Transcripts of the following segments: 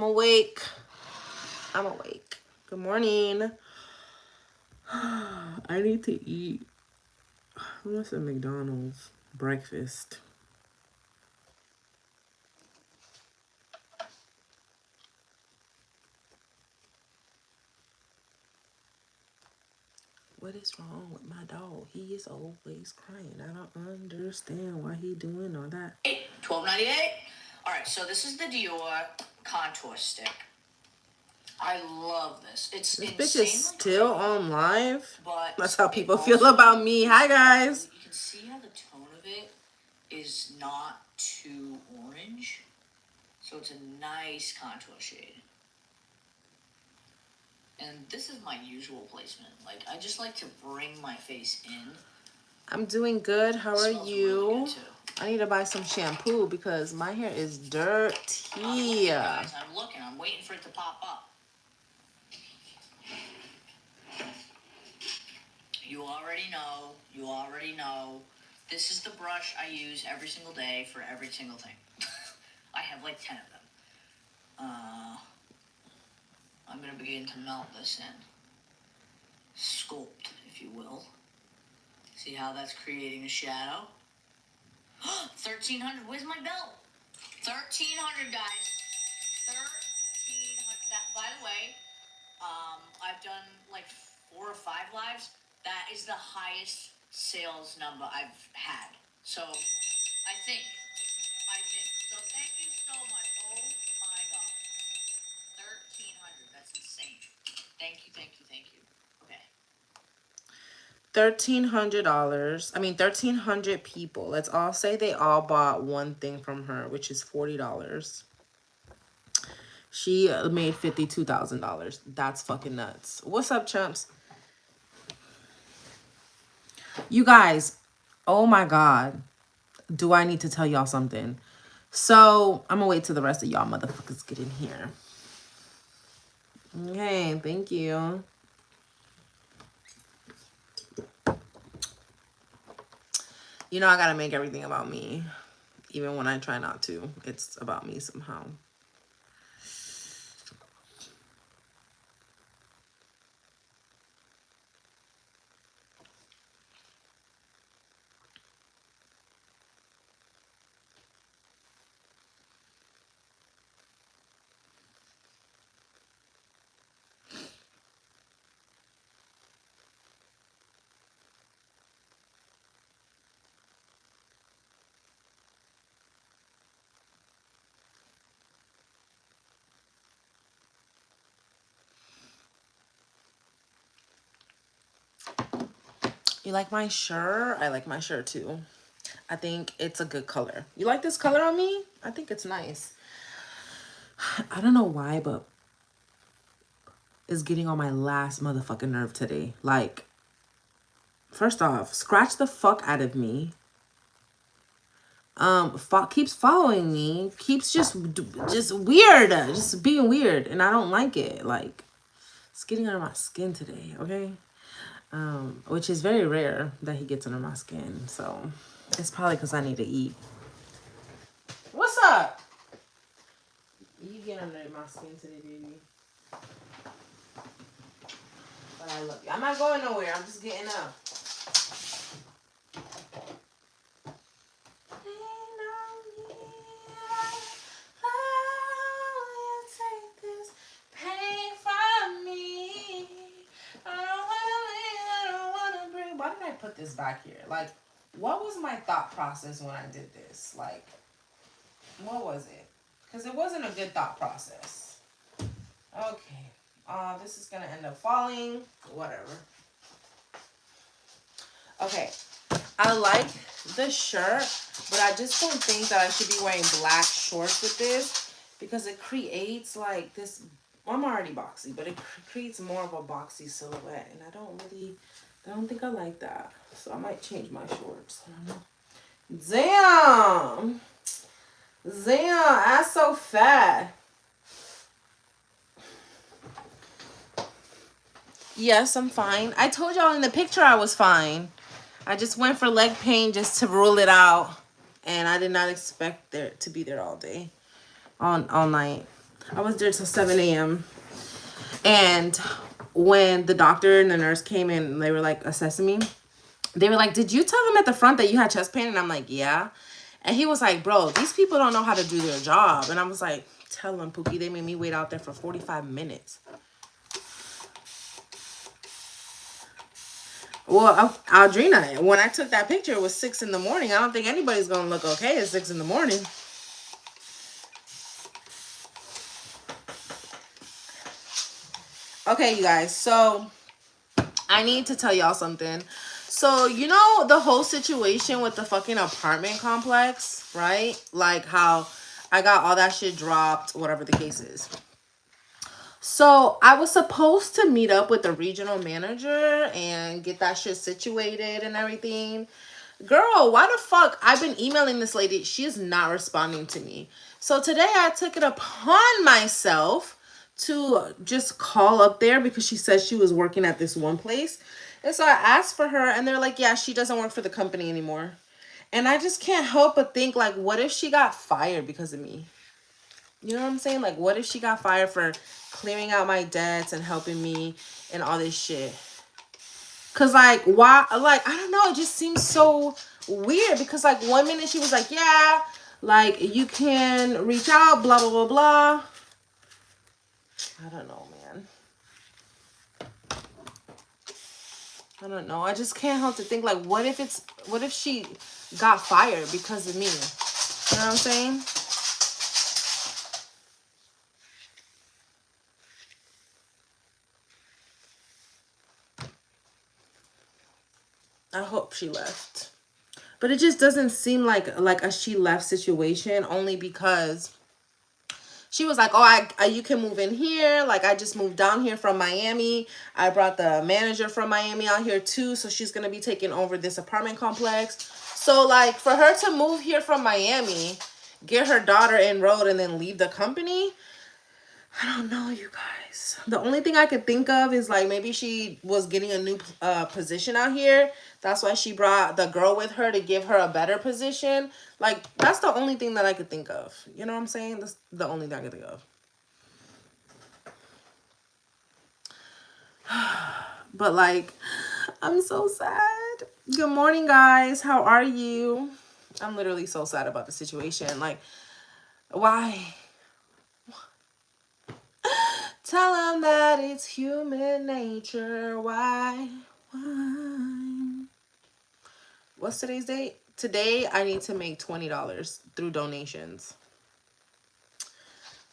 I'm awake. I'm awake. Good morning. I need to eat. I want some McDonald's breakfast. What is wrong with my dog? He is always crying. I don't understand why he doing all that. $12.98. All right, so this is the Dior contour stick. I love this. It's This bitch is insanely still pretty, on live. but That's how it people also- feel about me. Hi guys. You can see how the tone of it is not too orange, so it's a nice contour shade. And this is my usual placement. Like, I just like to bring my face in. I'm doing good. How are Smells you? really good, too. I need to buy some shampoo because my hair is dirty. Guys, I'm looking. I'm waiting for it to pop up. You already know. You already know. This is the brush I use every single day for every single thing. I have like 10 of them. I'm going to begin to melt this in. Sculpt, if you will. See how that's creating a shadow? 1,300. Where's my belt? 1,300, guys. 1,300. That, by the way, I've done like 4 or 5 lives. That is the highest sales number I've had. So, I think. So, thank you so much. Oh my God. 1,300. That's insane. Thank you. Okay. $1,300. I mean, 1,300 people. Let's all say they all bought one thing from her, which is $40. She made $52,000. That's fucking nuts. What's up, chumps? You guys, oh my God. Do I need to tell y'all something? So, I'm gonna wait till the rest of y'all motherfuckers get in here. Okay, thank you. You know, I gotta make everything about me. Even when I try not to, it's about me somehow. You like my shirt? I like my shirt too. I think it's a good color. You like this color on me? I think it's nice. I don't know why, but it's getting on my last motherfucking nerve today. Like, first off, scratch the fuck out of me. Keeps following me. Keeps just weird. Just being weird. And I don't like it. Like, it's getting under my skin today, okay? Which is very rare that he gets under my skin. So, it's probably because I need to eat. What's up? You get under my skin today, baby. But I love you. I'm not going nowhere. I'm just getting up. Why did I put this back here? Like, what was my thought process when I did this? Like, what was it? Because it wasn't a good thought process. Okay. This is going to end up falling. Whatever. Okay. I like the shirt, but I just don't think that I should be wearing black shorts with this because it creates like this. Well, I'm already boxy, but it creates more of a boxy silhouette, and I don't think I like that. So I might change my shorts. Damn, ass so fat. Yes, I'm fine. I told y'all in the picture I was fine. I just went for leg pain just to rule it out. And I did not expect there to be there all day. All night. I was there till 7 a.m. And when the doctor and the nurse came in and they were like assessing me, they were like, did you tell them at the front that you had chest pain? And I'm like, yeah. And he was like, bro, these people don't know how to do their job. And I was like, tell them, Pookie, they made me wait out there for 45 minutes. Well, Aldrina, when I took that picture, it was 6 in the morning. I don't think anybody's going to look okay at 6 in the morning. Okay, you guys. So I need to tell y'all something. So, you know, the whole situation with the fucking apartment complex, right? Like how I got all that shit dropped, whatever the case is. So I was supposed to meet up with the regional manager and get that shit situated and everything. Girl, why the fuck? I've been emailing this lady. She is not responding to me. So today I took it upon myself to just call up there because she said she was working at this one place. And so I asked for her and they're like, yeah, she doesn't work for the company anymore. And I just can't help but think, like, what if she got fired because of me? You know what I'm saying? Like, what if she got fired for clearing out my debts and helping me and all this shit? Cause like, why? Like, I don't know. It just seems so weird. Because like 1 minute she was like, yeah, like you can reach out, blah blah blah blah. I don't know, man. I don't know. I just can't help to think, like, what if she got fired because of me? You know what I'm saying? I hope she left. But it just doesn't seem like a she left situation, only because she was like, oh, you can move in here. Like, I just moved down here from Miami. I brought the manager from Miami out here too. So she's going to be taking over this apartment complex. So like for her to move here from Miami, get her daughter enrolled and then leave the company, I don't know, you guys. The only thing I could think of is like maybe she was getting a new position out here. That's why she brought the girl with her to give her a better position. Like, that's the only thing that I could think of. You know what I'm saying? That's the only thing I could think of. But like, I'm so sad. Good morning, guys. How are you? I'm literally so sad about the situation. Like, why? Tell them that it's human nature. Why? What's today's date? Today, I need to make $20 through donations.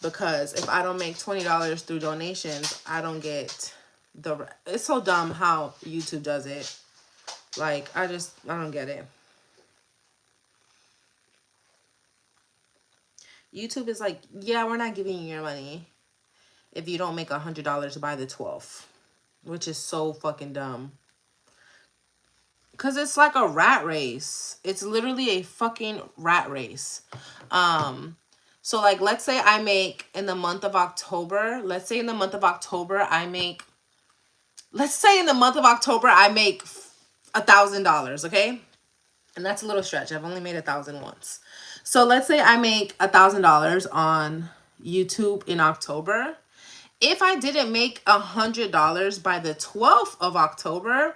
Because if I don't make $20 through donations, I don't get the... It's so dumb how YouTube does it. Like, I don't get it. YouTube is like, yeah, we're not giving you your money if you don't make $100 by the 12th. Which is so fucking dumb. Because it's like a rat race. It's literally a fucking rat race. So like, let's say I make in the month of October. Let's say in the month of October I make $1,000, okay? And that's a little stretch. I've only made 1,000 once. So let's say I make $1,000 on YouTube in October. If I didn't make $100 by the 12th of October,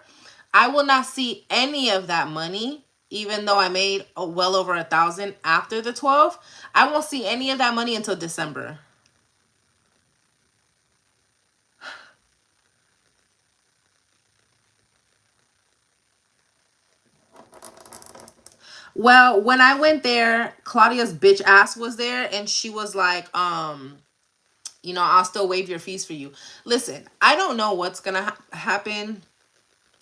I will not see any of that money, even though I made well over 1,000 after the 12th. I won't see any of that money until December. Well, when I went there, Claudia's bitch ass was there, and she was like, you know, I'll still waive your fees for you. Listen, I don't know what's gonna happen.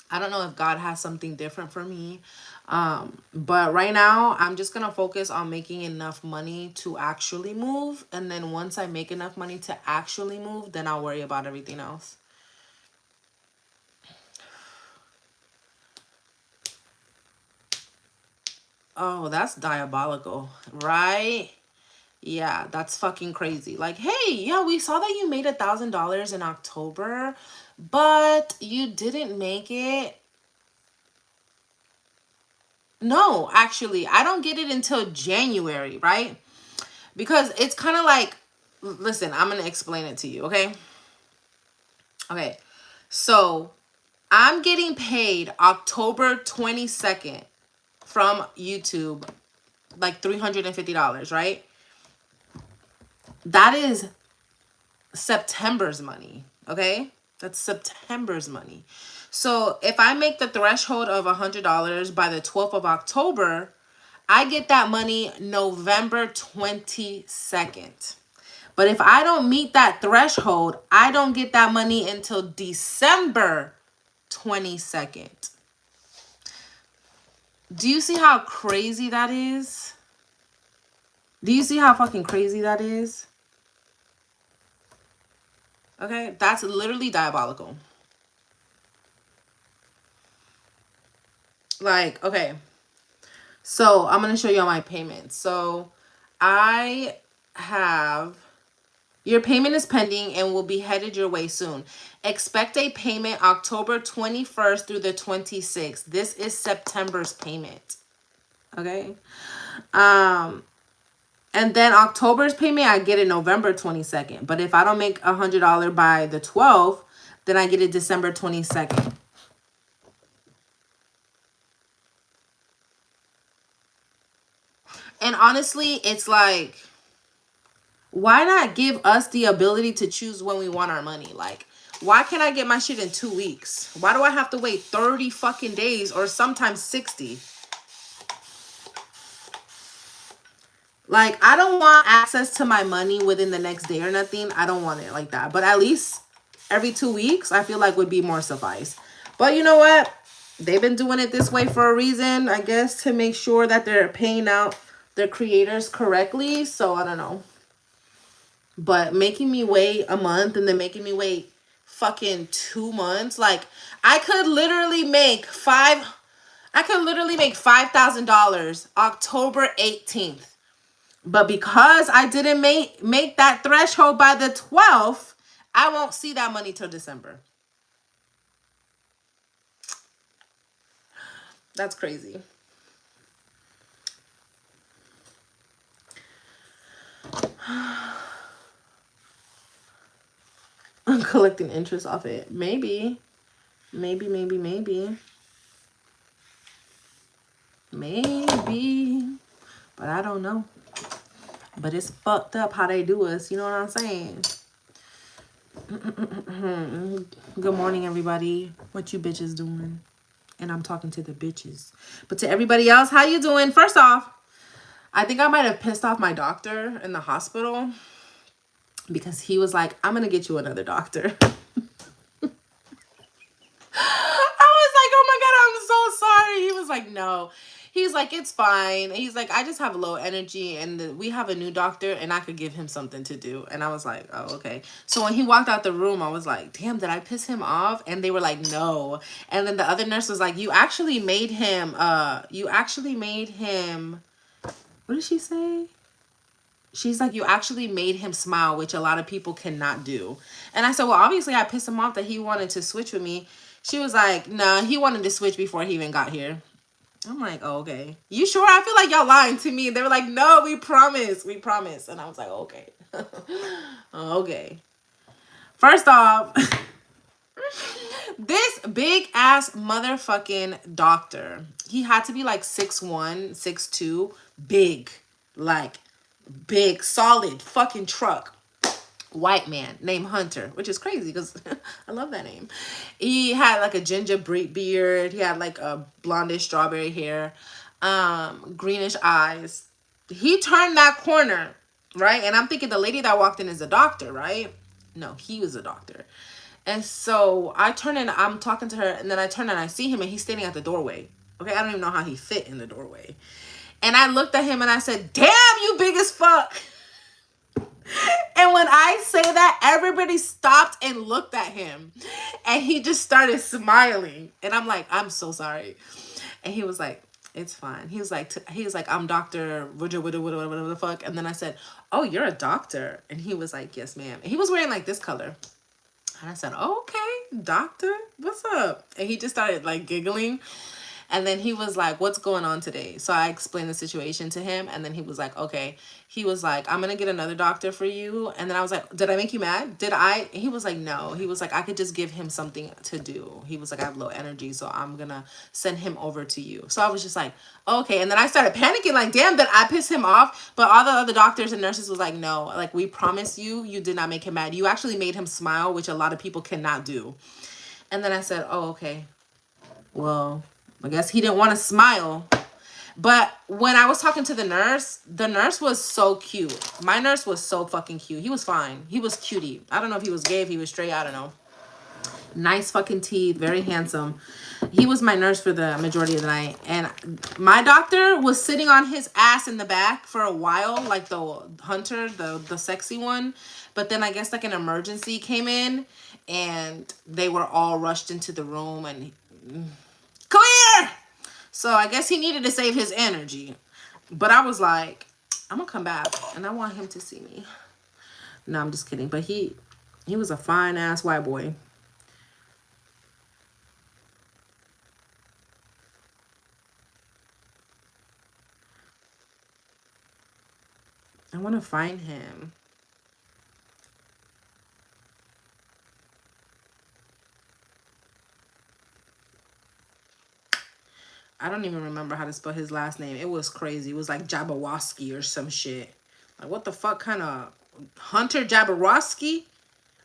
I don't know if God has something different for me. But right now, I'm just gonna focus on making enough money to actually move. And then once I make enough money to actually move, then I'll worry about everything else. Oh, that's diabolical, right? Yeah, that's fucking crazy. Like, hey, yeah, we saw that you made $1,000 in October, but you didn't make it. No, actually, I don't get it until January, right? Because it's kind of like listen, I'm going to explain it to you, okay? Okay. So, I'm getting paid October 22nd from YouTube, like $350, right? That is September's money, okay? That's September's money. So if I make the threshold of $100 by the 12th of October, I get that money November 22nd. But if I don't meet that threshold, I don't get that money until December 22nd. Do you see how crazy that is? Do you see how fucking crazy that is? Okay, that's literally diabolical. Like, okay, so I'm going to show you all my payments. So I have, your payment is pending and will be headed your way soon. Expect a payment October 21st through the 26th. This is September's payment. Okay. And then October's payment, I get it November 22nd. But if I don't make $100 by the 12th, then I get it December 22nd. And honestly, it's like, why not give us the ability to choose when we want our money? Like, why can't I get my shit in 2 weeks? Why do I have to wait 30 fucking days or sometimes 60? Like, I don't want access to my money within the next day or nothing. I don't want it like that. But at least every 2 weeks, I feel like would be more suffice. But you know what? They've been doing it this way for a reason, I guess, to make sure that they're paying out their creators correctly. So I don't know. But making me wait a month and then making me wait fucking 2 months. Like, I could literally make $5,000 October 18th. But because I didn't make that threshold by the 12th, I won't see that money till December. That's crazy. I'm collecting interest off it. Maybe. Maybe. But I don't know. But it's fucked up how they do us. You know what I'm saying? Good morning, everybody. What you bitches doing? And I'm talking to the bitches. But to everybody else, how you doing? First off, I think I might have pissed off my doctor in the hospital because he was like, I'm going to get you another doctor. I was like, oh my God, I'm so sorry. He was like, no. He's like, it's fine. He's like, I just have low energy and we have a new doctor and I could give him something to do. And I was like, oh, okay. So when he walked out the room, I was like, damn, did I piss him off? And they were like, no. And then the other nurse was like, you actually made him, what did she say? She's like, you actually made him smile, which a lot of people cannot do. And I said, well, obviously I pissed him off that he wanted to switch with me. She was like, nah, he wanted to switch before he even got here. I'm like, oh, okay. You sure? I feel like y'all lying to me. They were like, no, we promise. We promise. And I was like, okay. Okay. First off, this big ass motherfucking doctor, he had to be like 6'1", 6'2", big, like big, solid fucking truck. White man named Hunter, which is crazy because I love that name. He had like a ginger beard. He had like a blondish strawberry hair, greenish eyes. He turned that corner, right? And I'm thinking the lady that walked in is a doctor, right? No, he was a doctor. And so I turn and I'm talking to her, and then I turn and I see him and he's standing at the doorway. Okay, I don't even know how he fit in the doorway. And I looked at him and I said, damn, you big as fuck. And when I say that, everybody stopped and looked at him. And he just started smiling. And I'm like, I'm so sorry. And he was like, it's fine. He was like, I'm Dr. whatever the fuck. And then I said, oh, you're a doctor. And he was like, yes, ma'am. And he was wearing like this color. And I said, oh, okay, doctor, what's up? And he just started like giggling. And then he was like, what's going on today? So I explained the situation to him. And then he was like, okay. He was like, I'm going to get another doctor for you. And then I was like, did I make you mad? Did I? He was like, no. He was like, I could just give him something to do. He was like, I have low energy, so I'm going to send him over to you. So I was just like, okay. And then I started panicking, like, damn, that I pissed him off. But all the other doctors and nurses was like, no, like, we promise you, you did not make him mad. You actually made him smile, which a lot of people cannot do. And then I said, oh, okay. Well, I guess he didn't want to smile. But when I was talking to the nurse was so cute. My nurse was so fucking cute. He was fine. He was cutie. I don't know if he was gay, if he was straight, I don't know. Nice fucking teeth, very handsome. He was my nurse for the majority of the night. And my doctor was sitting on his ass in the back for a while, like the Hunter, the sexy one. But then I guess like an emergency came in and they were all rushed into the room and clear. So I guess he needed to save his energy. But I was like, I'm gonna come back and I want him to see me. No, I'm just kidding. But he was a fine ass white boy. I want to find him. I don't even remember how to spell his last name. It was crazy. It was like Jabawoski or some shit. Like, what the fuck kind of Hunter Jabawoski?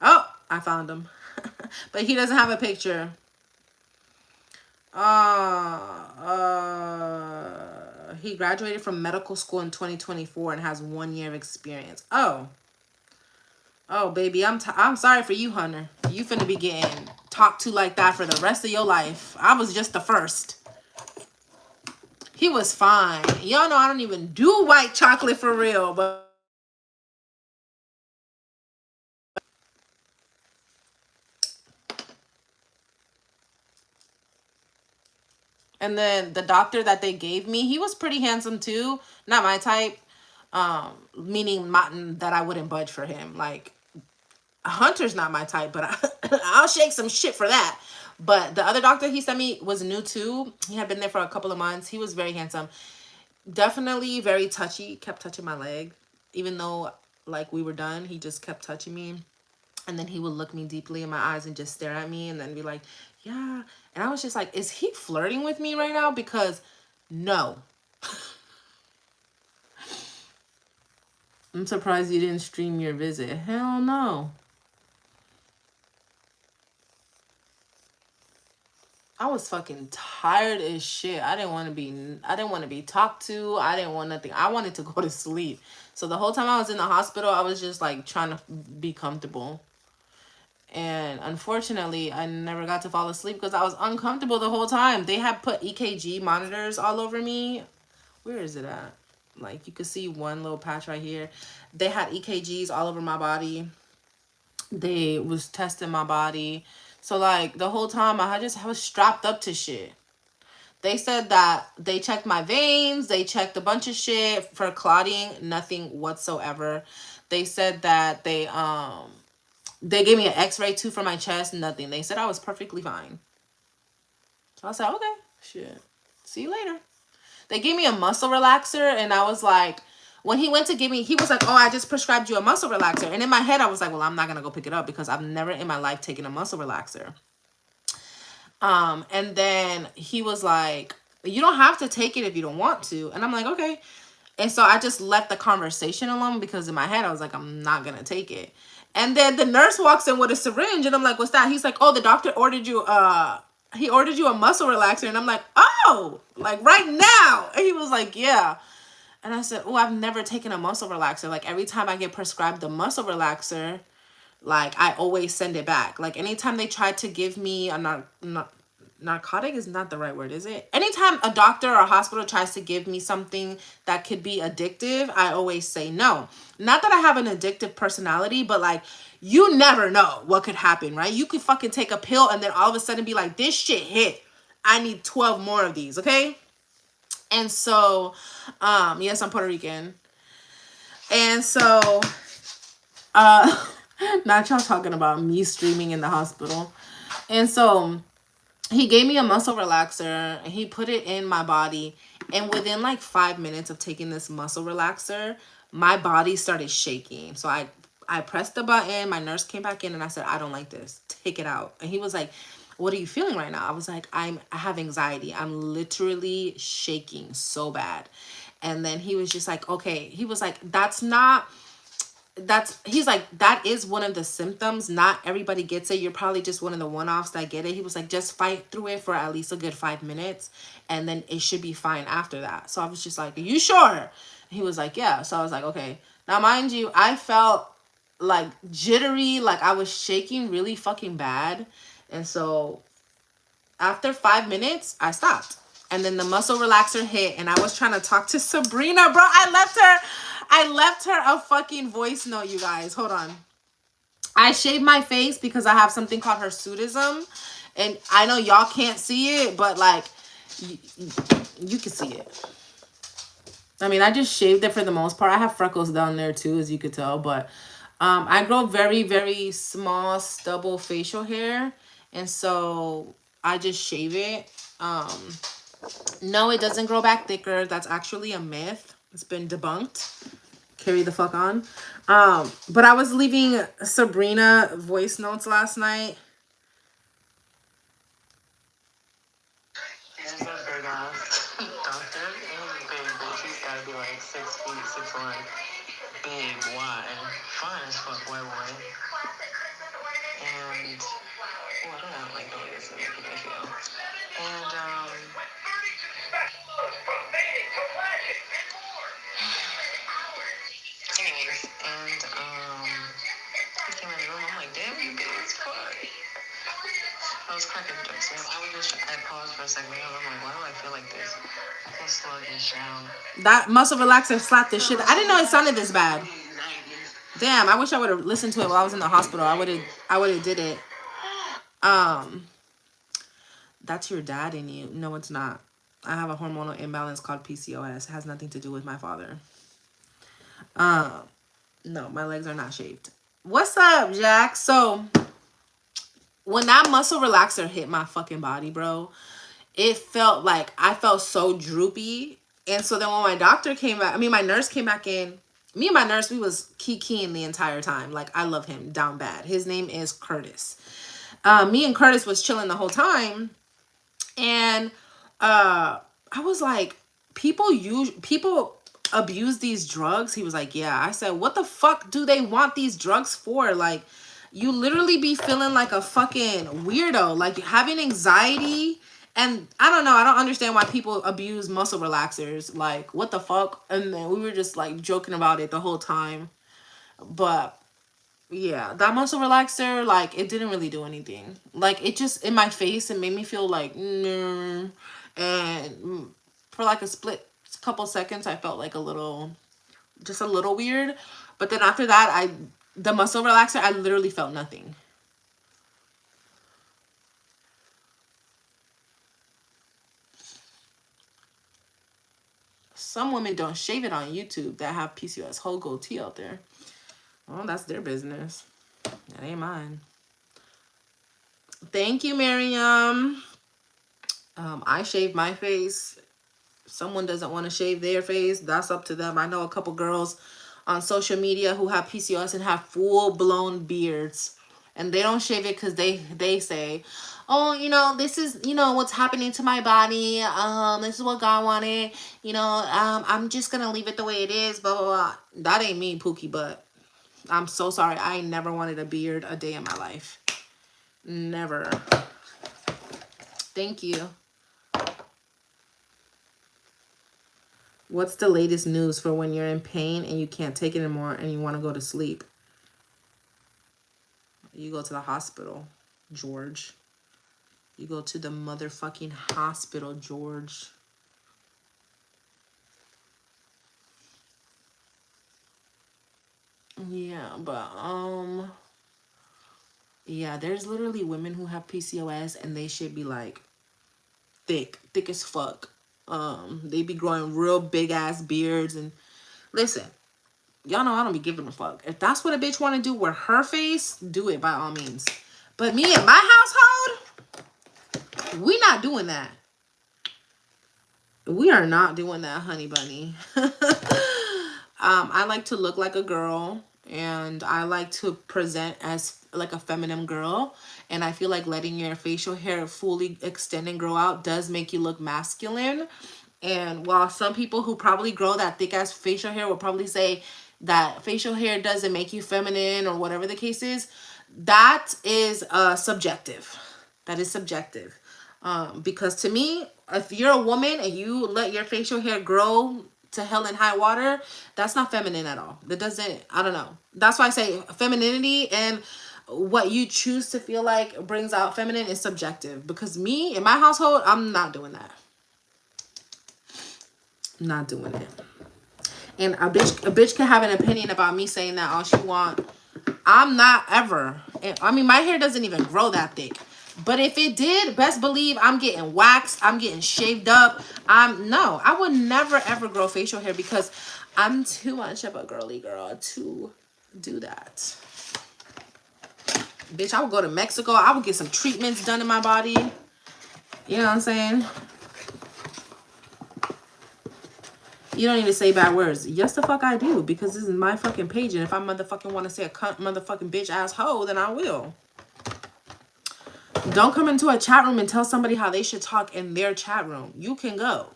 Oh, I found him. But he doesn't have a picture. He graduated from medical school in 2024 and has 1 year of experience. Oh, baby, I'm sorry for you, Hunter. You finna be getting talked to like that for the rest of your life. I was just the first. He was fine. Y'all know I don't even do white chocolate for real, but and then the doctor that they gave me, he was pretty handsome too. Not my type. Meaning that I wouldn't budge for him. Like, Hunter's not my type, but I'll shake some shit for that. But the other doctor he sent me was new too. He had been there for a couple of months. He was very handsome. Definitely very touchy. Kept touching my leg. Even though, like, we were done, he just kept touching me. And then he would look me deeply in my eyes and just stare at me and then be like, yeah. And I was just like, is he flirting with me right now? Because no. I'm surprised you didn't stream your visit. Hell no. I was fucking tired as shit. I didn't want to be talked to. I didn't want nothing. I wanted to go to sleep. So the whole time I was in the hospital, I was just like trying to be comfortable. And unfortunately, I never got to fall asleep because I was uncomfortable the whole time. They had put EKG monitors all over me. Where is it at? Like, you could see one little patch right here. They had EKGs all over my body. They was testing my body. So, like, the whole time, I was strapped up to shit. They said that they checked my veins. They checked a bunch of shit for clotting. Nothing whatsoever. They said that they gave me an x-ray too for my chest. Nothing. They said I was perfectly fine. So I said, okay, shit. See you later. They gave me a muscle relaxer, and I was like, when he went to give me, he was like, oh, I just prescribed you a muscle relaxer. And in my head, I was like, well, I'm not going to go pick it up because I've never in my life taken a muscle relaxer. And then he was like, you don't have to take it if you don't want to. And I'm like, okay. And so I just left the conversation alone because in my head, I was like, I'm not going to take it. And then the nurse walks in with a syringe and I'm like, what's that? He's like, oh, the doctor ordered you, he ordered you a muscle relaxer. And I'm like, oh, like right now. And he was like, yeah. And I said, oh, I've never taken a muscle relaxer. Like every time I get prescribed the muscle relaxer, like I always send it back. Like anytime they try to give me a narcotic is not the right word, is it? Anytime a doctor or a hospital tries to give me something that could be addictive, I always say no. Not that I have an addictive personality, but like you never know what could happen, right? You could fucking take a pill and then all of a sudden be like, this shit hit. I need 12 more of these, okay? And so, yes, I'm Puerto Rican. And so, not y'all talking about me streaming in the hospital. And so he gave me a muscle relaxer and he put it in my body. And within like 5 minutes of taking this muscle relaxer, my body started shaking. So I pressed the button. My nurse came back in and I said, I don't like this. Take it out. And he was like, what are you feeling right now? I was like, I have anxiety. I'm literally shaking so bad. And then he was just like, okay. He was like, he's like, that is one of the symptoms. Not everybody gets it. You're probably just one of the one-offs that get it. He was like, just fight through it for at least a good 5 minutes and then it should be fine after that. So I was just like, are you sure? He was like, yeah. So I was like, okay. Now mind you, I felt like jittery, like I was shaking really fucking bad. And so after 5 minutes, I stopped. And then the muscle relaxer hit and I was trying to talk to Sabrina, bro. I left her a fucking voice note, you guys. Hold on. I shaved my face because I have something called hirsutism. And I know y'all can't see it, but like, you can see it. I mean, I just shaved it for the most part. I have freckles down there too, as you could tell. But I grow very, very small stubble facial hair. And so I just shave it. No, it doesn't grow back thicker. That's actually a myth. It's been debunked. Carry the fuck on. But I was leaving Sabrina voice notes last night. Doctor, big bitch. He's gotta be like 6 feet, 6'1". Big, wide, fine as fuck, white boy. And I don't like the way this is making me feel. And anyways, and he came in the room. I'm like, damn, you big as fuck. I was cracking jokes. I paused for a second. I'm like, why do I feel like this? I feel sluggish now. That muscle relaxer slapped this shit. I didn't know it sounded this bad. Damn, I wish I would have listened to it while I was in the hospital. I would have did it. That's your dad in you. No, it's not. I have a hormonal imbalance called PCOS. It has nothing to do with my father. No, my legs are not shaved. What's up, Jack? So when that muscle relaxer hit my fucking body, bro, it felt like I felt so droopy. And so then when my doctor came back, my nurse came back in, me and my nurse, we was kikiing the entire time. Like, I love him down bad. His name is Curtis. Me and Curtis was chilling the whole time. And I was like, people abuse these drugs. He was like, yeah. I said, what the fuck do they want these drugs for? Like, you literally be feeling like a fucking weirdo, like having anxiety. And I don't know, I don't understand why people abuse muscle relaxers. Like, what the fuck? And then we were just like joking about it the whole time. But yeah, that muscle relaxer, like, it didn't really do anything. Like, it just, in my face, it made me feel like, and for like a couple seconds, I felt like just a little weird. But then after that, the muscle relaxer, I literally felt nothing. Some women don't shave it on YouTube that have PCOS. Whole goatee out there. Well, that's their business. That ain't mine. Thank you, Miriam. I shave my face. If someone doesn't want to shave their face, that's up to them. I know a couple girls on social media who have PCOS and have full-blown beards. And they don't shave it because they say, oh, this is, what's happening to my body. This is what God wanted. I'm just going to leave it the way it is, blah, blah, blah. That ain't me, Pookie, but I'm so sorry. I ain't never wanted a beard a day in my life. Never. Thank you. What's the latest news for when you're in pain and you can't take it anymore and you want to go to sleep? You go to the hospital, George. You go to the motherfucking hospital, George. Yeah, but, yeah, there's literally women who have PCOS and they should be like thick as fuck. They be growing real big ass beards. And listen, y'all know I don't be giving a fuck. If that's what a bitch want to do with her face, do it by all means. But me and my household, We not doing that. We are not doing that, honey bunny. I like to look like a girl, and I like to present as like a feminine girl. And I feel like letting your facial hair fully extend and grow out does make you look masculine. And while some people who probably grow that thick ass facial hair will probably say that facial hair doesn't make you feminine or whatever the case is, that is subjective. That is subjective. Because to me, if you're a woman and you let your facial hair grow to hell and high water, that's not feminine at all. That doesn't, I don't know. That's why I say femininity and what you choose to feel like brings out feminine is subjective. Because me, in my household, I'm not doing that. Not doing it. And a bitch can have an opinion about me saying that all she want. I'm not ever. I mean, my hair doesn't even grow that thick. But if it did, best believe I'm getting waxed. I'm getting shaved up. No, I would never ever grow facial hair because I'm too much of a girly girl to do that. Bitch, I would go to Mexico. I would get some treatments done in my body. You know what I'm saying? You don't need to say bad words. Yes, the fuck I do, because this is my fucking page, and if I motherfucking want to say a cunt, motherfucking bitch ass hoe, then I will. Don't come into a chat room and tell somebody how they should talk in their chat room. You can go.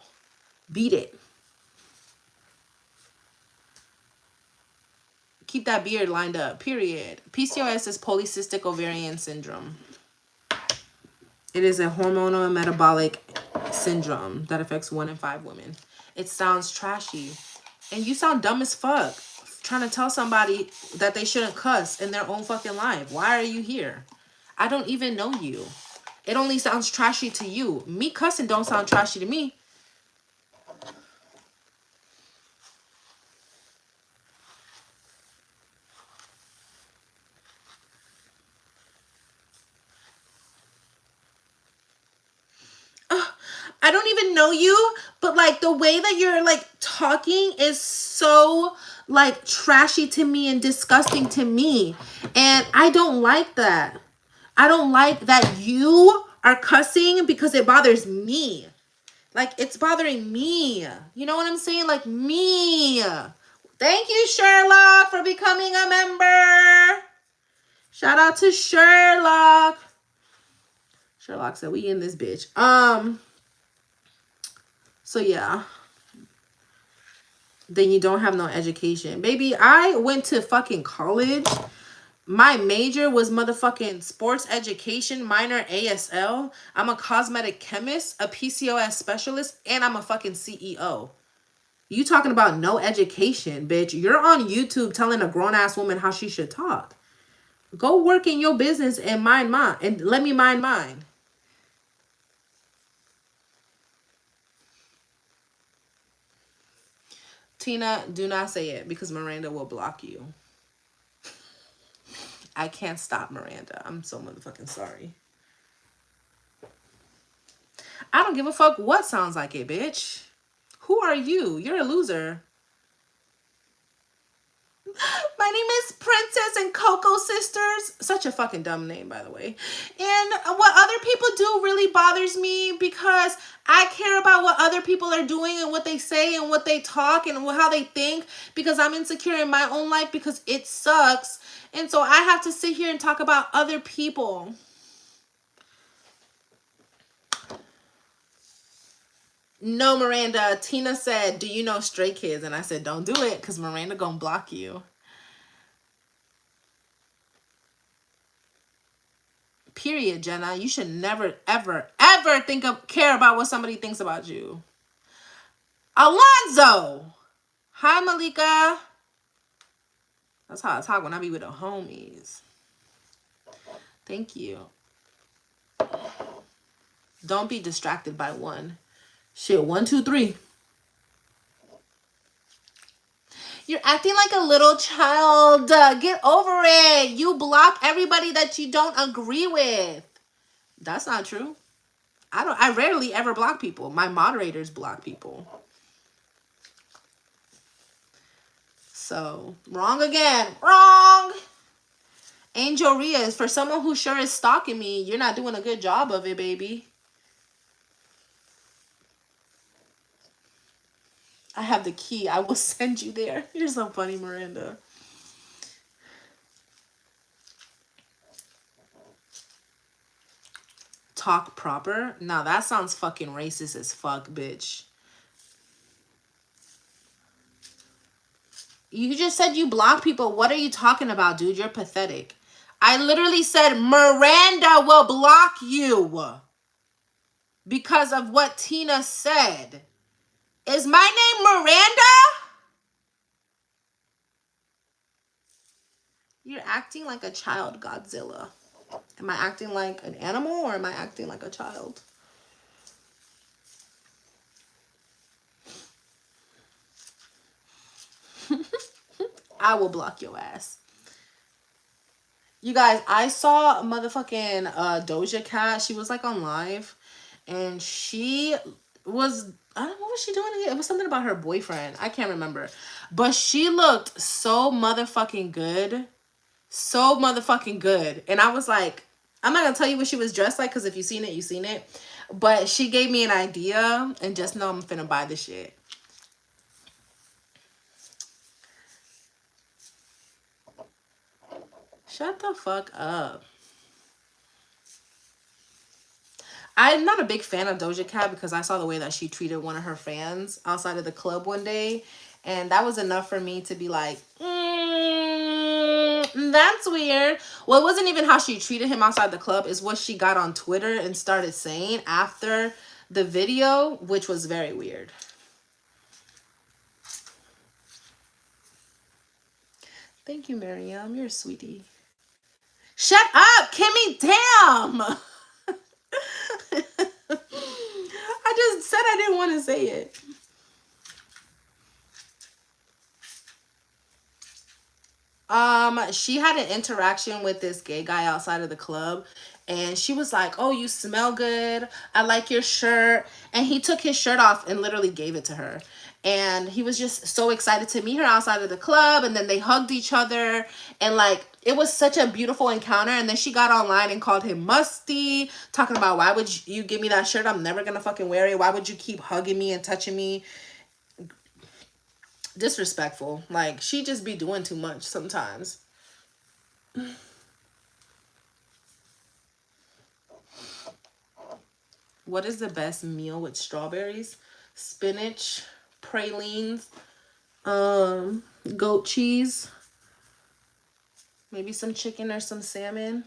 Beat it. Keep that beard lined up, period. PCOS is polycystic ovarian syndrome. It is a hormonal and metabolic syndrome that affects 1 in 5 women. It sounds trashy. And you sound dumb as fuck trying to tell somebody that they shouldn't cuss in their own fucking life. Why are you here? I don't even know you. It only sounds trashy to you. Me cussing don't sound trashy to me. I don't even know you, but like the way that you're like talking is so like trashy to me and disgusting to me. And I don't like that. I don't like that you are cussing because it bothers me. Like it's bothering me. You know what I'm saying? Like me. Thank you, Sherlock, for becoming a member. Shout out to Sherlock. Sherlock said we in this bitch. So yeah. Then you don't have no education. Baby, I went to fucking college. My major was motherfucking sports education, minor ASL. I'm a cosmetic chemist, a PCOS specialist, and I'm a fucking CEO. You talking about no education, bitch. You're on YouTube telling a grown-ass woman how she should talk. Go work in your business and mind mine. And let me mind mine. Tina, do not say it because Miranda will block you. I can't stop Miranda. I'm so motherfucking sorry. I don't give a fuck what sounds like it, bitch. Who are you? You're a loser. My name is Princess and Coco Sisters. Such a fucking dumb name, by the way. And what other people do really bothers me because I care about what other people are doing and what they say and what they talk and how they think because I'm insecure in my own life because it sucks. And so I have to sit here and talk about other people. No, Miranda. Tina said, do you know Stray Kids? And I said, don't do it because Miranda gonna block you. Period, Jenna. You should never, ever, ever care about what somebody thinks about you. Alonzo. Hi, Malika. That's how I talk when I be with the homies. Thank you. Don't be distracted by one. Shit, 1, 2, 3. You're acting like a little child. Get over it. You block everybody that you don't agree with. That's not true. I rarely ever block people. My moderators block people. So, wrong again. Wrong. Angel Rios, for someone who sure is stalking me, you're not doing a good job of it, baby. I have the key. I will send you there. You're so funny, Miranda. Talk proper? Now that sounds fucking racist as fuck, bitch. You just said you block people. What are you talking about, dude? You're pathetic. I literally said Miranda will block you because of what Tina said. Is my name Miranda? You're acting like a child, Godzilla. Am I acting like an animal or am I acting like a child? I will block your ass. You guys, I saw motherfucking Doja Cat. She was like on live and she was, I don't know, what was she doing again? It was something about her boyfriend. I can't remember. But she looked so motherfucking good. So motherfucking good. And I was like, I'm not gonna tell you what she was dressed like because if you've seen it, you've seen it. But she gave me an idea and just know I'm finna buy this shit. Shut the fuck up. I'm not a big fan of Doja Cat because I saw the way that she treated one of her fans outside of the club one day. And that was enough for me to be like, that's weird. Well, it wasn't even how she treated him outside the club. It's what she got on Twitter and started saying after the video, which was very weird. Thank you, Miriam. You're a sweetie. Shut up, Kimmy. Damn. I just said I didn't want to say it. She had an interaction with this gay guy outside of the club and she was like, oh, you smell good. I like your shirt. And he took his shirt off and literally gave it to her. And he was just so excited to meet her outside of the club. And then they hugged each other. And like, it was such a beautiful encounter. And then she got online and called him musty, talking about, why would you give me that shirt? I'm never gonna fucking wear it. Why would you keep hugging me and touching me? Disrespectful. Like, she just be doing too much sometimes. What is the best meal with strawberries? Spinach, pralines, goat cheese, maybe some chicken or some salmon.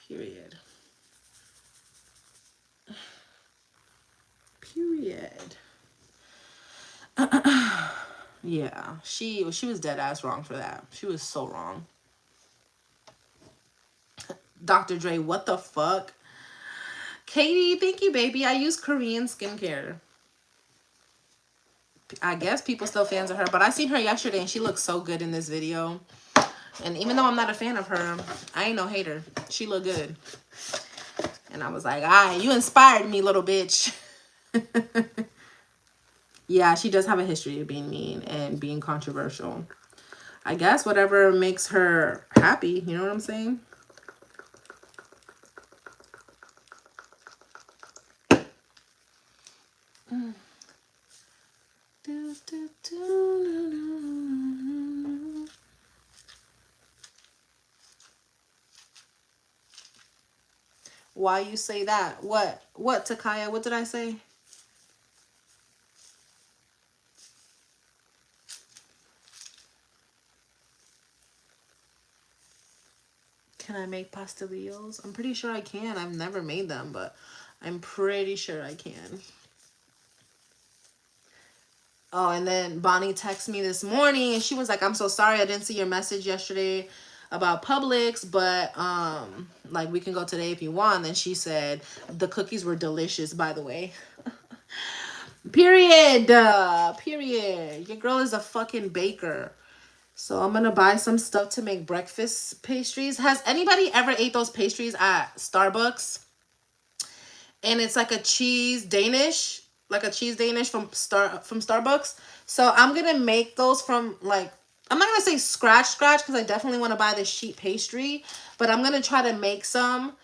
Period. Period. Yeah, she was dead ass wrong for that. She was so wrong. Dr. Dre, what the fuck? Katie, thank you, baby. I use Korean skincare. I guess people still fans of her, but I seen her yesterday and she looks so good in this video. And even though I'm not a fan of her, I ain't no hater. She looked good. And I was like, you inspired me, little bitch. Yeah, she does have a history of being mean and being controversial. I guess whatever makes her happy, you know what I'm saying? Why you say that? What, Takaya? What did I say? Can I make pastelillos? I'm pretty sure I can. I've never made them, but I'm pretty sure I can. Oh, and then Bonnie texted me this morning and she was like, I'm so sorry I didn't see your message yesterday about Publix, but like we can go today if you want. And she said the cookies were delicious, by the way. Period. Period. Your girl is a fucking baker. So I'm gonna buy some stuff to make breakfast pastries. Has anybody ever ate those pastries at Starbucks? And it's like a cheese Danish, from Starbucks. So I'm gonna make those from like, I'm not gonna say scratch because I definitely want to buy the sheet pastry, but I'm gonna try to make some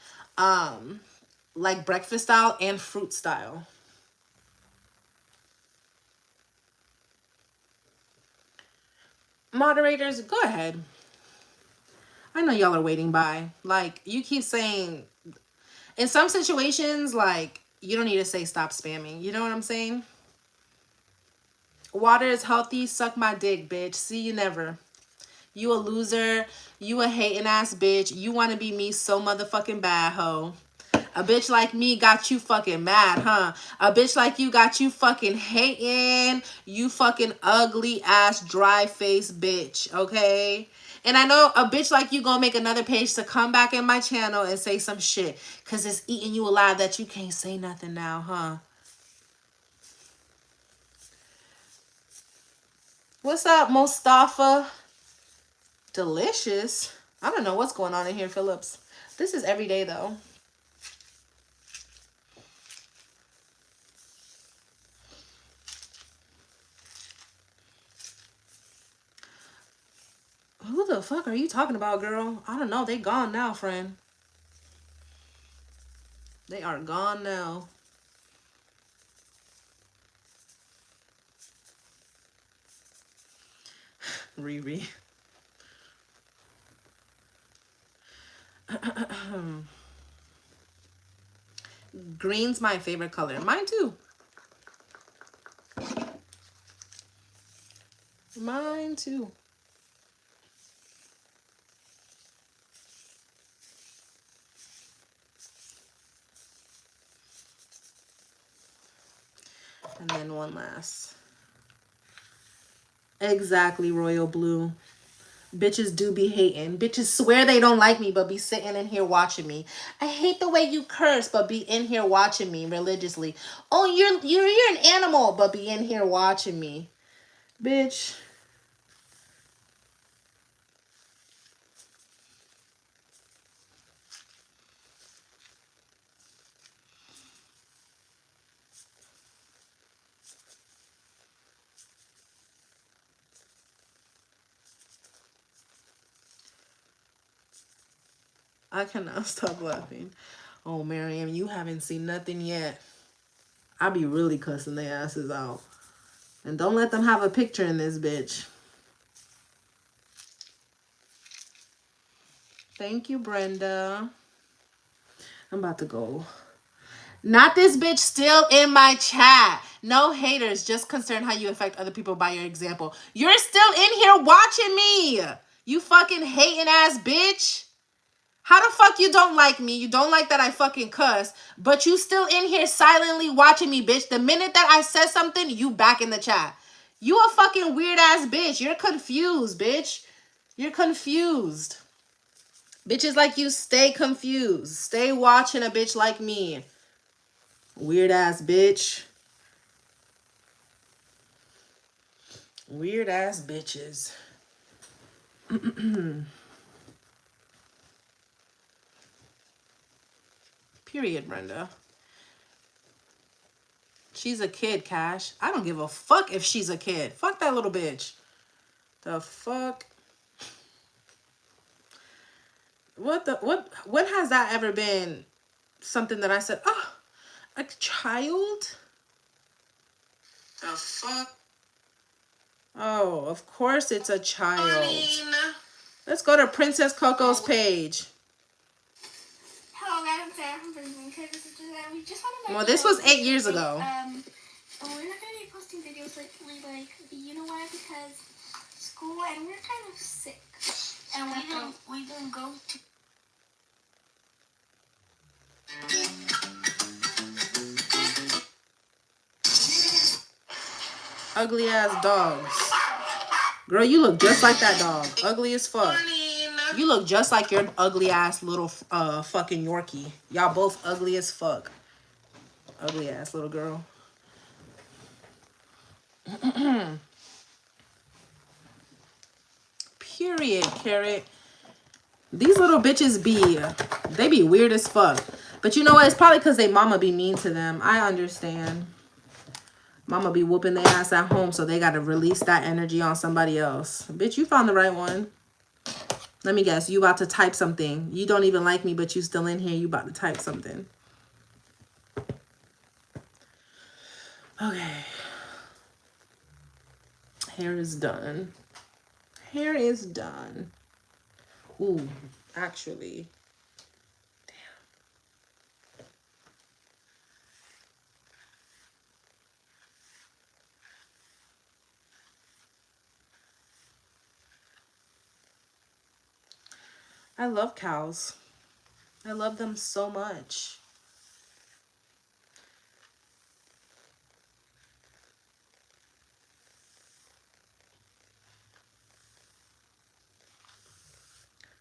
like breakfast style and fruit style. Moderators, go ahead. I know y'all are waiting by. Like, you keep saying, in some situations, like, you don't need to say stop spamming. You know what I'm saying? Water is healthy. Suck my dick, bitch. See you never. You a loser. You a hating ass bitch. You want to be me so motherfucking bad, ho. A bitch like me got you fucking mad, huh? A bitch like you got you fucking hating. You fucking ugly ass dry face bitch, okay? And I know a bitch like you gonna make another page to come back in my channel and say some shit. Cause it's eating you alive that you can't say nothing now, huh? What's up, Mustafa? Delicious. I don't know what's going on in here, Phillips. This is every day though. Who the fuck are you talking about, girl? I don't know. They gone now, friend. They are gone now. Riri. Green's my favorite color. Mine too. Mine too. And then one last. Exactly, Royal Blue. Bitches do be hating. Bitches swear they don't like me, but be sitting in here watching me. I hate the way you curse, but be in here watching me religiously. Oh, you're an animal, but be in here watching me. Bitch. I cannot stop laughing. Oh, Miriam, you haven't seen nothing yet. I be really cussing their asses out. And don't let them have a picture in this bitch. Thank you, Brenda. I'm about to go. Not this bitch still in my chat. No haters, just concerned how you affect other people by your example. You're still in here watching me. You fucking hating ass bitch. How the fuck you don't like me? You don't like that I fucking cuss, but you still in here silently watching me, bitch. The minute that I said something, you back in the chat. You a fucking weird ass bitch. You're confused, bitch. You're confused. Bitches like you stay confused. Stay watching a bitch like me. Weird ass bitch. Weird ass bitches. Period, Brenda. She's a kid, Cash. I don't give a fuck if she's a kid. Fuck that little bitch. The fuck? When has that ever been something that I said, oh, a child? The fuck? Oh, of course it's a child. Let's go to Princess Coco's page. Hello guys, I'm Sarah from Well, this was 8 years ago. We're not going to be posting videos lately, like, you know why? Because school, and we're kind of sick. And we didn't go to... Ugly ass dogs. Girl, you look just like that dog. Ugly as fuck. You look just like your ugly ass little fucking Yorkie. Y'all both ugly as fuck. Ugly ass little girl. Period, Carrot. These little bitches they be weird as fuck. But you know what? It's probably because they mama be mean to them. I understand. Mama be whooping their ass at home, so they gotta release that energy on somebody else. Bitch, you found the right one. Let me guess, you about to type something. You don't even like me, but you still in here. You about to type something. Okay. Hair is done. Hair is done. Ooh, actually. I love cows. I love them so much.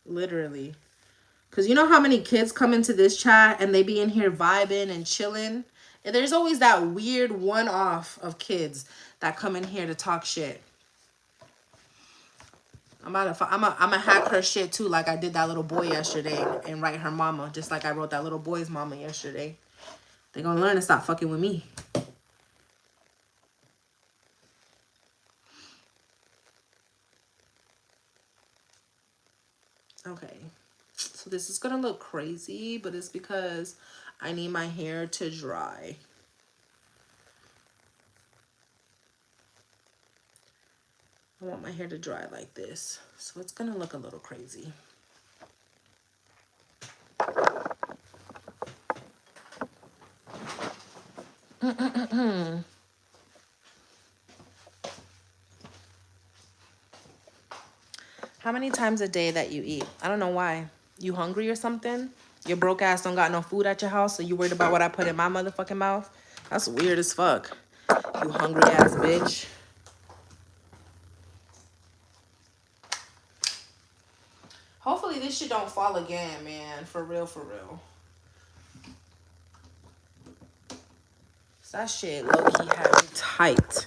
Literally. Because you know how many kids come into this chat and they be in here vibing and chilling? And there's always that weird one-off of kids that come in here to talk shit. I'm gonna hack her shit too, like I did that little boy yesterday, and write her mama, just like I wrote that little boy's mama yesterday. They gonna learn to stop fucking with me. Okay, so this is gonna look crazy, but it's because I need my hair to dry. I want my hair to dry like this, so it's gonna look a little crazy. How many times a day that you eat? I don't know why. You hungry or something? Your broke ass don't got no food at your house, so you worried about what I put in my motherfucking mouth? That's weird as fuck. You hungry ass bitch. Hopefully this shit don't fall again, man. For real, for real. That shit low-key had me tight.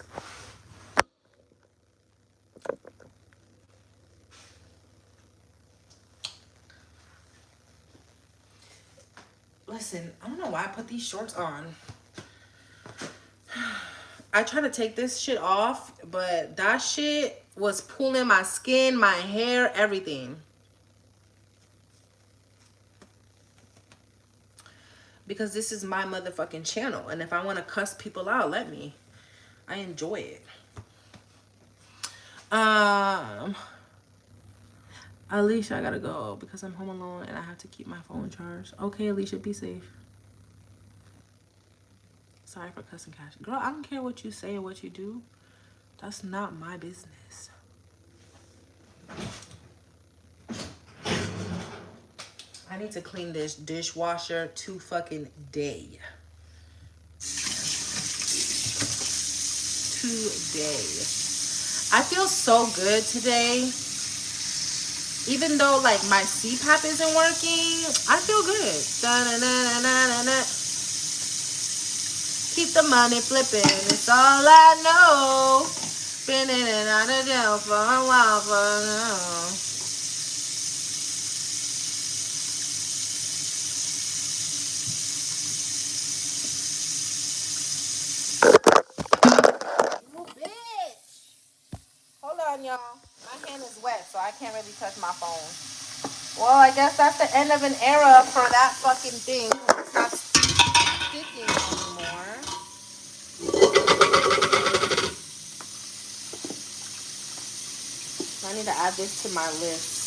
Listen, I don't know why I put these shorts on. I try to take this shit off, but that shit was pulling my skin, my hair, everything. Because this is my motherfucking channel. And if I want to cuss people out, let me. I enjoy it. Alicia, I gotta go because I'm home alone and I have to keep my phone charged. Okay, Alicia, be safe. Sorry for cussing Cash. Girl, I don't care what you say or what you do. That's not my business. I need to clean this dishwasher fucking day. Today. I feel so good today. Even though like my CPAP isn't working, I feel good. Da-na-na-na-na-na. Keep the money flipping, it's all I know. Been in and out of jail for a while, for now. Oh, bitch. Hold on, y'all. My hand is wet, so I can't really touch my phone. Well, I guess that's the end of an era for that fucking thing. It's not sticking anymore. I need to add this to my list.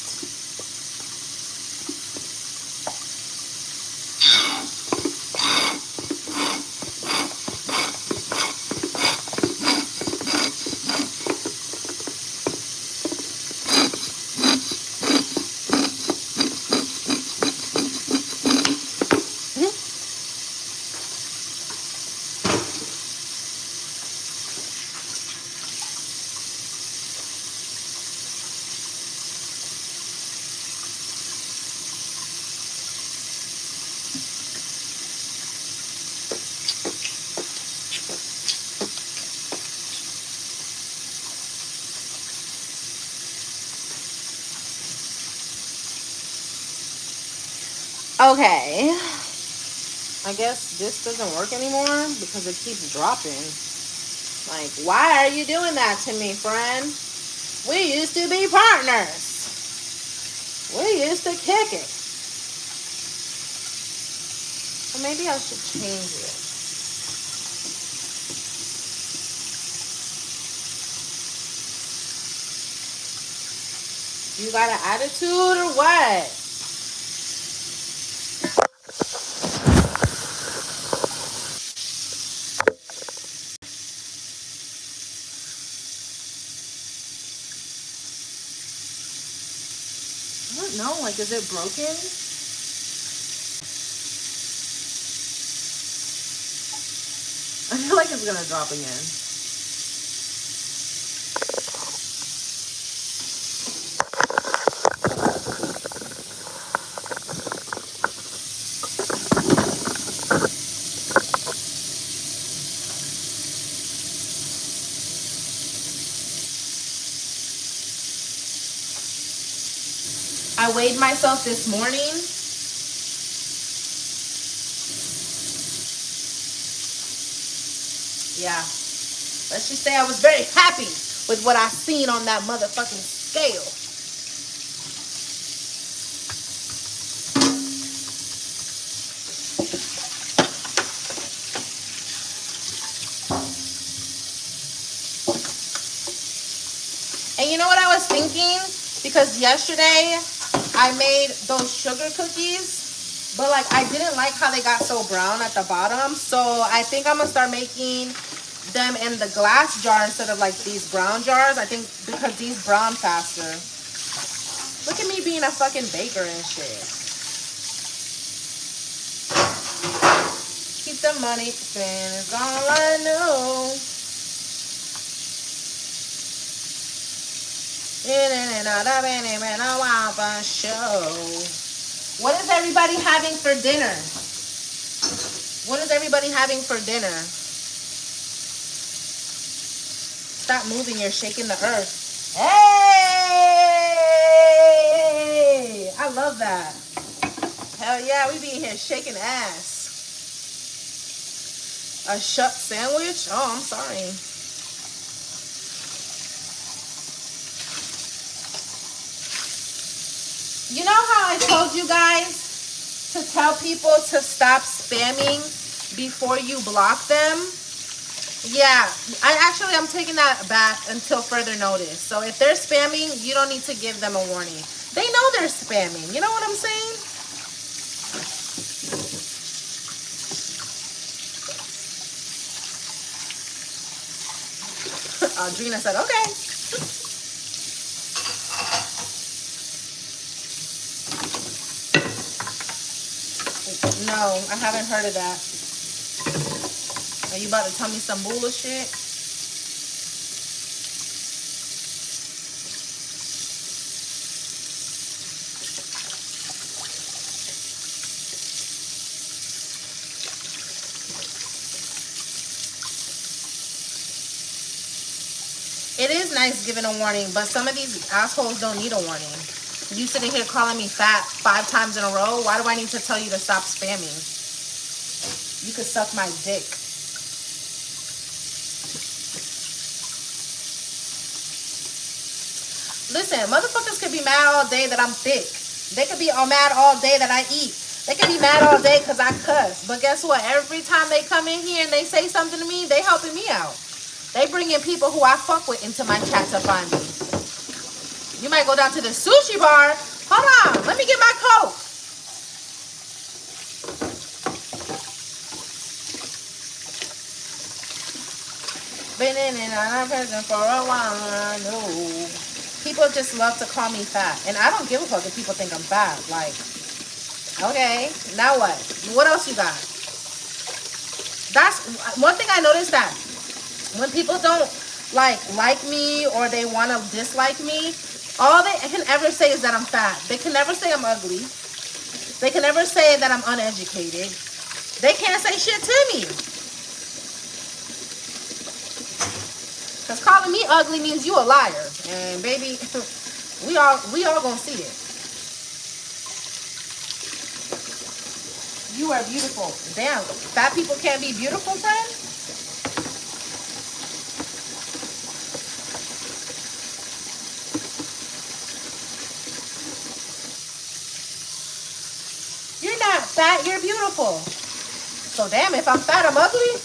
Okay. I guess this doesn't work anymore because it keeps dropping. Like, why are you doing that to me, friend? We used to be partners. We used to kick it. Or maybe I should change it. You got an attitude or what? I don't know. Like, is it broken? I feel like it's gonna drop again. I weighed myself this morning. Yeah. Let's just say I was very happy with what I seen on that motherfucking scale. And you know what I was thinking? Because yesterday I made those sugar cookies, but like I didn't like how they got so brown at the bottom. So I think I'm gonna start making them in the glass jar instead of like these brown jars. I think because these brown faster. Look at me being a fucking baker and shit. Keep the money spent is all I know. What is everybody having for dinner? What is everybody having for dinner? Stop moving, you're shaking the earth. Hey! I love that. Hell yeah, we be in here shaking ass. A shuck sandwich? Oh, I'm sorry. You know how I told you guys to tell people to stop spamming before you block them? Yeah, I'm taking that back until further notice. So if they're spamming, you don't need to give them a warning. They know they're spamming. You know what I'm saying? Audrina said, okay. No, I haven't heard of that. Are you about to tell me some bullshit? It is nice giving a warning, but some of these assholes don't need a warning. You sitting here calling me fat 5 times in a row. Why do I need to tell you to stop spamming? You could suck my dick. Listen, motherfuckers could be mad all day that I'm thick. They could be all mad all day that I eat. They could be mad all day because I cuss. But guess what? Every time they come in here and they say something to me, they helping me out. They bring in people who I fuck with into my chat to find me. You might go down to the sushi bar. Hold on. Let me get my Coke. Been in and out of prison for a while, I know. People just love to call me fat. And I don't give a fuck if people think I'm fat. Like, okay, now what? What else you got? That's one thing I noticed, that when people don't like me or they want to dislike me, all they can ever say is that I'm fat. They can never say I'm ugly. They can never say that I'm uneducated. They can't say shit to me. Because calling me ugly means you a liar. And baby, we all gonna see it. You are beautiful. Damn, fat people can't be beautiful, friend? fat, you're beautiful. So damn, if I'm fat, I'm ugly?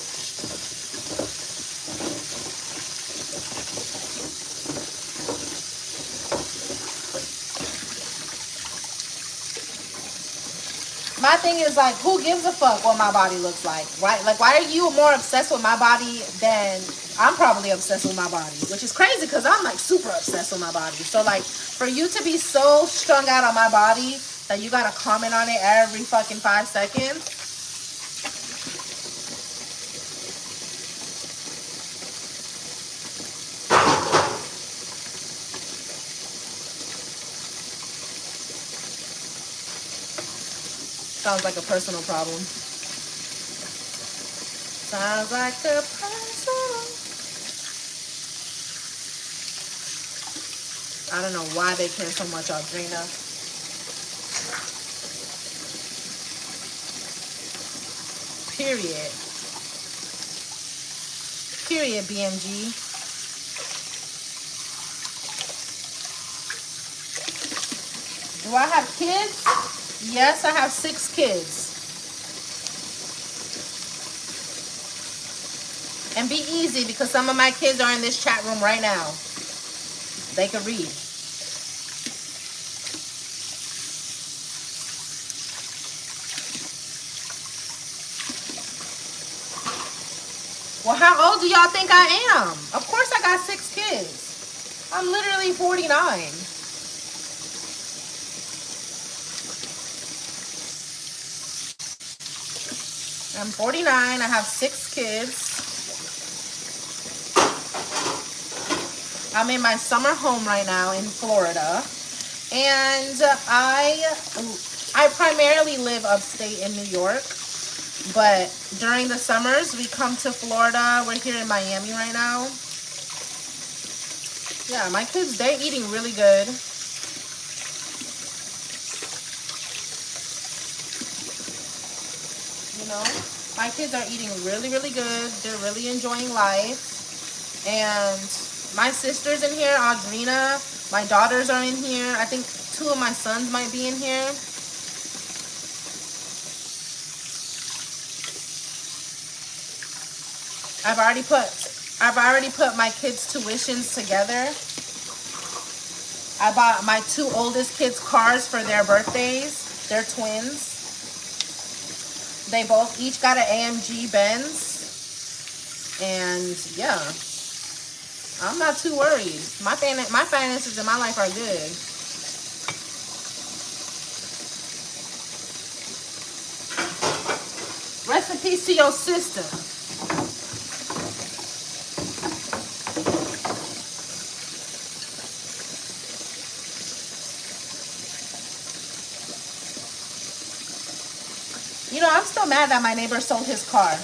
My thing is like, who gives a fuck what my body looks like, right? Like, why are you more obsessed with my body than I'm probably obsessed with my body? Which is crazy because I'm like super obsessed with my body. So like, for you to be so strung out on my body that you gotta comment on it every fucking 5 seconds. Sounds like a personal problem. Sounds like a personal. I don't know why they care so much, Audrina. Period. Period, BMG. Do I have kids? Yes, I have 6 kids. And be easy because some of my kids are in this chat room right now. They can read. Well, how old do y'all think I am? Of course I got 6 kids. I'm literally 49. I'm 49. I have 6 kids. I'm in my summer home right now in Florida. And I primarily live upstate in New York. But during the summers, we come to Florida. We're here in Miami right now. Yeah, my kids, they're eating really good. You know, my kids are eating really, really good. They're really enjoying life. And my sister's in here, Audrina. My daughters are in here. I think 2 of my sons might be in here. I've already put my kids' tuitions together. I bought my 2 oldest kids cars for their birthdays. They're twins. They both each got an AMG Benz. And yeah, I'm not too worried. My finances in my life are good. Rest in peace to your sister. You know, I'm still mad that my neighbor sold his car.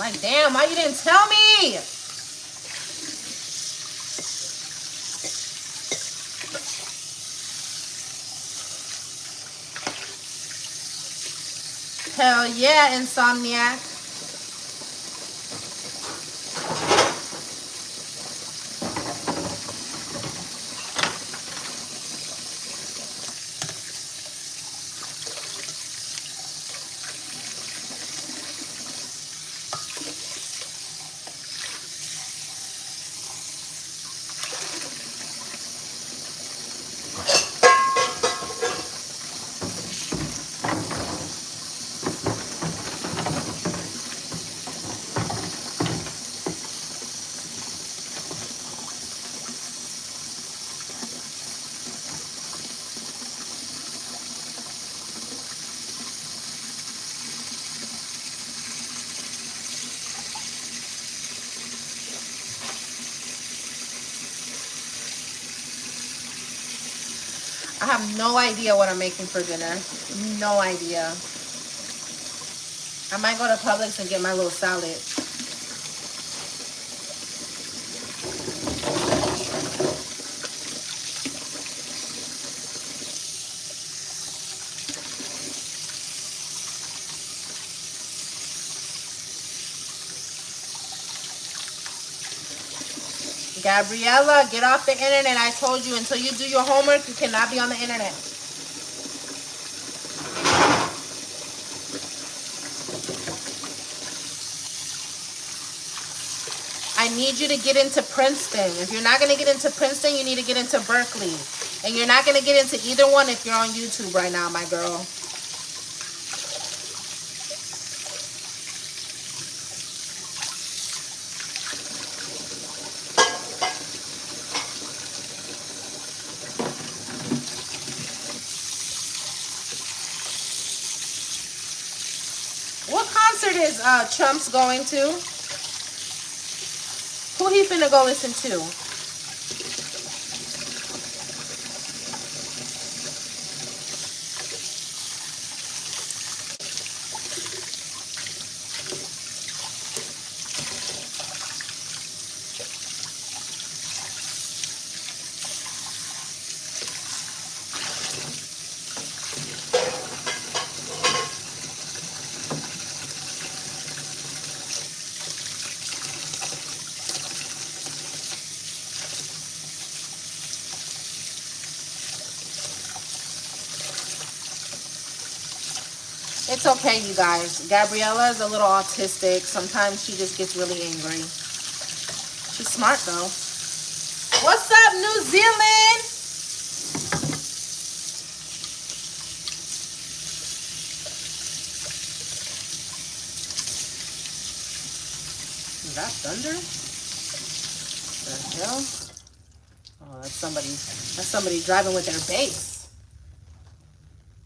Like, damn, why you didn't tell me? Hell yeah, Insomniac. I have no idea what I'm making for dinner. No idea. I might go to Publix and get my little salad. Gabriella, get off the internet. I told you, until you do your homework, you cannot be on the internet. need you to get into Princeton. If you're not going to get into Princeton, you need to get into Berkeley. And you're not going to get into either one if you're on YouTube right now, my girl. What concert is Trump's going to? Who he finna go listen to? It's okay, you guys. Gabriella is a little autistic. Sometimes she just gets really angry. She's smart, though. What's up, New Zealand? Is that thunder? The hell? Oh, that's somebody driving with their bass.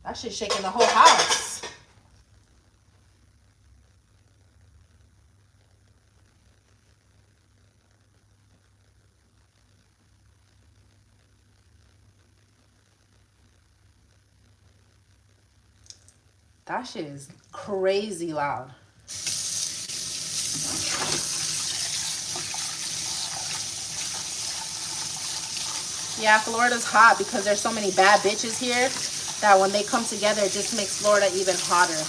That shit's shaking the whole house. That shit is crazy loud. Yeah, Florida's hot because there's so many bad bitches here that when they come together, it just makes Florida even hotter.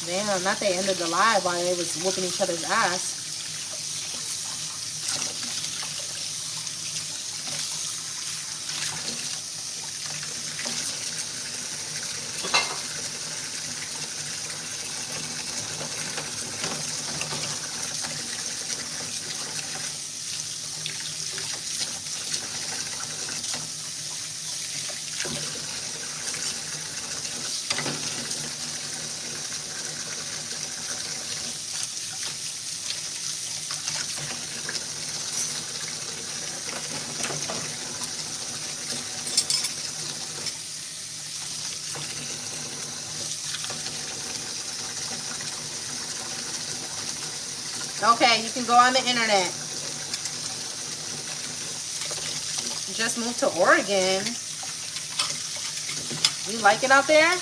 Damn, not they ended the live while they was whooping each other's ass. Okay, you can go on the internet. Just moved to Oregon. You like it out there?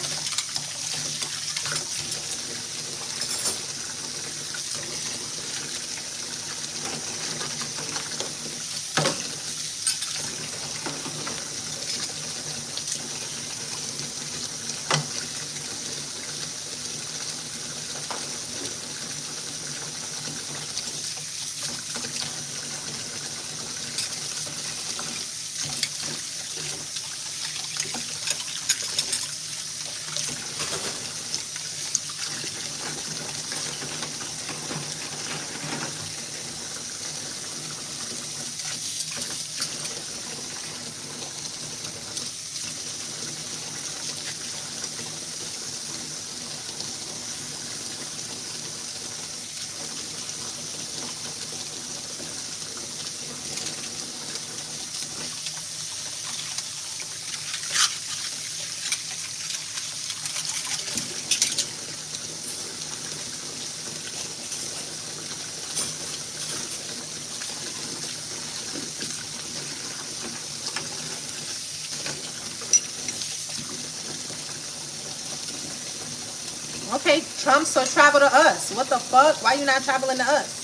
Trump, so travel to us. What the fuck? Why you not traveling to us?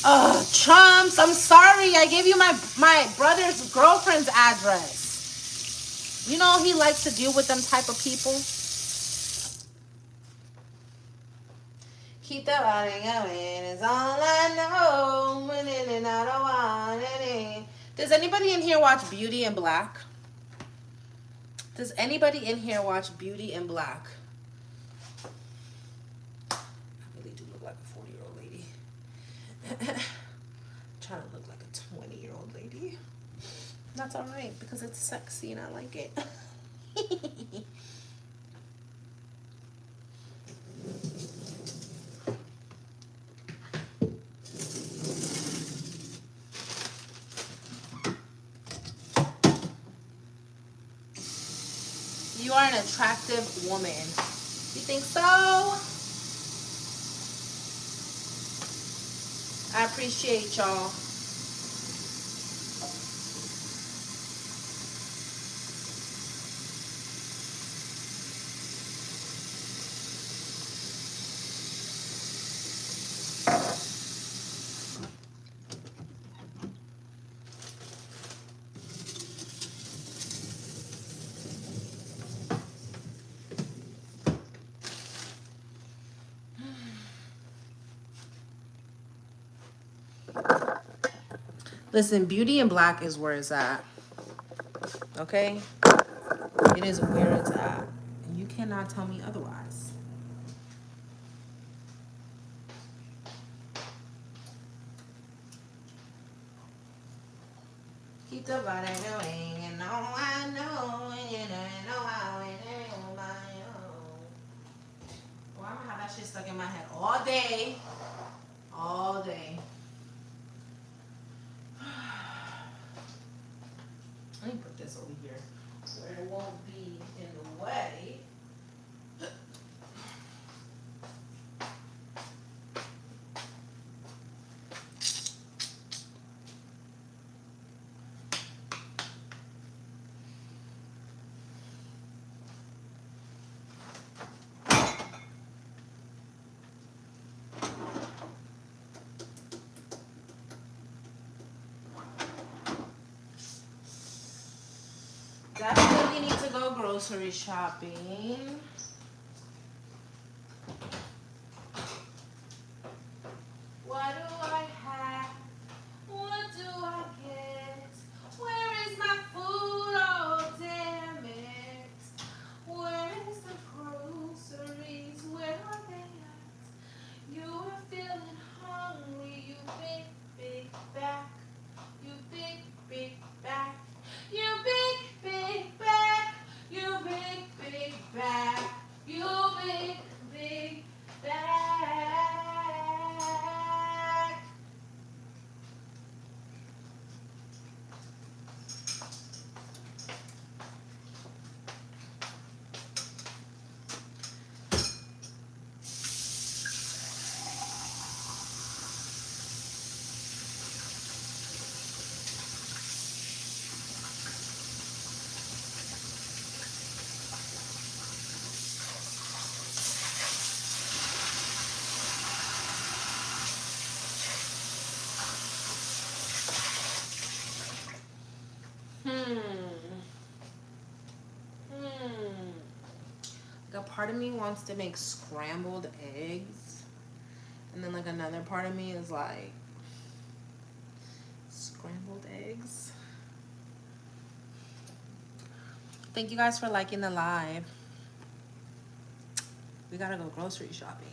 Oh, Trumps, I'm sorry. I gave you my brother's girlfriend's address. You know he likes to deal with them type of people. Keep the body going is all I know. And I don't want it. Does anybody in here watch Beauty and Black? Does anybody in here watch Beauty and Black? I really do look like a 40-year-old lady. Trying to look like a 20-year-old lady. That's all right because it's sexy and I like it. You are an attractive woman. You think so? I appreciate y'all. Listen, Beauty and Black is where it's at. Okay? It is where it's at. And you cannot tell me otherwise. Keep the body going, and all I know, and you know how it ain't on my own. Well, I'm gonna have that shit stuck in my head all day. All day. Let me put this over here where it won't be in the way. Definitely need to go grocery shopping. What do I have? What do I get? Where is my food? Oh, damn it. Where is the groceries? Where are they at? You are feeling hungry, you big, big back. You big, big back. You big, big back. You big, big back. part of me wants to make scrambled eggs. And then like another part of me is like scrambled eggs. Thank you guys for liking the live. We gotta go grocery shopping.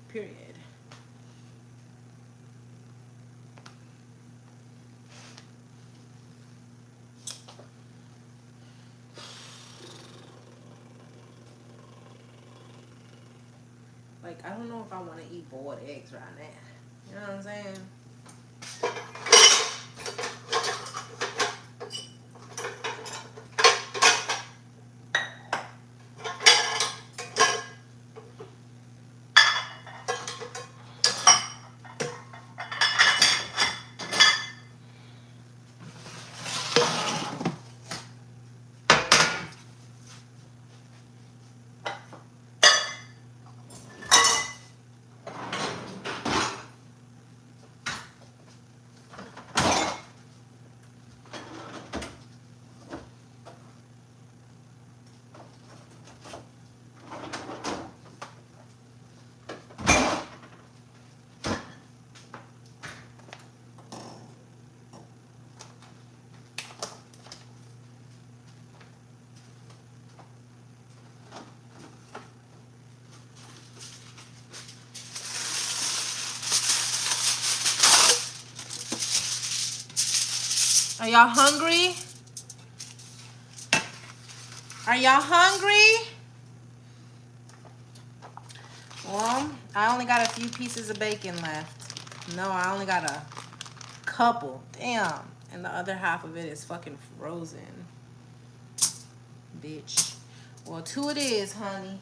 Period. Like, I don't know if I want to eat boiled eggs right now. You know what I'm saying? Are y'all hungry? Are y'all hungry? Well, I only got a few pieces of bacon left. No, I only got a couple. Damn. And the other half of it is fucking frozen. Bitch. Well, 2 it is, honey.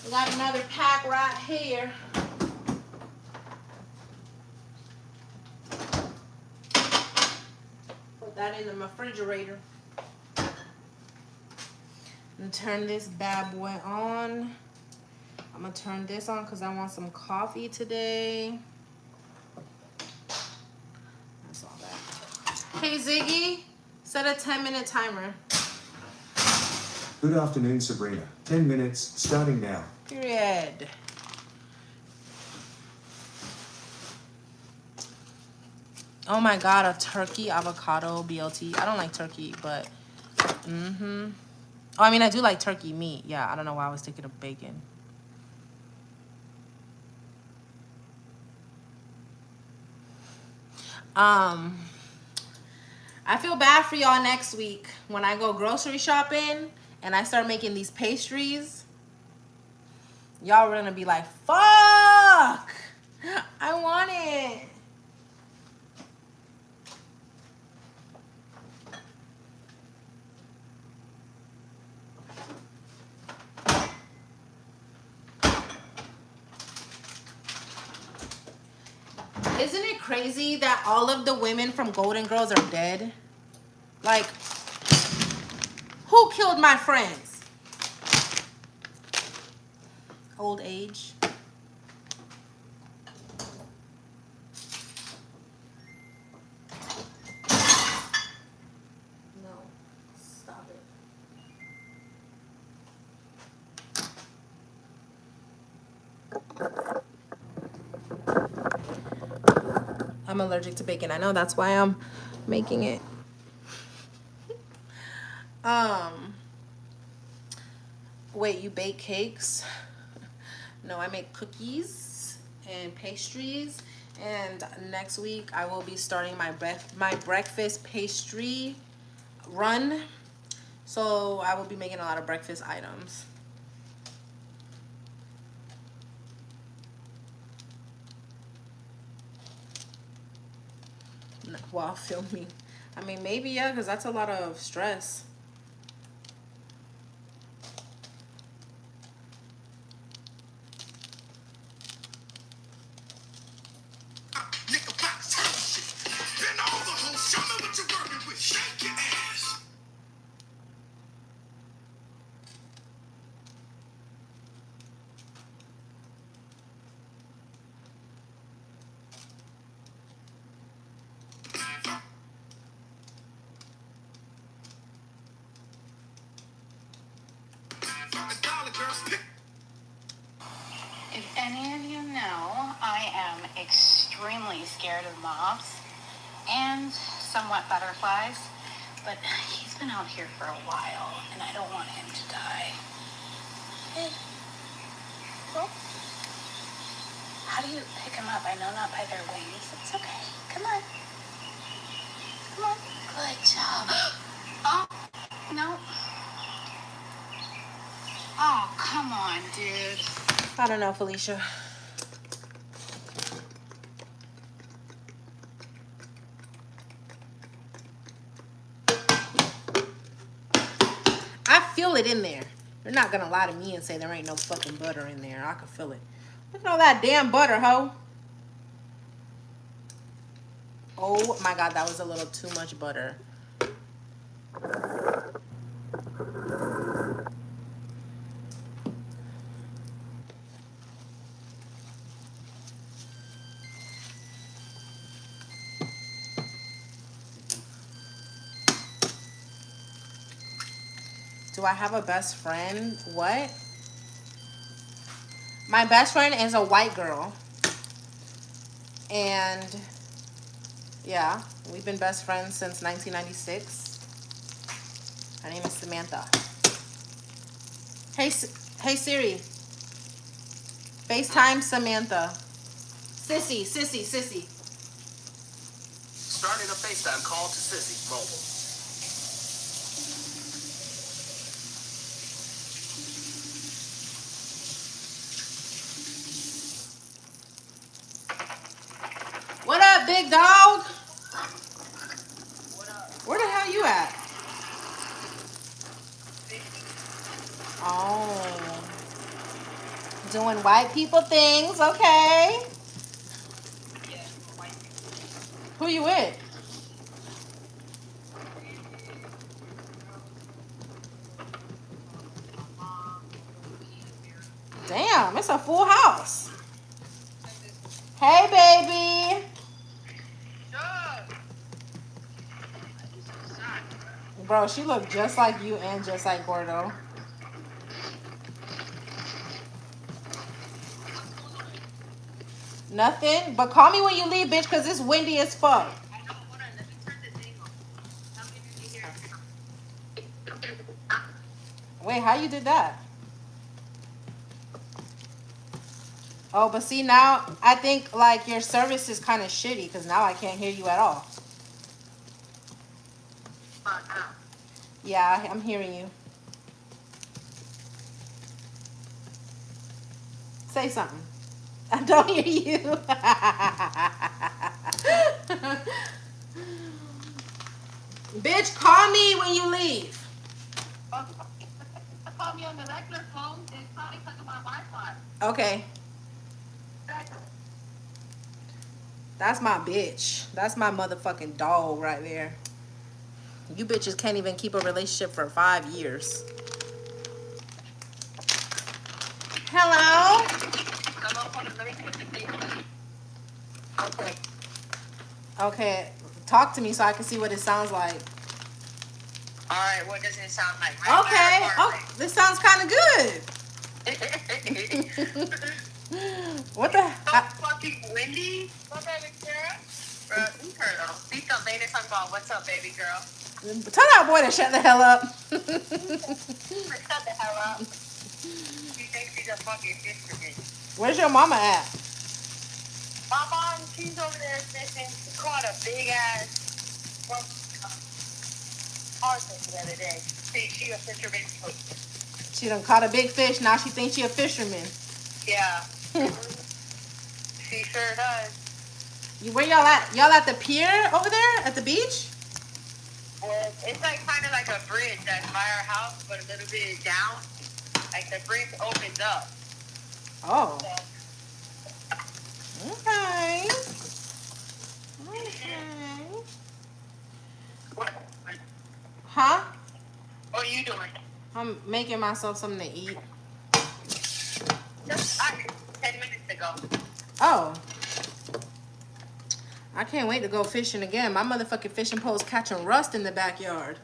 We got another pack right here. Put that in the refrigerator. And turn this bad boy on. I'm gonna turn this on because I want some coffee today. That's all that. Hey Ziggy, set a 10-minute timer. Good afternoon, Sabrina. 10 minutes, starting now. Period. Oh my god, a turkey avocado BLT. I don't like turkey, but Oh, I mean, I do like turkey meat. Yeah, I don't know why I was thinking of bacon. I feel bad for y'all next week when I go grocery shopping and I start making these pastries. Y'all are gonna be like, fuck! I want it. Isn't it crazy that all of the women from Golden Girls are dead? Like, who killed my friends? Old age. No, stop it. I'm allergic to bacon. I know, that's why I'm making it. Wait, you bake cakes? No, I make cookies and pastries. And next week I will be starting my breakfast pastry run. So I will be making a lot of breakfast items. While filming. I mean, maybe, yeah, because that's a lot of stress. If any of you know, I am extremely scared of moths and somewhat butterflies, but he's been out here for a while and I don't want him to die. Hey. Well, how do you pick them up? I know not by their wings. It's okay. Come on. Come on. Good job. Oh, no. Oh, come on, dude. I don't know, Felicia. I feel it in there. You're not gonna lie to me and say there ain't no fucking butter in there. I can feel it. Look at all that damn butter, ho. Oh my God, that was a little too much butter. Do I have a best friend? What? My best friend is a white girl. And yeah, we've been best friends since 1996. Her name is Samantha. Hey Siri. FaceTime Samantha. Sissy. Starting a FaceTime call to Sissy Mobile. What up, big dog? Where the hell you at? Oh. Doing white people things, okay. Who you with? Damn, it's a full house. Hey, baby. Bro, she looked just like you and just like Gordo. Nothing? But call me when you leave, bitch, because it's windy as fuck. Wait, how you did that? Oh, but see, now I think like your service is kind of shitty because now I can't hear you at all. Yeah, I'm hearing you. Say something. I don't hear you. Bitch, call me when you leave. Call me on the regular phone. It's probably because of my Wi-Fi. Okay. That's my bitch. That's my motherfucking dog right there. You bitches can't even keep a relationship for 5 years. Hello? Okay. Okay. Talk to me so I can see what it sounds like. All right, what does it sound like? Okay. Oh, this sounds kind of good. What the? Fucking windy. What baby girl? Bro, you heard him. Speak up, lady. Talk about what's up, baby girl. Tell that boy to shut the hell up. Shut the hell up. She thinks she's a fucking fisherman. Where's your mama at? My mom, she's over there fishing. She caught a big ass hardfish the other day. She a fisherman. She done caught a big fish. Now she thinks she a fisherman. Yeah. She sure does. Where y'all at? Y'all at the pier over there at the beach? Well, it's like kind of like a bridge that's by our house, but a little bit down. Like the bridge opens up. Oh. So, Okay. Okay. what Huh? are you doing? I'm making myself something to eat. Just 10 minutes ago. Oh. I can't wait to go fishing again. My motherfucking fishing pole's catching rust in the backyard.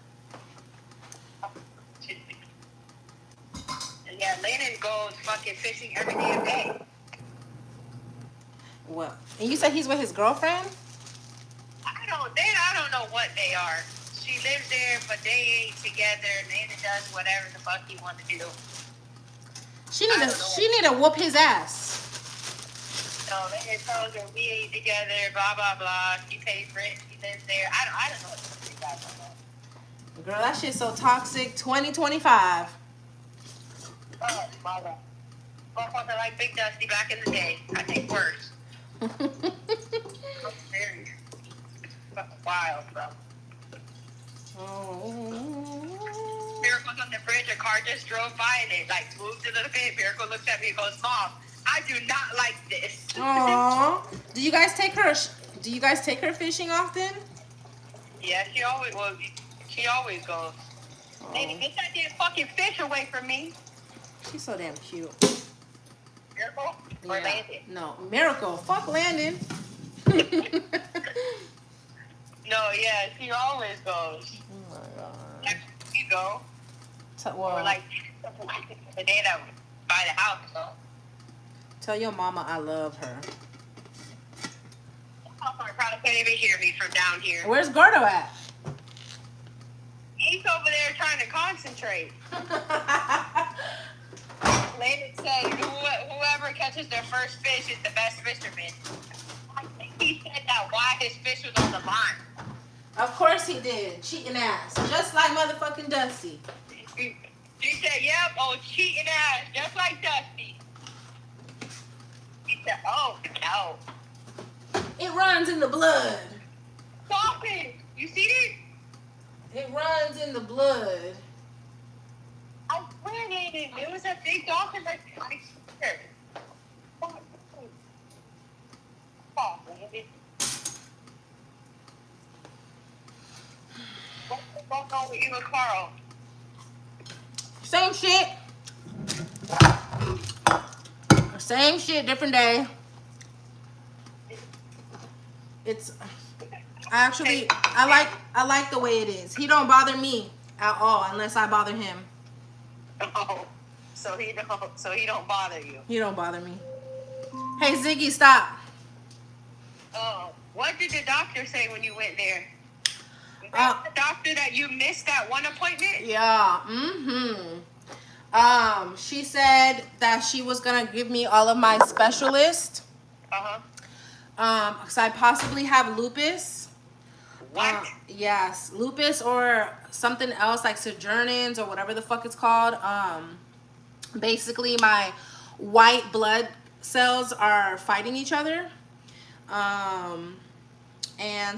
Yeah, Landon goes fucking fishing every damn day. Well, and you said he's with his girlfriend? I don't know what they are. She lives there, but they ain't together. Landon does whatever the fuck he wants to do. She need to whoop his ass. So Landon tells her we ain't together, blah blah blah. She pays rent. She lives there. I don't know what the fuck guys are. Girl, that shit's so toxic. 2025. Oh my god. Motherfucker like Big Dusty back in the day. I think worse. Very fucking wild, bro. Oh. Miracle was on the bridge, a car just drove by and it like moved a little bit. Miracle looks at me and goes, "Mom, I do not like this." Aww. Do you guys take her fishing often? Yeah, she always goes. Lady, get that damn fucking fish away from me. She's so damn cute. Miracle or Yeah. Landon? No, Miracle. Fuck Landon. No, yeah, she always goes. Oh my god. Next you go. Well, Or like the day that we buy the house. So. tell your mama I love her. I probably can't even hear me from down here. Where's Gordo at? He's over there trying to concentrate. Landon said whoever catches their first fish is the best fisherman. I think he said that why his fish was on the line. Of course he did. Cheating ass. Just like motherfucking Dusty. She said, "Yep, oh, cheating ass, just like Dusty." He said, "Oh, no. It runs in the blood. Stop it. You see this? It runs in the blood. I swear, Landon, it was a big dolphin. Like, I swear. Oh, Landon. What's going on with you and Carl? Same shit. Same shit, different day. It's actually I like the way it is. He don't bother me at all unless I bother him. Oh, so he don't bother you. He don't bother me. Hey Ziggy, stop. Oh, what did the doctor say when you went there? Was that the doctor that you missed that one appointment? Yeah. She said that she was gonna give me all of my specialists. Because I possibly have lupus. What? Yes, lupus or something else like Sojourners or whatever the fuck it's called. Basically my white blood cells are fighting each other. And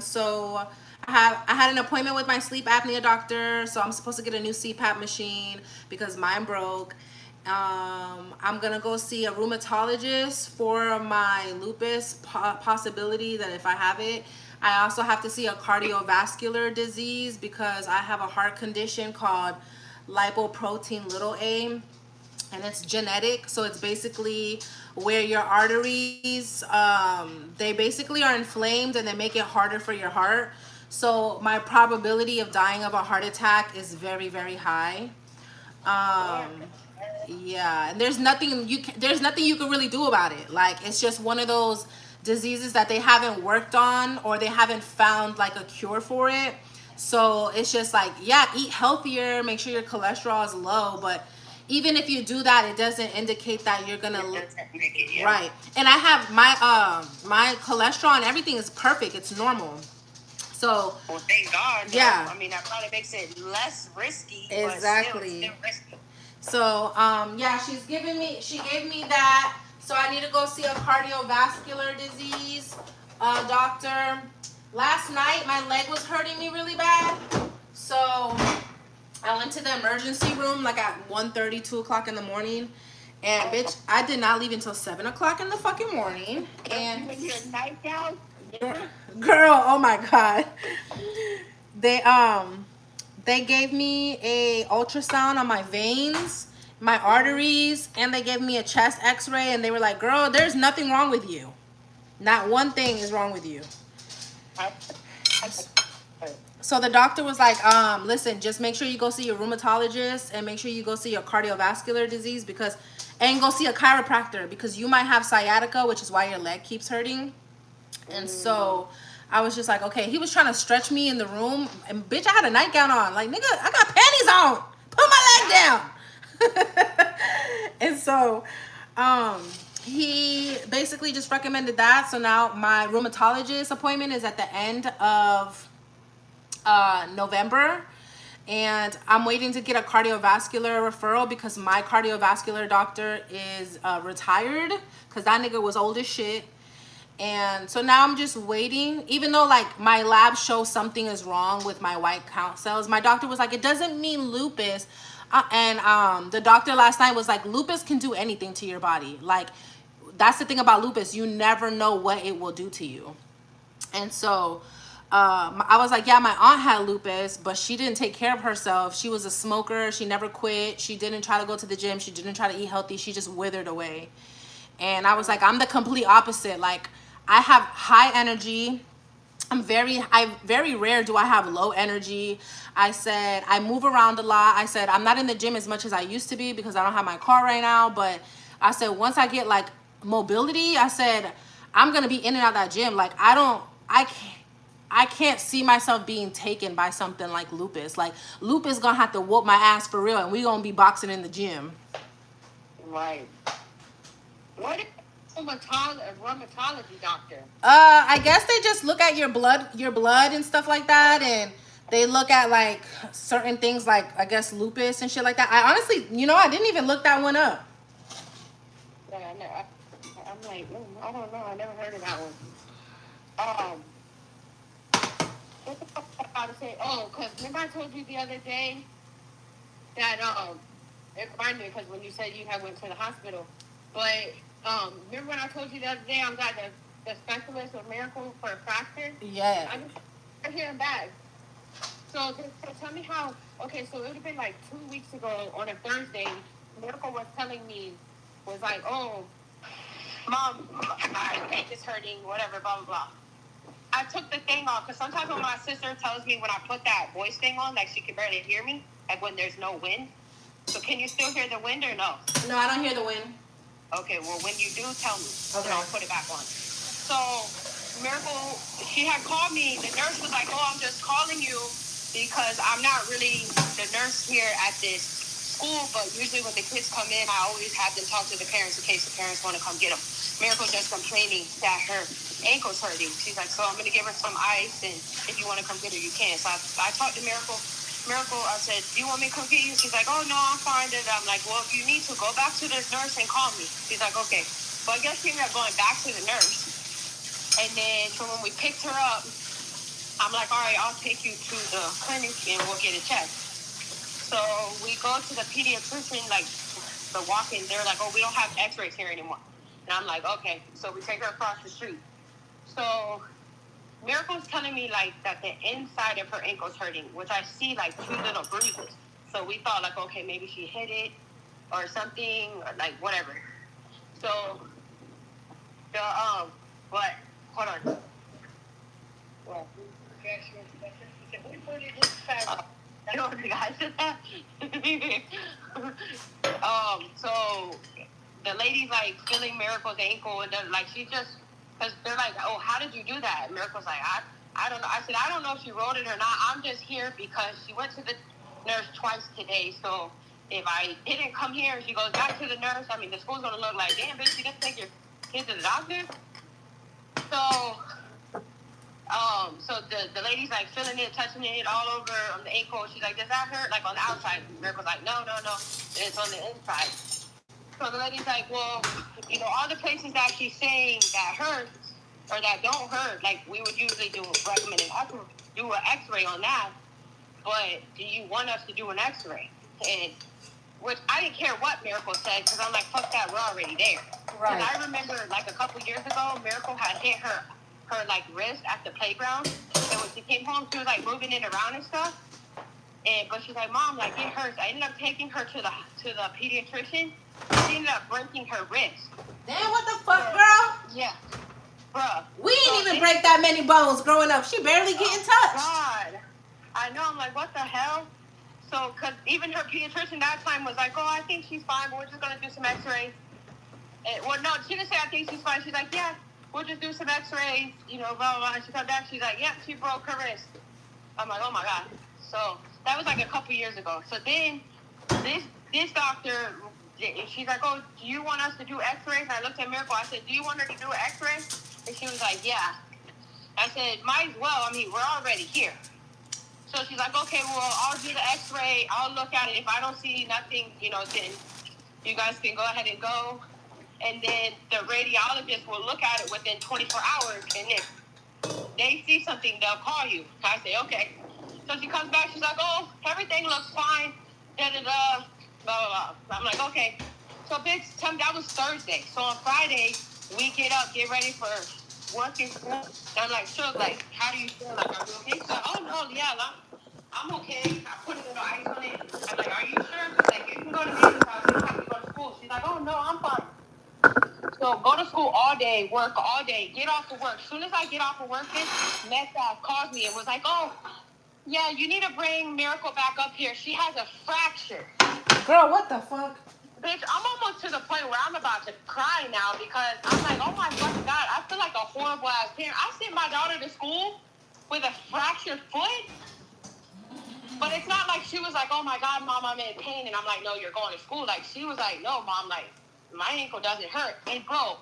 so I had an appointment with my sleep apnea doctor, so I'm supposed to get a new CPAP machine because mine broke. I'm gonna go see a rheumatologist for my lupus possibility that if I have it. I also have to see a cardiovascular disease because I have a heart condition called lipoprotein(a), and it's genetic. So it's basically where your arteries, they basically are inflamed and they make it harder for your heart. So my probability of dying of a heart attack is very, very high. Yeah, and there's nothing you can really do about it. Like, it's just one of those diseases that they haven't worked on or they haven't found like a cure for it. So it's just like, yeah, eat healthier, make sure your cholesterol is low, but even if you do that, it doesn't indicate that you're gonna right. And I have my cholesterol and everything is perfect, it's normal. So well, thank God. Yeah, I mean, that probably makes it less risky. Exactly. But still risky. So yeah, she gave me that. So I need to go see a cardiovascular disease doctor. Last night my leg was hurting me really bad, so I went to the emergency room like at 1:30, 2 o'clock in the morning, and bitch, I did not leave until 7 o'clock in the fucking morning. And night down. girl, oh my god, they gave me a ultrasound on my veins, my arteries, and they gave me a chest x-ray, and they were like, girl, there's nothing wrong with you. Not one thing is wrong with you. So the doctor was like, listen, just make sure you go see your rheumatologist and make sure you go see your cardiovascular disease and go see a chiropractor because you might have sciatica, which is why your leg keeps hurting. And so I was just like, okay, he was trying to stretch me in the room and bitch, I had a nightgown on. Like, nigga, I got panties on. Put my leg down. And so, he basically just recommended that. So now my rheumatologist appointment is at the end of November, and I'm waiting to get a cardiovascular referral because my cardiovascular doctor is retired because that nigga was old as shit. And so now I'm just waiting, even though like my lab shows something is wrong with my white count cells. My doctor was like, it doesn't mean lupus. And the doctor last night was like, lupus can do anything to your body. Like, that's the thing about lupus. You never know what it will do to you. And so I was like, yeah, my aunt had lupus, but she didn't take care of herself. She was a smoker. She never quit. She didn't try to go to the gym. She didn't try to eat healthy. She just withered away. And I was like, I'm the complete opposite. Like, I have high energy. Very rare do I have low energy. I said, I move around a lot. I said, I'm not in the gym as much as I used to be because I don't have my car right now. But I said, once I get like mobility, I said, I'm going to be in and out that gym. Like, I can't see myself being taken by something like lupus. Like, lupus going to have to whoop my ass for real. And we going to be boxing in the gym. Right. What is a rheumatology doctor? I guess they just look at your blood and stuff like that, and they look at like certain things like I guess lupus and shit like that. I honestly, I didn't even look that one up. Yeah, I'm like, I don't know. I never heard of that one. What the fuck was I about to say? Oh, because remember I told you the other day that it reminded me because when you said you had went to the hospital, but remember when I told you the other day I'm got the specialist with Miracle for a fracture? Yeah. I'm hearing back. So tell me how. Okay, so it would have been like 2 weeks ago on a Thursday. Miracle was telling me, was like, oh, Mom, my neck is hurting, whatever, blah blah blah. I took the thing off because sometimes when my sister tells me when I put that voice thing on, like she can barely hear me, like when there's no wind. So can you still hear the wind or no? No, I don't hear the wind. Okay, well when you do, tell me. Okay. And I'll put it back on. So Miracle, she had called me. The nurse was like, "Oh, I'm just calling you because I'm not really the nurse here at this school, but usually when the kids come in, I always have them talk to the parents in case the parents want to come get them." Miracle just complaining that her ankle's hurting. She's like, "So I'm going to give her some ice, and if you want to come get her, you can." So I talked to Miracle. Miracle, I said, "Do you want me to come get you?" She's like, "Oh, no, I'm fine." And I'm like, "Well, if you need to, go back to this nurse and call me." She's like, "Okay." But I guess she ended up going back to the nurse. And then, so when we picked her up, I'm like, "All right, I'll take you to the clinic and we'll get it checked." So we go to the pediatrician, like the walk-in. They're like, "Oh, we don't have x-rays here anymore." And I'm like, "Okay." So we take her across the street. So Miracle's telling me like that the inside of her ankle's hurting, which I see like 2 little bruises. So we thought like, okay, maybe she hit it or something, or like whatever. So but hold on. Well, you know what the guy said that? So the lady's like feeling Miracle's ankle, and they're like, she just, because they're like, "Oh, how did you do that?" And Miracle's like, I don't know. I said, "I don't know if she wrote it or not. I'm just here because she went to the nurse twice today. So if I didn't come here and she goes back to the nurse, I mean, the school's going to look like, damn, bitch, you didn't take your kid to the doctor?" So the lady's like feeling it, touching it all over on the ankle. She's like, "Does that hurt?" Like on the outside. Miracle's like, no. It's on the inside. So the lady's like, "Well, all the places that she's saying that hurts or that don't hurt, like we would usually recommend do an x-ray on that. But do you want us to do an x-ray?" And which I didn't care what Miracle said because I'm like, fuck that, we're already there. Right. Because I remember like a couple years ago, Miracle had hit her like wrist at the playground. And when she came home, she was like moving it around and stuff. But she's like, "Mom, like it hurts." I ended up taking her to the pediatrician. She ended up breaking her wrist. Damn, what the fuck, girl? Yeah. Bruh. We didn't even break that many bones growing up. She barely getting touched. God. I know. I'm like, what the hell? So, because even her pediatrician that time was like, oh, I think she's fine, but we're just going to do some x-rays. And, well, no, she didn't say I think she's fine. She's like, yeah, we'll just do some x-rays, you know, blah, blah, blah. And she come back, she's like, yep, she broke her wrist. I'm like, oh, my God. So, that was like a couple years ago. So then, this doctor, she's like, oh, do you want us to do x-rays? And I looked at Miracle. I said, do you want her to do an x-ray? And she was like, yeah. I said, might as well. I mean, we're already here. So she's like, okay, well, I'll do the x-ray. I'll look at it. If I don't see nothing, you know, then you guys can go ahead and go. And then the radiologist will look at it within 24 hours. And if they see something, they'll call you. I say, okay. So she comes back. She's like, oh, everything looks fine. Da-da-da. Blah, blah, blah. I'm like, okay. So, bitch, that was Thursday. So on Friday, we get up, get ready for work and school. And I'm like, sure, like, how do you feel? Like, are you okay? She's like, oh, no, yeah, I'm okay. I put a little ice on it. I'm like, are you sure? Like, you can go to Nanny's house. You don't have to go to school. She's like, oh, no, I'm fine. So go to school all day, work all day, get off of work. As soon as I get off of work, this meth called me and was like, oh, yeah, you need to bring Miracle back up here. She has a fracture. Girl, what the fuck? Bitch, I'm almost to the point where I'm about to cry now because I'm like, oh my fucking God, I feel like a horrible ass parent. I sent my daughter to school with a fractured foot, but it's not like she was like, oh my God, Mom, I'm in pain. And I'm like, no, you're going to school. Like, she was like, no, Mom, like, my ankle doesn't hurt. And bro,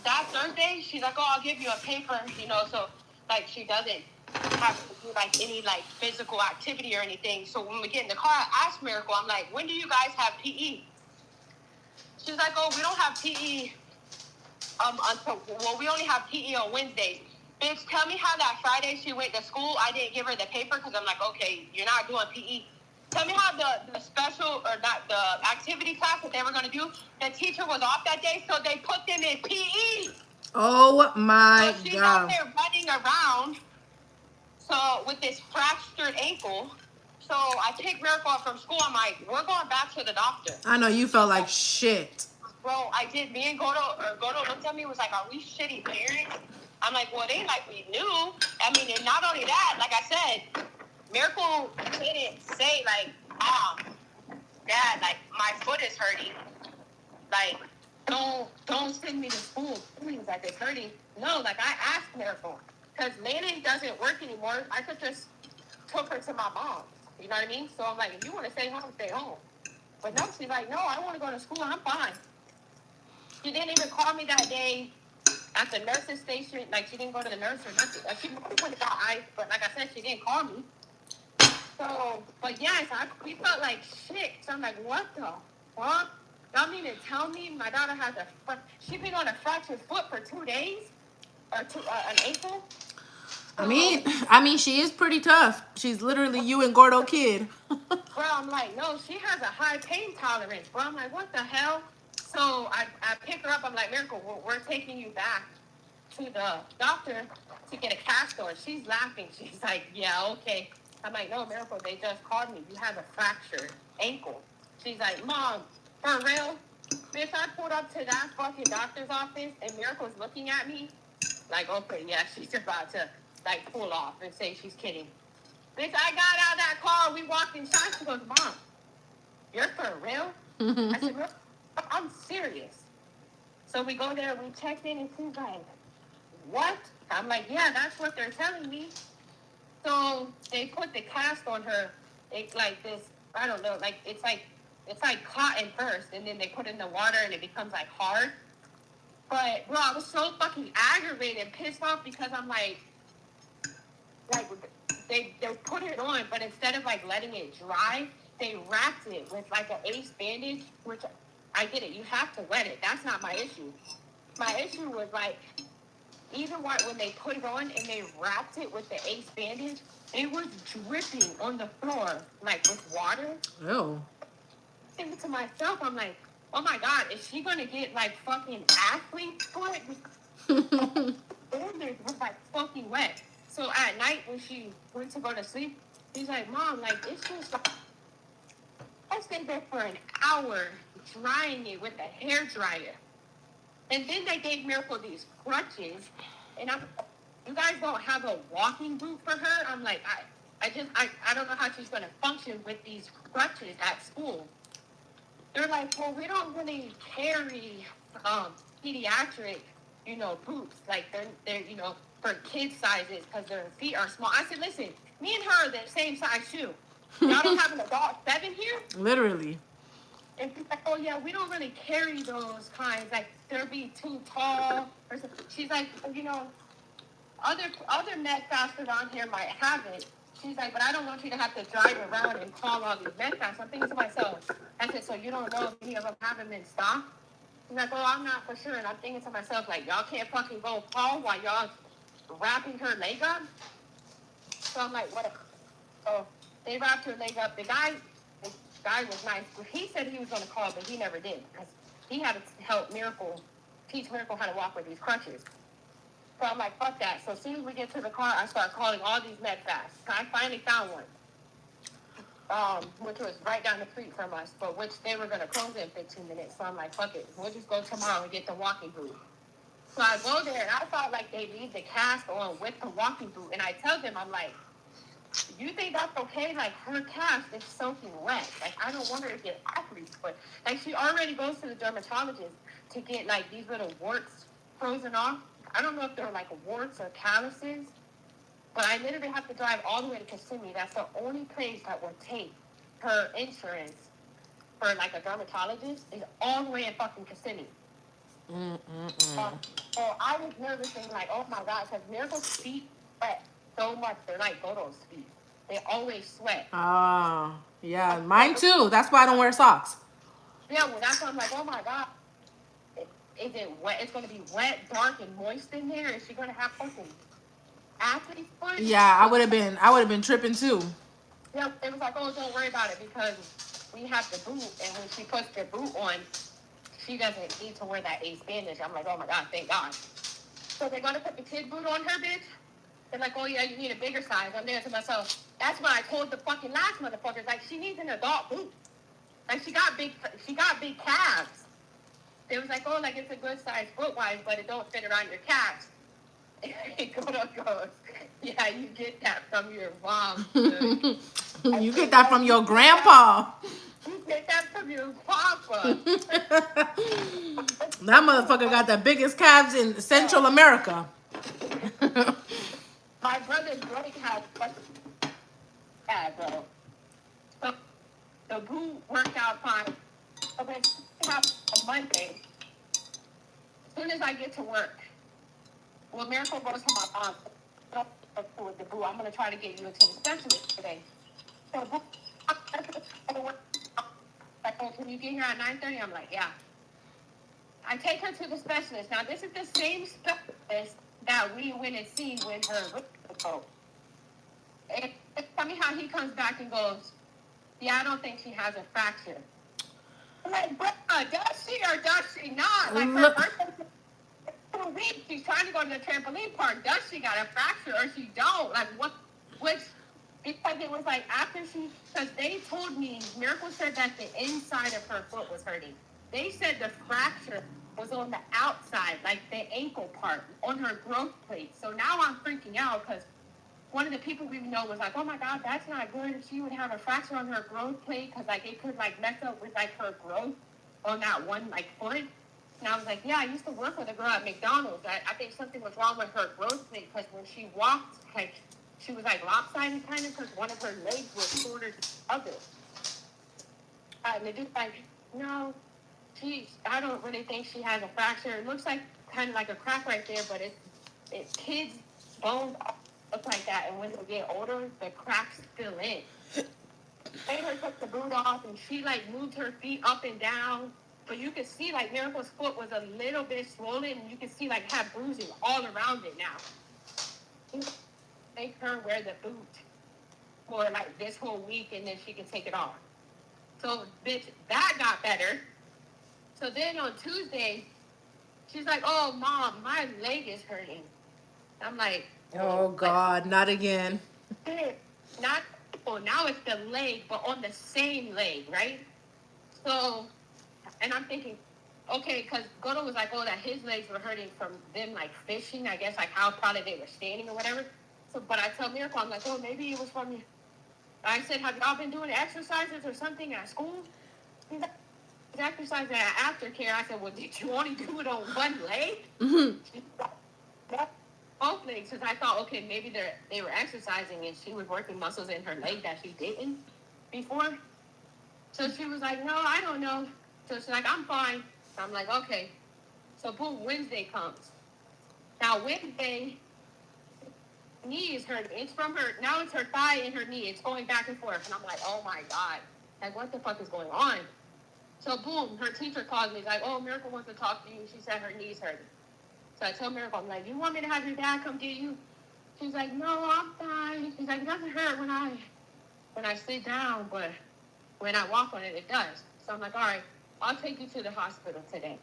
that Thursday, she's like, oh, I'll give you a paper, you know, so like she doesn't have to do like any like physical activity or anything. So when we get in the car, I asked Miracle, I'm like, when do you guys have PE? She's like, oh, we don't have PE we only have PE on Wednesdays. Bitch, tell me how that Friday she went to school, I didn't give her the paper because I'm like, okay, you're not doing PE. Tell me how the special, or not, the activity class that they were going to do, the teacher was off that day, so they put them in PE. Oh my So she's God. out there running around, so with this fractured ankle. So I take Miracle up from school. I'm like, we're going back to the doctor. I know you felt like shit. Bro, I did. Me and Godo looked at me, was like, are we shitty parents? I'm like, well, it ain't like we knew. I mean, and not only that, like I said, Miracle didn't say, like, Dad, like, my foot is hurting. Like, don't send me to school, please, like, it's hurting. No, like, I asked Miracle. Because Landon doesn't work anymore. I could just took her to my mom. You know what I mean? So I'm like, if you want to stay home, stay home. But no, she's like, no, I want to go to school. I'm fine. She didn't even call me that day at the nurse's station. Like, she didn't go to the nurse or nothing. Like, she went and got ice, but like I said, she didn't call me. So, but yes, we felt like shit. So I'm like, what the fuck? Y'all mean to tell me my daughter has she been on a fractured foot for 2 days? Or an ankle? I mean, she is pretty tough. She's literally you and Gordo Kid. Bro, I'm like, no, she has a high pain tolerance. Bro, I'm like, what the hell? So I pick her up. I'm like, Miracle, we're taking you back to the doctor to get a cast on. She's laughing. She's like, yeah, okay. I'm like, no, Miracle, they just called me. You have a fractured ankle. She's like, Mom, for real? Bitch, I pulled up to that fucking doctor's office and Miracle's looking at me like, okay, yeah, she's about to like pull off and say she's kidding. Bitch, I got out of that car. We walked inside. She goes, Mom, you're for real? I said, I'm serious. So we go there, we checked in, and she's like, what? I'm like, yeah, that's what they're telling me. So they put the cast on her. It's like this, I don't know, like it's like cotton first, and then they put it in the water, and it becomes like hard. But bro, I was so fucking aggravated and pissed off because I'm like they put it on, but instead of like letting it dry, they wrapped it with like an ace bandage, which I get it. You have to wet it. That's not my issue. My issue was like, even when they put it on and they wrapped it with the ace bandage, it was dripping on the floor, like with water. Oh. Thinking to myself, I'm like, oh my God, is she gonna get like fucking athlete foot? It was like fucking wet. So at night when she went to go to sleep, she's like, Mom, like it's just like, I stayed there for an hour drying it with a hair dryer. And then they gave Miracle these crutches. And you guys don't have a walking boot for her? I'm like, I don't know how she's going to function with these crutches at school. They're like, well, we don't really carry pediatric, boots. Like they're for kid sizes because their feet are small. I said, listen, me and her are the same size shoe. Y'all don't have an adult 7 here? Literally. And she's like, oh yeah, we don't really carry those kinds. Like they'll be too tall. Or something. She's like, other med fasters on here might have it. She's like, but I don't want you to have to drive around and call all these med fast. I'm thinking to myself, I said, so you don't know if any of them have them in stock? She's like, oh, I'm not for sure. And I'm thinking to myself, like, y'all can't fucking go call while y'all wrapping her leg up? So I'm like, what? So they wrapped her leg up. The guy was nice. He said he was going to call, but he never did because he had to help teach Miracle how to walk with these crutches. So I'm like, fuck that. So as soon as we get to the car, I start calling all these med fast. I finally found one, which was right down the street from us, but which they were going to close in 15 minutes. So I'm like, fuck it. We'll just go tomorrow and get the walking boot. So I go there, and I thought, like, they leave the cast on with the walking boot. And I tell them, I'm like, you think that's okay? Like, her cast is soaking wet. Like, I don't want her to get athlete's foot. Like, she already goes to the dermatologist to get, like, these little warts frozen off. I don't know if they're, like, warts or calluses. But I literally have to drive all the way to Kissimmee. That's the only place that will take her insurance for, like, a dermatologist is all the way in fucking Kissimmee. So I was nervous thinking, like, oh, my God, because Miracle's feet sweat so much. They're like Godo's feet. They always sweat. Oh, yeah. Mine too. That's why I don't wear socks. Yeah, well, that's why I'm like, oh, my God. Is it wet? It's going to be wet, dark, and moist in there? Is she going to have fucking athlete's foot? Yeah, I would have been tripping too. Yeah, it was like, oh, don't worry about it because we have the boot, and when she puts the boot on, she doesn't need to wear that ace bandage. I'm like, oh, my God, thank God. So they're going to put the kid boot on her, bitch? They're like, oh, yeah, you need a bigger size. I'm there to myself. That's what I told the fucking last motherfuckers. Like, she needs an adult boot. Like, she got big calves. They was like, oh, like, it's a good size foot-wise, but it don't fit around your calves. Godo goes, yeah, you get that from your mom. You get that from your grandpa. You get that from your papa. That motherfucker got the biggest calves in Central America. My brother's Blake has fucking calves, bro. So the boo worked out fine. So then on Monday, as soon as I get to work, well, Miracle goes to my mom. With the boo, I'm gonna try to get you into the specialist today. So boo, like, oh, can you get here at 9:30? I'm like, yeah. I take her to the specialist. Now, this is the same specialist that we went and seen with her. And tell me how he comes back and goes, yeah, I don't think she has a fracture. I'm like, bruh, does she or does she not? Like, her birthday 2 weeks, she's trying to go to the trampoline park. Does she got a fracture or she don't? Like, what? Which, because it was like after because they told me, Miracle said that the inside of her foot was hurting. They said the fracture was on the outside, like the ankle part, on her growth plate. So now I'm freaking out because one of the people we know was like, oh my God, that's not good. If she would have a fracture on her growth plate because like it could like mess up with like her growth on that one like foot. And I was like, yeah, I used to work with a girl at McDonald's. I think something was wrong with her growth plate because when she walked, like she was like lopsided kind of because one of her legs was shorter than the other. And they're just like, no, I don't really think she has a fracture. It looks like kind of like a crack right there, but it's kids' bones look like that. And when they get older, the cracks fill in. Made her took the boot off, and she like moved her feet up and down. But you could see like Miracle's foot was a little bit swollen, and you could see like have bruising all around it now. Make her wear the boot for like this whole week, and then she can take it off. So, bitch, that got better. So then on Tuesday, she's like, oh, Mom, my leg is hurting. I'm like, oh, God, not again. Not, oh, now it's the leg, but on the same leg, right? So, and I'm thinking, okay, because Godo was like, oh, that his legs were hurting from them, like, fishing, I guess, like, how probably they were standing or whatever. So, but I tell Miracle, I'm like, oh, maybe it was from I said, have y'all been doing exercises or something at school? He's like, exercising at aftercare. I said, well, did you only do it on one leg? Both legs, because I thought, okay, maybe they were exercising and she was working muscles in her leg that she didn't before. So she was like, no, I don't know. So she's like, I'm fine. So I'm like, okay. So boom, Wednesday comes. Now Wednesday, knee is hurting. It's from her, now it's her thigh and her knee. It's going back and forth. And I'm like, oh my God. Like, what the fuck is going on? So boom, her teacher calls me. Like, oh, Miracle wants to talk to you. She said her knee's hurting. So I told Miracle, I'm like, you want me to have your dad come get you? She's like, no, I'm fine. She's like, it doesn't hurt when I sit down, but when I walk on it, it does. So I'm like, all right, I'll take you to the hospital today.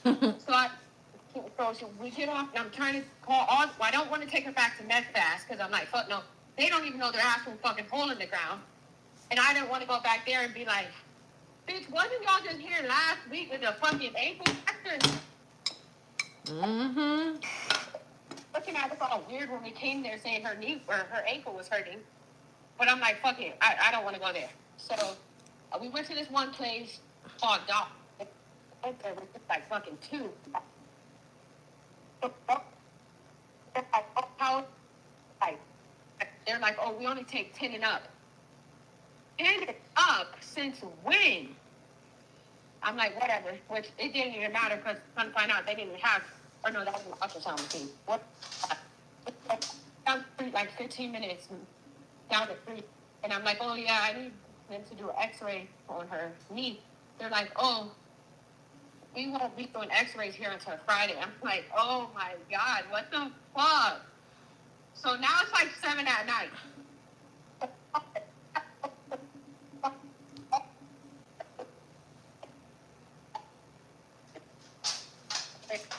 So we get off, and I'm trying to call all. Well, I don't want to take her back to MedFast because I'm like, fuck no, they don't even know their actual fucking hole in the ground, and I didn't want to go back there and be like, bitch, wasn't y'all just here last week with the fucking ankle fracture? Mm-hmm. Looking at us all weird when we came there saying her knee or her ankle was hurting, but I'm like, fuck it, I don't want to go there. So we went to this one place called Doc. There was just like fucking two. They're like, oh, we only take 10 and up. 10 and up since when? I'm like, whatever. Which it didn't even matter because come to find out they didn't even have, or no, that was an ultrasound machine. What? Down to like 15 minutes down to 3. And I'm like, oh yeah, I need them to do an X-ray on her knee. They're like, oh, we won't be doing X-rays here until Friday. I'm like, oh my God, what the fuck? So now it's like 7 at night.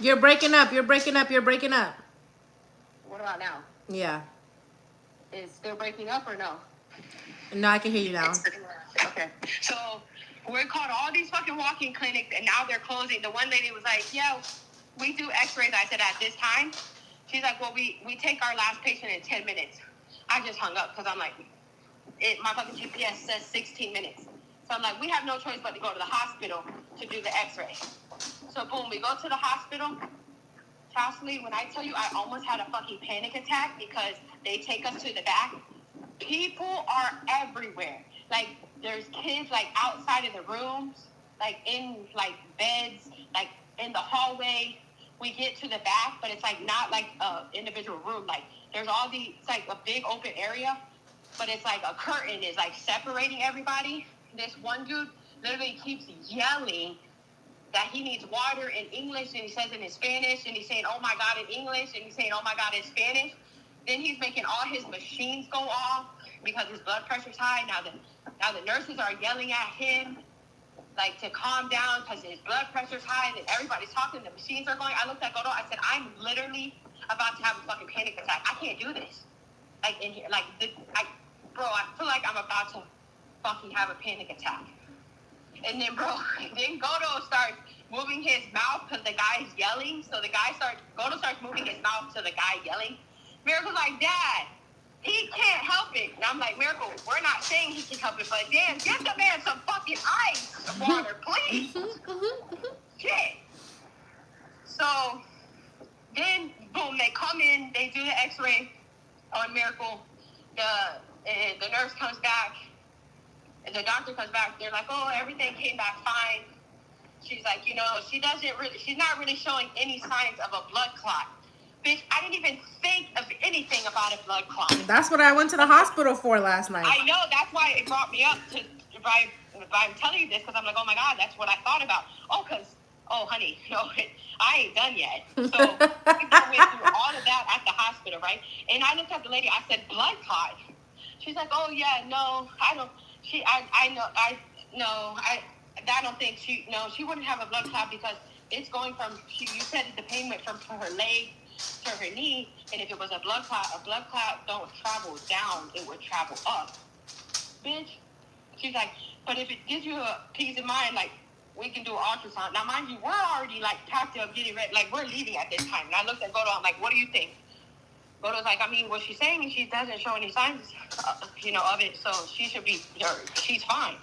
You're breaking up. You're breaking up. You're breaking up. What about now? Yeah. Is still breaking up or no? No, I can hear you now. Okay. So we're called all these fucking walk-in clinics, and now they're closing. The one lady was like, yeah, we do X-rays. I said, at this time? She's like, well, we take our last patient in 10 minutes. I just hung up because I'm like, my fucking GPS says 16 minutes. So I'm like, we have no choice but to go to the hospital to do the X-ray. So boom, we go to the hospital. Chastely, when I tell you I almost had a fucking panic attack because they take us to the back, people are everywhere. Like, there's kids, like, outside of the rooms, like, in, like, beds, like, in the hallway. We get to the back, but it's, like, not, like, a individual room. Like, there's all the, it's, like, a big open area, but it's, like, a curtain is, like, separating everybody. This one dude literally keeps yelling that he needs water in English, and he says it in Spanish, and he's saying, oh, my God, in English, and he's saying, oh, my God, in Spanish. Then he's making all his machines go off because his blood pressure's high. Now the nurses are yelling at him, like, to calm down because his blood pressure's high, and everybody's talking, the machines are going. I looked at Godo, I said, I'm literally about to have a fucking panic attack. I can't do this. Like, in here, like, bro, I feel like I'm about to fucking have a panic attack. And then, bro, then Godo starts moving his mouth because the guy's yelling. So Godo starts moving his mouth to the guy yelling. Miracle's like, Dad, he can't help it. And I'm like, Miracle, we're not saying he can help it, but damn, give the man some fucking ice water, please. Shit. So then, boom, they come in, they do the X-ray on Miracle. The nurse comes back, and the doctor comes back. They're like, oh, everything came back fine. She's like, you know, she's not really showing any signs of a blood clot. Bitch, I didn't even think of anything about a blood clot. That's what I went to the hospital for last night. I know, that's why it brought me up to, by telling you this, because I'm like, oh my God, that's what I thought about. Oh, honey, no, I ain't done yet. So we went through all of that at the hospital, right? And I looked at the lady, I said, blood clot. She's like, oh yeah, no, I don't, I don't think she wouldn't have a blood clot because it's going from, you said the pain went from her leg to her knee, and if it was a blood clot don't travel down, it would travel up. Bitch. She's like, but if it gives you a peace of mind, like, we can do an ultrasound. Now, mind you, we're already, like, packed up, getting ready, like, we're leaving at this time. And I looked at Godo, I'm like, what do you think? Goto's like, I mean, what she's saying is she doesn't show any signs, of it, so she should be, or she's fine.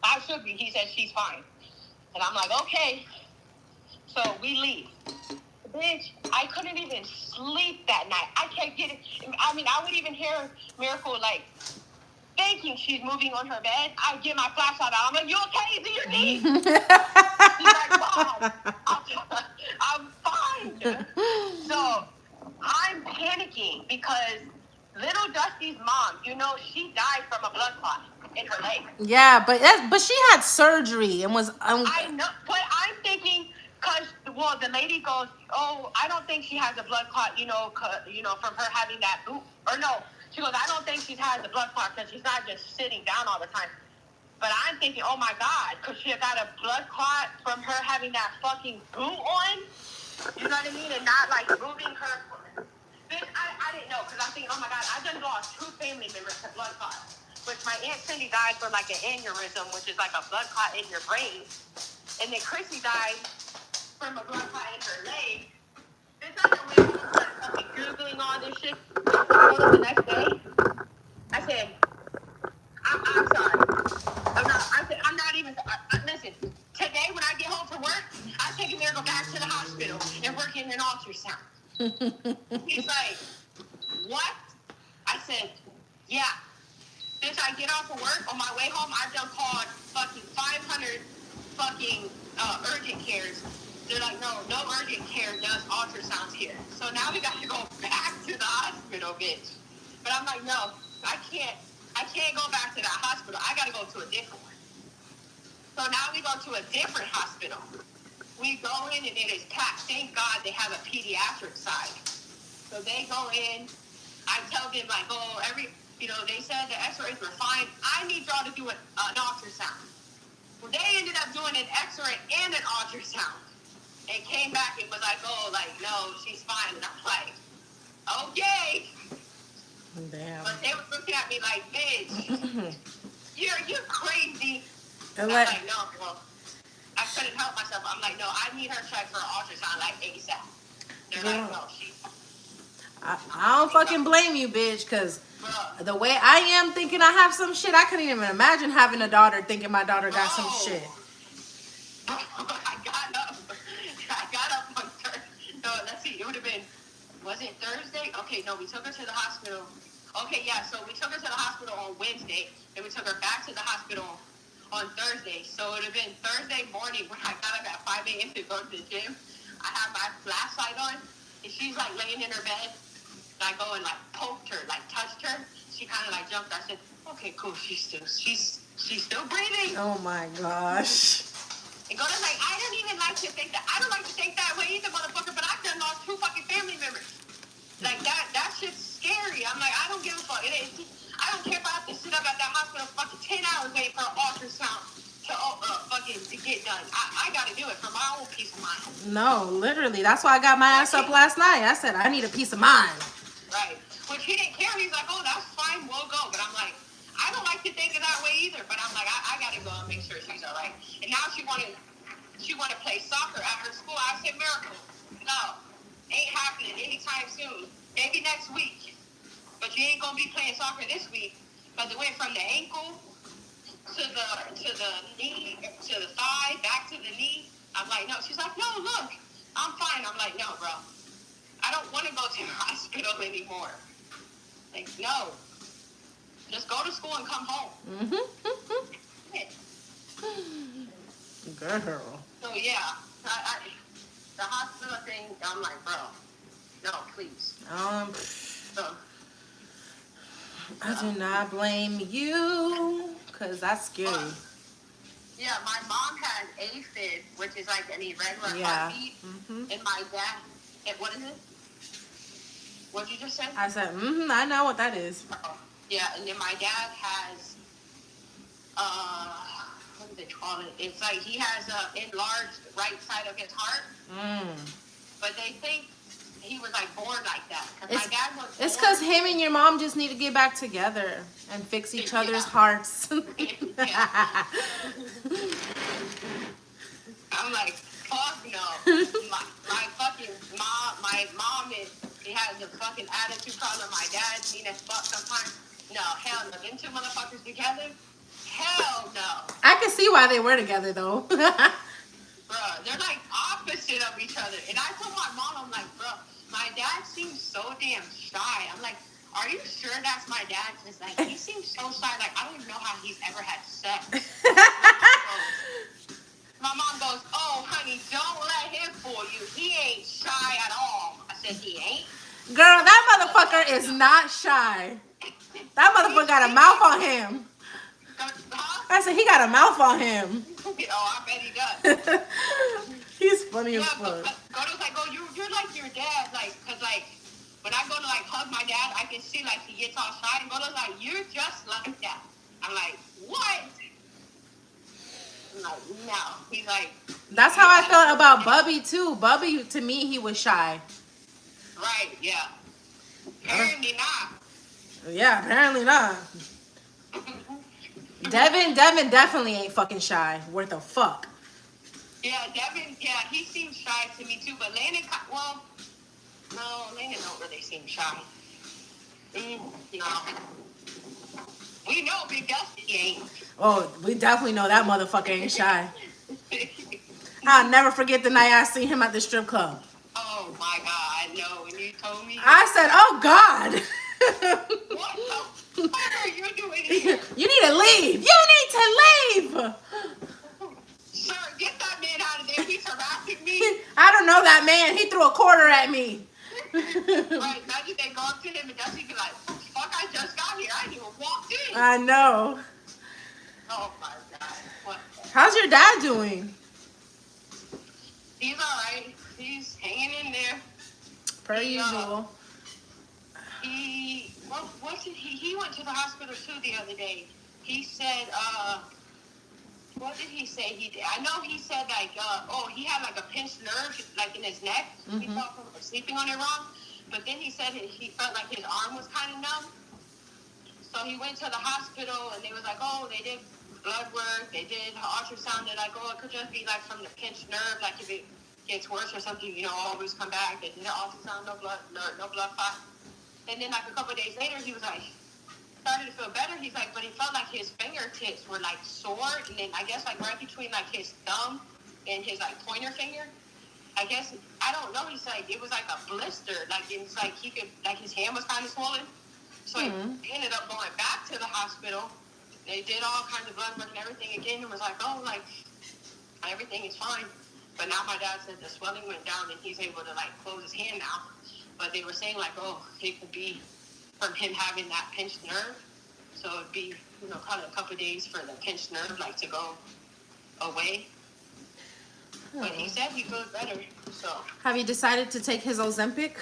I should be. He said she's fine. And I'm like, okay. So we leave. Bitch, I couldn't even sleep that night. I kept getting, I mean, I would even hear Miracle, like, thinking she's moving on her bed. I get my flashlight out. I'm like, you okay? Is it your knee? She's like, Mom, I'm fine. So I'm panicking because little Dusty's mom, she died from a blood clot in her leg. Yeah, but she had surgery and was. I know, but I'm thinking, well, the lady goes, oh, I don't think she has a blood clot, from her having that boot. Or no, she goes, I don't think she has a blood clot because she's not just sitting down all the time. But I'm thinking, oh my God, because she got a blood clot from her having that fucking boot on. You know what I mean? And not like moving her. Bitch, I didn't know because I'm thinking, oh my God, I've done lost 2 family members to blood clots. Which my Aunt Cindy died from like an aneurysm, which is like a blood clot in your brain. And then Chrissy died from a blood clot in her leg. Bitch, I don't know fucking Googling all this shit. The next day, I said, I'm sorry. I'm not even, listen, today when I get home from work, I take a Miracle back to the hospital and work in an ultrasound. He's like, what? I said, yeah. Since I get off of work, on my way home, I've done called fucking 500 fucking urgent cares. They're like, no urgent care does ultrasounds here. So now we got to go back to the hospital, bitch. But I'm like, no, I can't go back to that hospital. I got to go to a different one. So now we go to a different hospital. We go in and it is packed. Thank God they have a pediatric side. So they go in. I tell them, like, oh, they said the x-rays were fine. I need y'all to do an ultrasound. Well, they ended up doing an x-ray and an ultrasound. And came back and was like, oh, like, no, she's fine. And I'm like, okay. Damn. But they were looking at me like, bitch, you're crazy. And I'm like, no, well, I couldn't help myself. I'm like, no, I need her checked for an ultrasound like ASAP. They're like, no, I don't fucking blame you, bitch, because Bruh. the way I am thinking I have some shit, I couldn't even imagine having a daughter thinking my daughter got some shit. I got up on Thursday. No, let's see. It would have been, was it Thursday? Okay, no, we took her to the hospital. Okay, yeah, so we took her to the hospital on Wednesday, and we took her back to the hospital on Thursday. So it would have been Thursday morning when I got up at 5 a.m. to go to the gym. I had my flashlight on, and she's like laying in her bed. And I go and like poked her, like touched her. She kind of like jumped. I said, okay, cool. She's still breathing. Oh my gosh. And Goda's like, I don't even like to think that. I don't like to think that way either, motherfucker. But I've done lost 2 fucking family members. Like that shit's scary. I'm like, I don't give a fuck. I don't care if I have to sit up at that hospital fucking 10 hours waiting for an ultrasound to get done. I gotta do it for my own peace of mind. No, literally. That's why I got my ass up last night. I said, I need a peace of mind. Right. Which he didn't care. He's like, oh, that's fine. We'll go. But I'm like, I don't like to think of that way either. But I'm like, I gotta go and make sure she's all right. And now she wanted to play soccer at her school. I said, Miracle, no, ain't happening anytime soon. Maybe next week. But you ain't gonna be playing soccer this week. Because it went from the ankle to the knee, to the thigh, back to the knee. I'm like, no. She's like, no, look, I'm fine. I'm like, no, bro. I don't want to go to the hospital anymore. Like, no. Just go to school and come home. Girl. So, yeah. The hospital thing, I'm like, bro, no, please. So, I do not blame you, because that's scary. Yeah, my mom has AFib, which is like an irregular Yeah. heartbeat. And my dad, what is it? What'd you just say? I said, I know what that is. Yeah, and then my dad has, what do they call it? It's like he has a enlarged right side of his heart. But they think he was like born like that. Cause my dad was It's born- because him and your mom just need to get back together and fix each other's hearts. I'm like, fuck no. my fucking mom, my mom is He has a fucking attitude problem. My dad's mean as fuck sometimes. No, hell no. Them two motherfuckers together? Hell no. I can see why they were together though. Bruh, they're like opposite of each other. And I told my mom, I'm like, bro, my dad seems so damn shy. I'm like, are you sure that's my dad? Because like he seems so shy. Like I don't even know how he's ever had sex. My mom goes, oh honey, don't let him fool you. He ain't shy at all. I said he ain't. Girl, that motherfucker is not shy. That motherfucker got a mouth on him. Huh? I said he got a mouth on him. Oh, I bet he does. He's funny as Yeah, but fuck. Goto's like, oh, you're like your dad, like, cause like, when I go to like hug my dad, I can see like he gets all shy, and Goto's like, you're just like that. I'm like, what? I'm like, no. He's like, That's how I felt about Bubby too. Bubby, to me, he was shy. right, yeah. Apparently not. Yeah, apparently not. Devin definitely ain't fucking shy. Worth a fuck. Yeah, Devin, yeah, he seems shy to me too, but Landon, well, no, Landon don't really seem shy. No. We know Big Dusty ain't. Oh, we definitely know that motherfucker ain't shy. I'll never forget the night I seen him at the strip club. Oh my God, I know. When you told me, I said, oh God. what the fuck are you doing here? You need to leave. You need to leave. Sir, get that man out of there. He's harassing me. I don't know that man. He threw a quarter at me. Right, imagine they go up to him and Dusty be like, fuck, I just got here. I didn't even walk in. I know. Oh my God. What? How's your dad doing? He's alright. He's hanging in there. Per usual. He went to the hospital too the other day. He said, what did he say he did? I know he said like, he had like a pinched nerve like in his neck. He thought from sleeping on it wrong. But then he said he felt like his arm was kind of numb. So he went to the hospital and they was like, oh, they did blood work, they did ultrasound. They're like, oh, it could just be like from the pinched nerve, like if it gets worse or something, always come back. They did an ultrasound, no blood clot. And then like a couple of days later, he was like, started to feel better. He's like, but he felt like his fingertips were like sore, and then I guess like right between like his thumb and his like pointer finger. I guess I don't know. He's like, it was like a blister. Like it's like he could like his hand was kind of swollen. So he ended up going back to the hospital. They did all kinds of blood work and everything again, and was like, oh, like everything is fine. But now my dad said the swelling went down and he's able to like close his hand now. But they were saying like, oh, it could be from him having that pinched nerve. So it'd be, probably a couple of days for the pinched nerve like to go away. But he said he feels better. So Have you decided to take his Ozempic?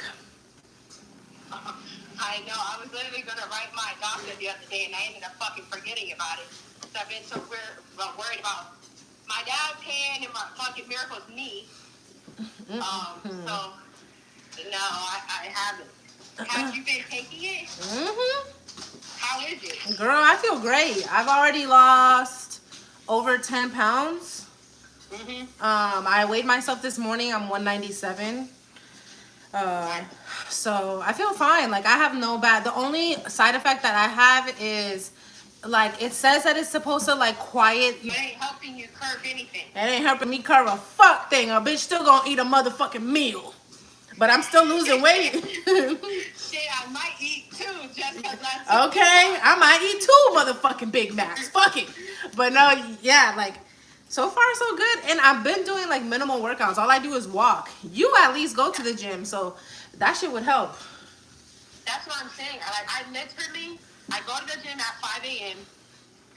I know. I was literally gonna write my doctor the other day and I ended up fucking forgetting about it. So I've been so worried about my dad paying and my fucking Miracle's knee. So no, I haven't. Have you been taking it? Mm-hmm. How is it? Girl, I feel great. I've already lost over 10 pounds. Mm-hmm. I weighed myself this morning. I'm 197. So I feel fine. Like I have no bad. The only side effect that I have is like it says that it's supposed to like quiet. It ain't helping you curb anything. It ain't helping me curve a fuck thing. A bitch still gonna eat a motherfucking meal. But I'm still losing weight. Shit, I might eat too, just because that's Okay, I might eat 2 motherfucking Big Macs. Fuck it. But no, yeah, like so far so good. And I've been doing like minimal workouts. All I do is walk. You at least go to the gym, so that shit would help. That's what I'm saying. I go to the gym at 5 a.m.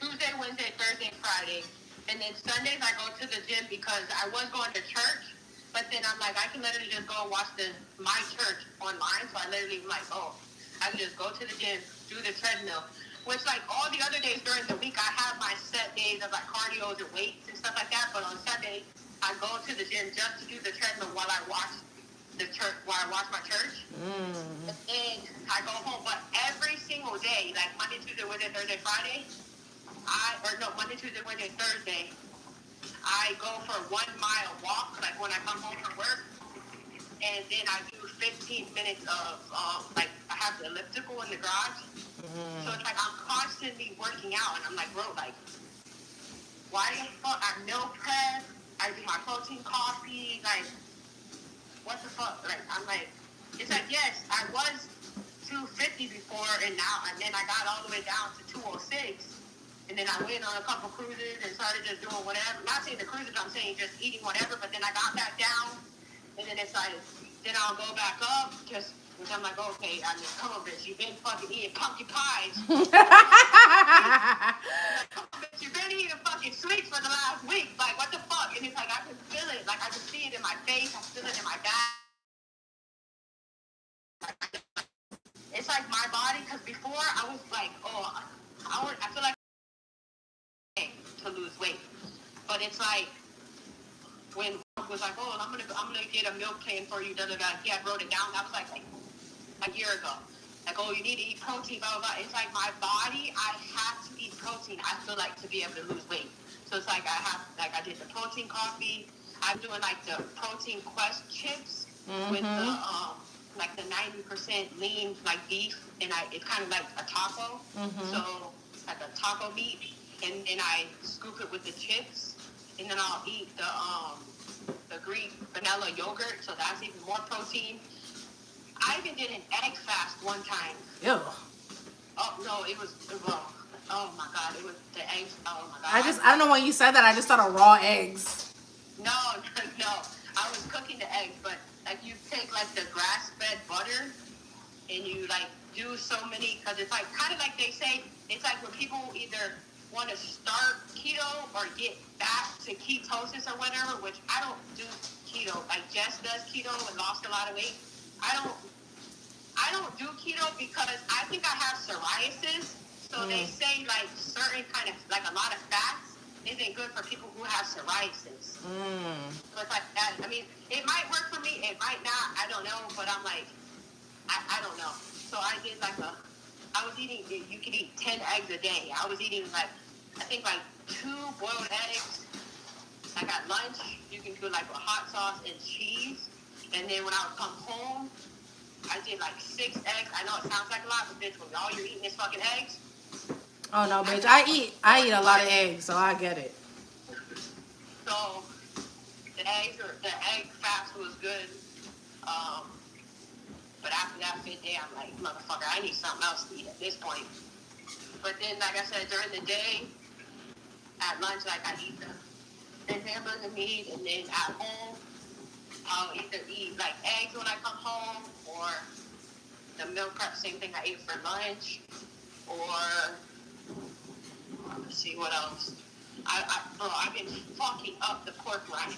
Tuesday, Wednesday, Thursday, Friday. And then Sundays I go to the gym because I was going to church. But then I'm like, I can literally just go and watch my church online. So I literally am like, oh, I can just go to the gym, do the treadmill. Which like all the other days during the week, I have my set days of like cardio and weights and stuff like that. But on Sunday, I go to the gym just to do the treadmill while I watch my church. And then I go home. But every single day, like Monday, Tuesday, Wednesday, Thursday, Friday, Monday, Tuesday, Wednesday, Thursday, I go for a 1 mile walk, like when I come home from work. and then I do 15 minutes of like I have the elliptical in the garage. So it's like I'm constantly working out, and I'm like, bro, like, why the fuck? I meal prep, I do my protein coffee, like, what the fuck? Like, I'm like, it's like, yes, I was 250 before, and then I got all the way down to 206. And then I went on a couple cruises and started just doing whatever. Not saying the cruises, I'm saying just eating whatever. But then I got back down, and then it's like, then I'll go back up. Just, which I'm like, okay, I mean, come on, bitch, you've been fucking eating pumpkin pies. Bitch, you've been eating fucking sweets for the last week. Like, what the fuck? And it's like, I can feel it. Like, I can see it in my face. I feel it in my back. It's like my body, because before I was like, oh, I feel like to lose weight, but it's like when was like, oh, I'm gonna get a meal plan for you. Da da da. He had wrote it down. That was like a year ago. Like, oh, you need to eat protein. Blah blah blah. It's like my body. I have to eat protein. I feel like to be able to lose weight. So it's like I did the protein coffee. I'm doing like the protein Quest chips with the like the 90% lean like beef, and it's kind of like a taco. So like a taco meat. And then I scoop it with the chips, and then I'll eat the Greek vanilla yogurt, so that's even more protein. I even did an egg fast one time. Ew. Oh no, oh my god, it was the eggs. Oh my god. I don't know why you said that. I just thought of raw eggs. No, I was cooking the eggs, but like you take like the grass-fed butter, and you like do so many, because it's like kind of like they say, it's like when people either want to start keto or get back to ketosis or whatever, which I don't do keto. Like Jess does keto and lost a lot of weight. I don't do keto because I think I have psoriasis. So they say like certain kind of, like a lot of fats isn't good for people who have psoriasis. So it's like that. I mean, it might work for me, it might not, I don't know, but I'm like, I don't know. So I did like I was eating, you can eat 10 eggs a day. I was eating like, I think like 2 boiled eggs. Like at lunch, you can do like with hot sauce and cheese. And then when I would come home, I did like 6 eggs. I know it sounds like a lot, but bitch, when all you're eating is fucking eggs. Oh no, bitch. I eat a lot of eggs, so I get it. So the egg fast was good. But after that 5th day, I'm like, motherfucker, I need something else to eat at this point. But then, like I said, during the day, at lunch, like I eat the hamburger meat, and then at home, I'll either eat like eggs when I come home, or the meal prep, same thing I ate for lunch, or let's see what else. I've been fucking up the pork rinds.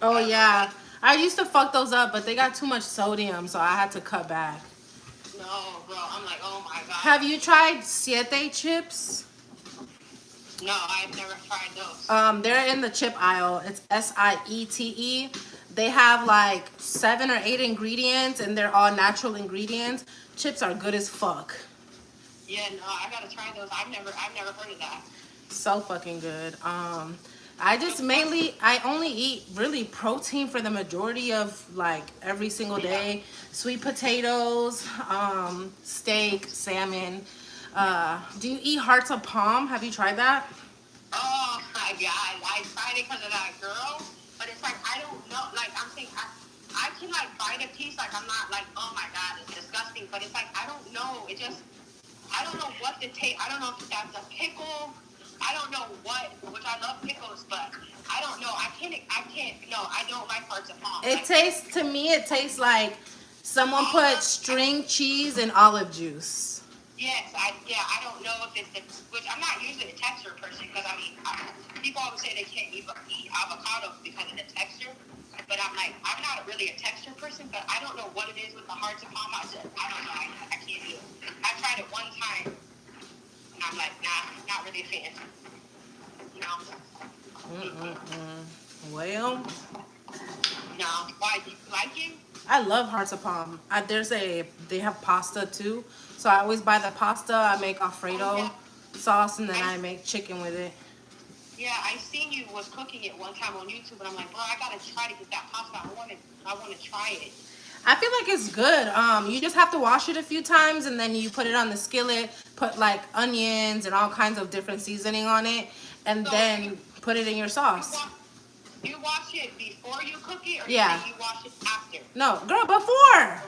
Oh yeah, I used to fuck those up, but they got too much sodium, so I had to cut back. No, bro, I'm like, oh my god. Have you tried Siete chips? No, I've never tried those. They're in the chip aisle. It's SIETE. They have like 7 or 8 ingredients, and they're all natural ingredients. Chips are good as fuck. Yeah, no, I gotta try those. I've never heard of that. So fucking good. I only eat really protein for the majority of like every single day. Sweet potatoes, steak, salmon. Do you eat hearts of palm? Have you tried that? Oh my god, I tried it because of that girl, but it's like, I don't know, like, I'm thinking, I can like bite a piece, like, I'm not like, oh my god, it's disgusting, but it's like, I don't know, I don't know what the taste, I don't know if that's a pickle, I don't know what, which I love pickles, but I don't know, I don't like hearts of palm. It tastes like someone put string cheese and olive juice. Yes, I don't know if it's which I'm not usually a texture person, because I mean, people always say they can't eat avocado because of the texture, but I'm like, I'm not really a texture person, but I don't know what it is with the hearts of palm. I don't know, I can't do it. I tried it one time, and I'm like, nah, not really a fan. You know? Well, No, why, do you like it? I love hearts of palm. They have pasta too. So I always buy the pasta. I make Alfredo sauce, and then I make chicken with it. Yeah, I seen you was cooking it one time on YouTube, and I'm like, bro, I gotta try to get that pasta. I want to try it. I feel like it's good. You just have to wash it a few times and then you put it on the skillet, put like onions and all kinds of different seasoning on it, and So then put it in your sauce. You wash it before you cook it, or Yeah. you wash it after? No, girl, before.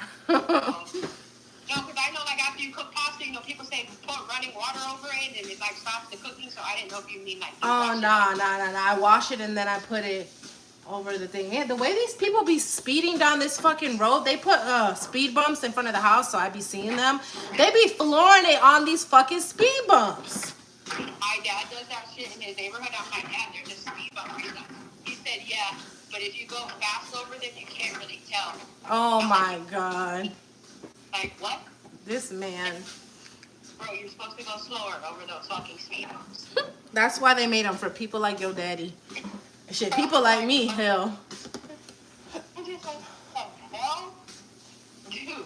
No, because I know, like, after you cook pasta, you know, people say put running water over it, and it, like, stops the cooking, so I didn't know if you mean, like, you Oh, wash it. nah. I wash it and then I put it over the thing. Yeah, the way these people be speeding down this fucking road, they put speed bumps in front of the house, so I be seeing them. They be flooring it on these fucking speed bumps. My dad does that shit in his neighborhood. I'm like, Dad, there's a speed bump right now. He said, yeah, but if you go fast over them, you can't really tell. Oh my god. Like, what? This man. Bro, you're supposed to go slower over those fucking speed bumps. That's why they made them, for people like your daddy. Shit, people like me, hell. I'm just like, what the hell? Dude.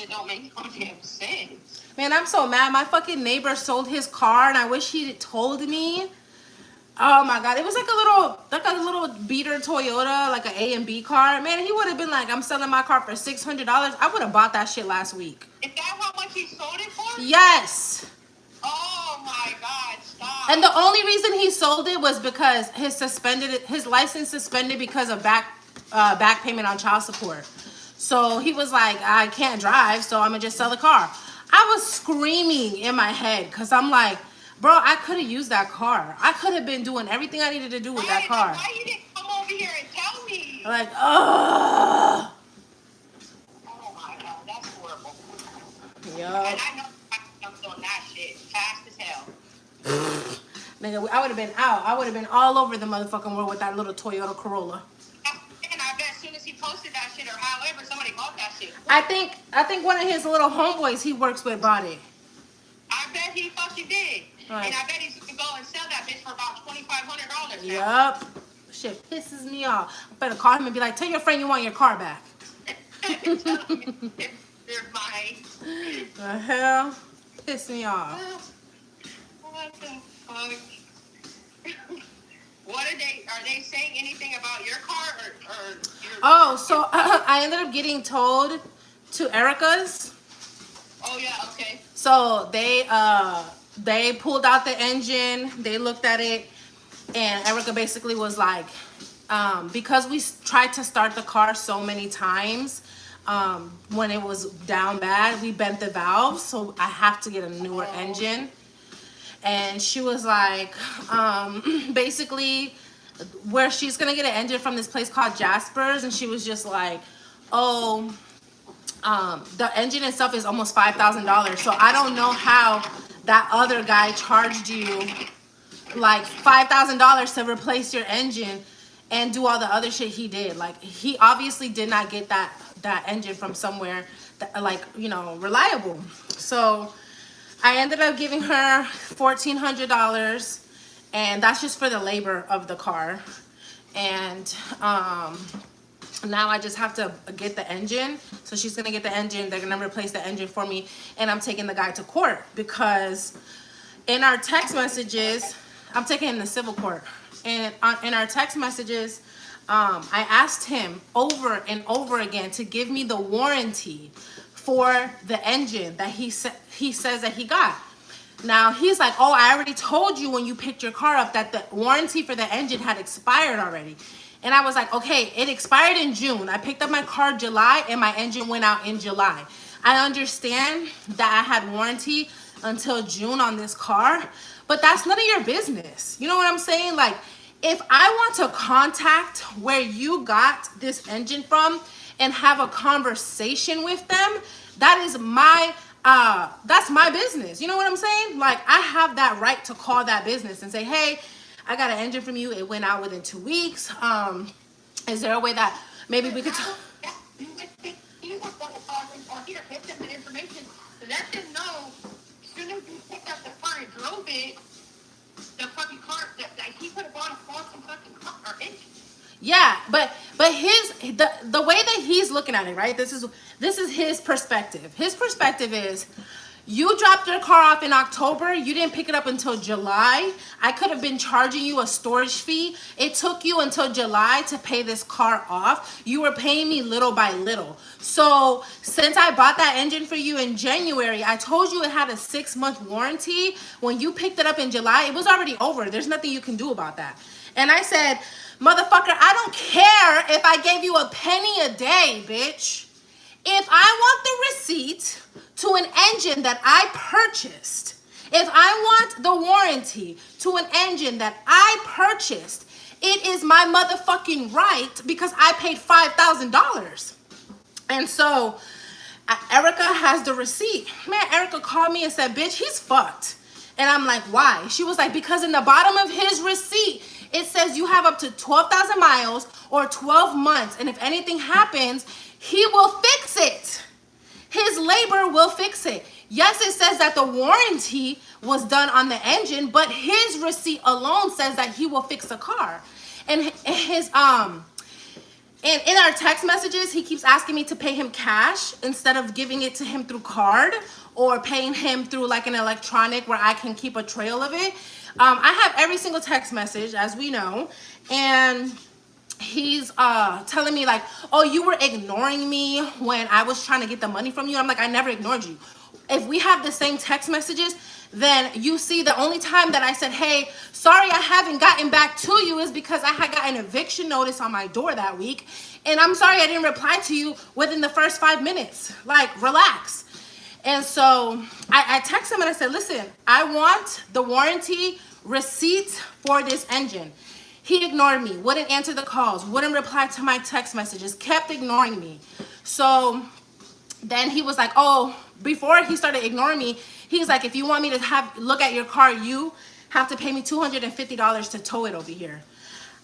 It don't make no damn sense. Man, I'm so mad. My fucking neighbor sold his car and I wish he'd told me. Oh my god, it was like a little beater Toyota, like an A and B car. Man, he would have been like, I'm selling my car for $600. I would have bought that shit last week. Is that how much he sold it for? Yes. Oh my god, stop. And the only reason he sold it was because his license suspended because of back payment on child support. So he was like, I can't drive, so I'm gonna just sell the car. I was screaming in my head because I'm like, bro, I could have used that car. I could have been doing everything I needed to do with that car. Why you didn't come over here and tell me? Like, ugh. Oh my god, that's horrible. Yo. And I know I jumped on that shit fast as hell. Nigga, I would have been out. I would have been all over the motherfucking world with that little Toyota Corolla. And I bet as soon as he posted that shit or however somebody bought that shit. I think one of his little homeboys he works with bought it. I bet he fucking did. Right. And I bet he's gonna go and sell that bitch for about $2,500 now. Yup. Shit pisses me off. I better call him and be like, tell your friend you want your car back. Tell him they're mine. The hell? Piss me off. What the fuck? Are they saying anything about your car or your... Oh, so I ended up getting towed to Erica's. Oh yeah, okay. So they pulled out the engine, they looked at it, and Erica basically was like, because we tried to start the car so many times, when it was down bad, we bent the valves, so I have to get a newer engine. And she was like, basically, where she's gonna get an engine from this place called Jasper's, and she was just like, oh, the engine itself is almost $5,000, so I don't know how that other guy charged you like $5,000 to replace your engine and do all the other shit he did. Like, he obviously did not get that engine from somewhere that, like, you know, reliable. So I ended up giving her $1,400, and that's just for the labor of the car. And now I just have to get the engine. So she's gonna get the engine, they're gonna replace the engine for me, and I'm taking the guy to court because in our text messages, I'm taking him to civil court. And in our text messages, I asked him over and over again to give me the warranty for the engine that he says that he got. Now he's like, oh, I already told you when you picked your car up that the warranty for the engine had expired already. And I was like, okay, it expired in June. I picked up my car July and my engine went out in July. I understand that I had warranty until June on this car, but that's none of your business. You know what I'm saying? Like, if I want to contact where you got this engine from and have a conversation with them, that is that's my business. You know what I'm saying? Like, I have that right to call that business and say, hey, I got an engine from you. It went out within 2 weeks. Is there a way that maybe we could You want to call them or here, give them the information. Let them know as soon as you picked up the car and drove it, the fucking car, that he could have bought a faulty fucking car or engine. Yeah, but the way that he's looking at it, right? This is his perspective. His perspective is, You dropped your car off in October. You didn't pick it up until July. I could have been charging you a storage fee. It took you until July to pay this car off. You were paying me little by little. So since I bought that engine for you in January, I told you it had a 6-month warranty. When you picked it up in July, it was already over. There's nothing you can do about that. And I said, motherfucker, I don't care if I gave you a penny a day, bitch. If I want the receipt to an engine that I purchased, if I want the warranty to an engine that I purchased, it is my motherfucking right because I paid $5,000. And so Erica has the receipt. Man, Erica called me and said, bitch, he's fucked. And I'm like, why? She was like, because in the bottom of his receipt, it says you have up to 12,000 miles or 12 months. And if anything happens, he will fix it. His labor will fix it. Yes, it says that the warranty was done on the engine, but his receipt alone says that he will fix the car. And his and in our text messages, he keeps asking me to pay him cash instead of giving it to him through card or paying him through like an electronic where I can keep a trail of it. I have every single text message, as we know, and he's telling me like, oh, you were ignoring me when I was trying to get the money from you. I'm like, I never ignored you. If we have the same text messages, then you see the only time that I said, hey, sorry I haven't gotten back to you is because I had got an eviction notice on my door that week. And I'm sorry I didn't reply to you within the first 5 minutes. Like, relax. And so I texted him and I said, listen, I want the warranty receipt for this engine. He ignored me, wouldn't answer the calls, wouldn't reply to my text messages, kept ignoring me. So then he was like, oh, before he started ignoring me, he's like, if you want me to look at your car, you have to pay me $250 to tow it over here.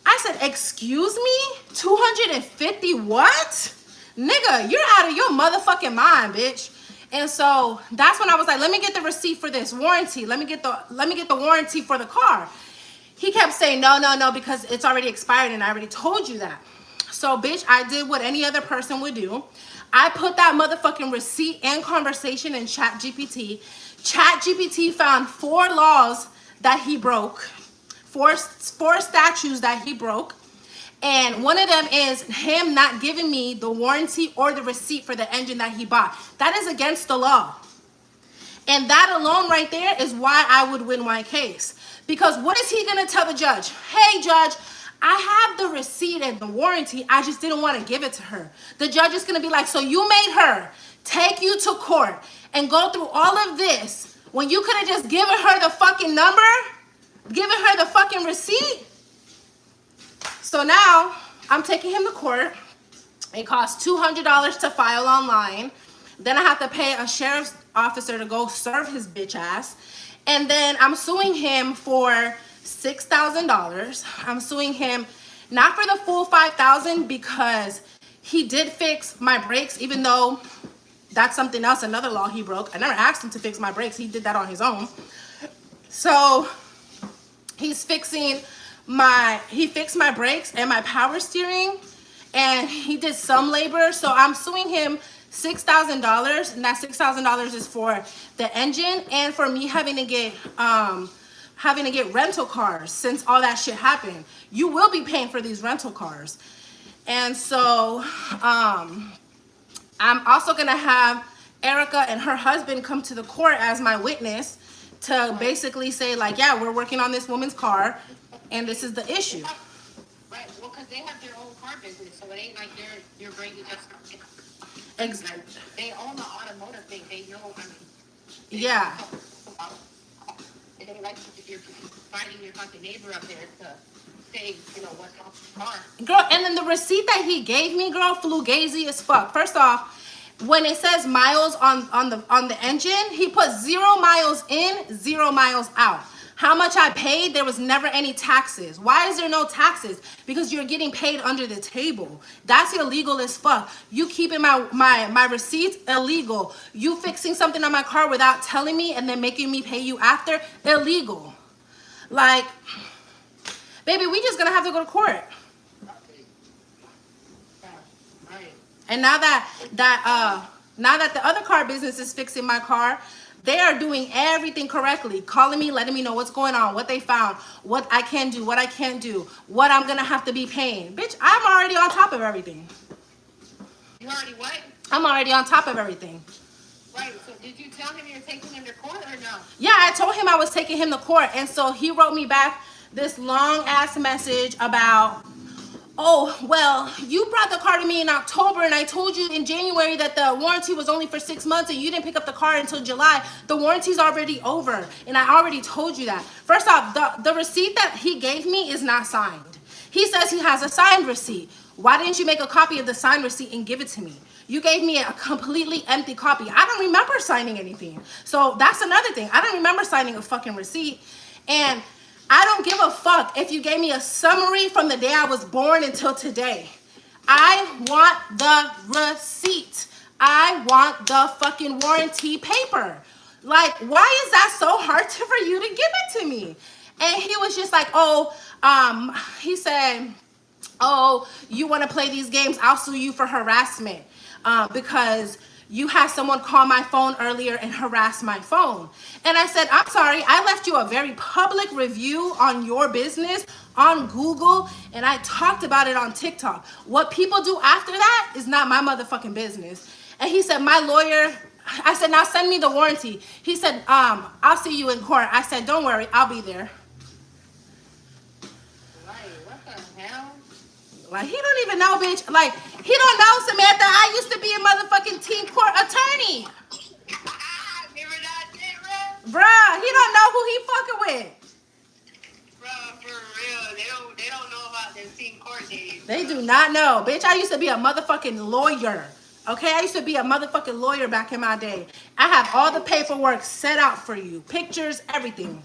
I said, excuse me? 250 what? Nigga, you're out of your motherfucking mind, bitch. And so that's when I was like, let me get the receipt for this warranty. Let me get the warranty for the car. He kept saying, no, because it's already expired and I already told you that. So, bitch, I did what any other person would do. I put that motherfucking receipt and conversation in ChatGPT. ChatGPT found 4 laws that he broke, four statutes that he broke. And one of them is him not giving me the warranty or the receipt for the engine that he bought. That is against the law. And that alone right there is why I would win my case. Because what is he going to tell the judge? Hey, judge, I have the receipt and the warranty. I just didn't want to give it to her. The judge is going to be like, so you made her take you to court and go through all of this when you could have just given her the fucking number, given her the fucking receipt? So now I'm taking him to court. It costs $200 to file online. Then I have to pay a sheriff's officer to go serve his bitch ass. And then I'm suing him for $6,000. I'm suing him not for the full $5,000 because he did fix my brakes, even though that's something else, another law he broke. I never asked him to fix my brakes. He did that on his own. So he fixed my brakes and my power steering, and he did some labor. So I'm suing him $6,000, and that $6,000 is for the engine and for me having to get rental cars since all that shit happened. You will be paying for these rental cars. And so I'm also gonna have Erica and her husband come to the court as my witness to basically say like, yeah, we're working on this woman's car and this is the issue. Right, well, because they have their own car business, so it ain't like you're bringing just... Exactly. They own the automotive thing. They know. I mean, Yeah. And they like you're finding your fucking neighbor up there to say, what's off the car. Girl, and then the receipt that he gave me, girl, fugazi as fuck. First off, when it says miles on the engine, he put 0 miles in, 0 miles out. How much I paid, there was never any taxes. Why is there no taxes? Because you're getting paid under the table. That's illegal as fuck. You keeping my receipts, illegal. You fixing something on my car without telling me and then making me pay you after, illegal. Like, baby, we just gonna have to go to court. And now that the other car business is fixing my car, They are doing everything correctly, calling me, letting me know what's going on, what they found, what I can do, what I can't do, what I'm gonna have to be paying. Bitch, I'm already on top of everything. You already what? I'm already on top of everything. Right. So did you tell him you're taking him to court or no? Yeah, I told him I was taking him to court, and so he wrote me back this long ass message about, oh, well, you brought the car to me in October, and I told you in January that the warranty was only for 6 months, and you didn't pick up the car until July. The warranty's already over, and I already told you that. First off, the receipt that he gave me is not signed. He says he has a signed receipt. Why didn't you make a copy of the signed receipt and give it to me? You gave me a completely empty copy. I don't remember signing anything. So that's another thing. I don't remember signing a fucking receipt. And I don't give a fuck if you gave me a summary from the day I was born until today. I want the receipt. I want the fucking warranty paper. Like, why is that so hard for you to give it to me? And he was just like, he said, oh, you want to play these games? I'll sue you for harassment because you had someone call my phone earlier and harass my phone. And I said, I'm sorry, I left you a very public review on your business on Google, and I talked about it on TikTok. What people do after that is not my motherfucking business. And he said, my lawyer, I said, now send me the warranty. He said, I'll see you in court. I said, don't worry, I'll be there. What the hell? Like, he don't even know, bitch. Like, he don't know, Samantha. I used to be a motherfucking teen court attorney. Remember that shit, bro? Bruh, he don't know who he fucking with. Bro, for real. They don't know about them teen court days. They do not know. Bitch, I used to be a motherfucking lawyer. Okay, I used to be a motherfucking lawyer back in my day. I have all the paperwork set out for you. Pictures, everything.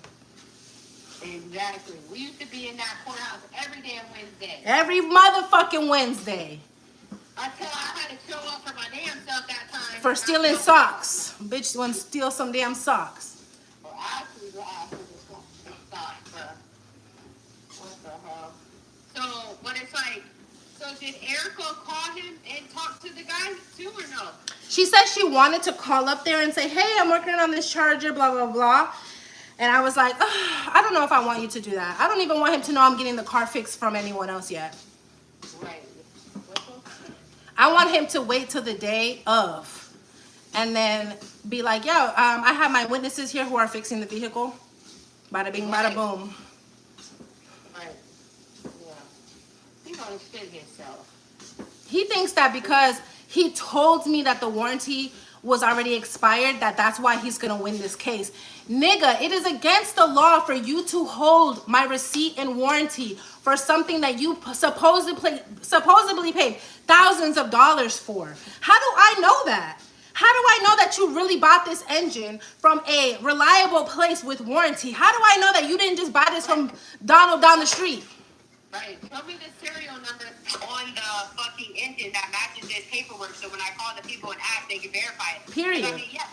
Exactly. We used to be in that courthouse every damn Wednesday. Every motherfucking Wednesday. Until I had to show up for my damn self that time. For stealing socks. Bitch, want to steal some damn socks. Well, actually, the ass was just going to stop, bro. What the hell? So, but it's like, so did Erica call him and talk to the guy too or no? She said she wanted to call up there and say, hey, I'm working on this charger, blah, blah, blah. And I was like, I don't know if I want you to do that. I don't even want him to know I'm getting the car fixed from anyone else yet. Right. I want him to wait till the day of and then be like, yo, I have my witnesses here who are fixing the vehicle. Bada bing, bada boom. Right. Yeah. He's gonna spit himself. He thinks that because he told me that the warranty was already expired, that's why he's gonna win this case. Nigga, it is against the law for you to hold my receipt and warranty for something that you supposedly paid thousands of dollars for. How do I know that? How do I know that you really bought this engine from a reliable place with warranty? How do I know that you didn't just buy this from Donald down the street? Right. Tell me the serial number on the fucking engine that matches this paperwork so when I call the people and ask, they can verify it. Period. I mean, yeah,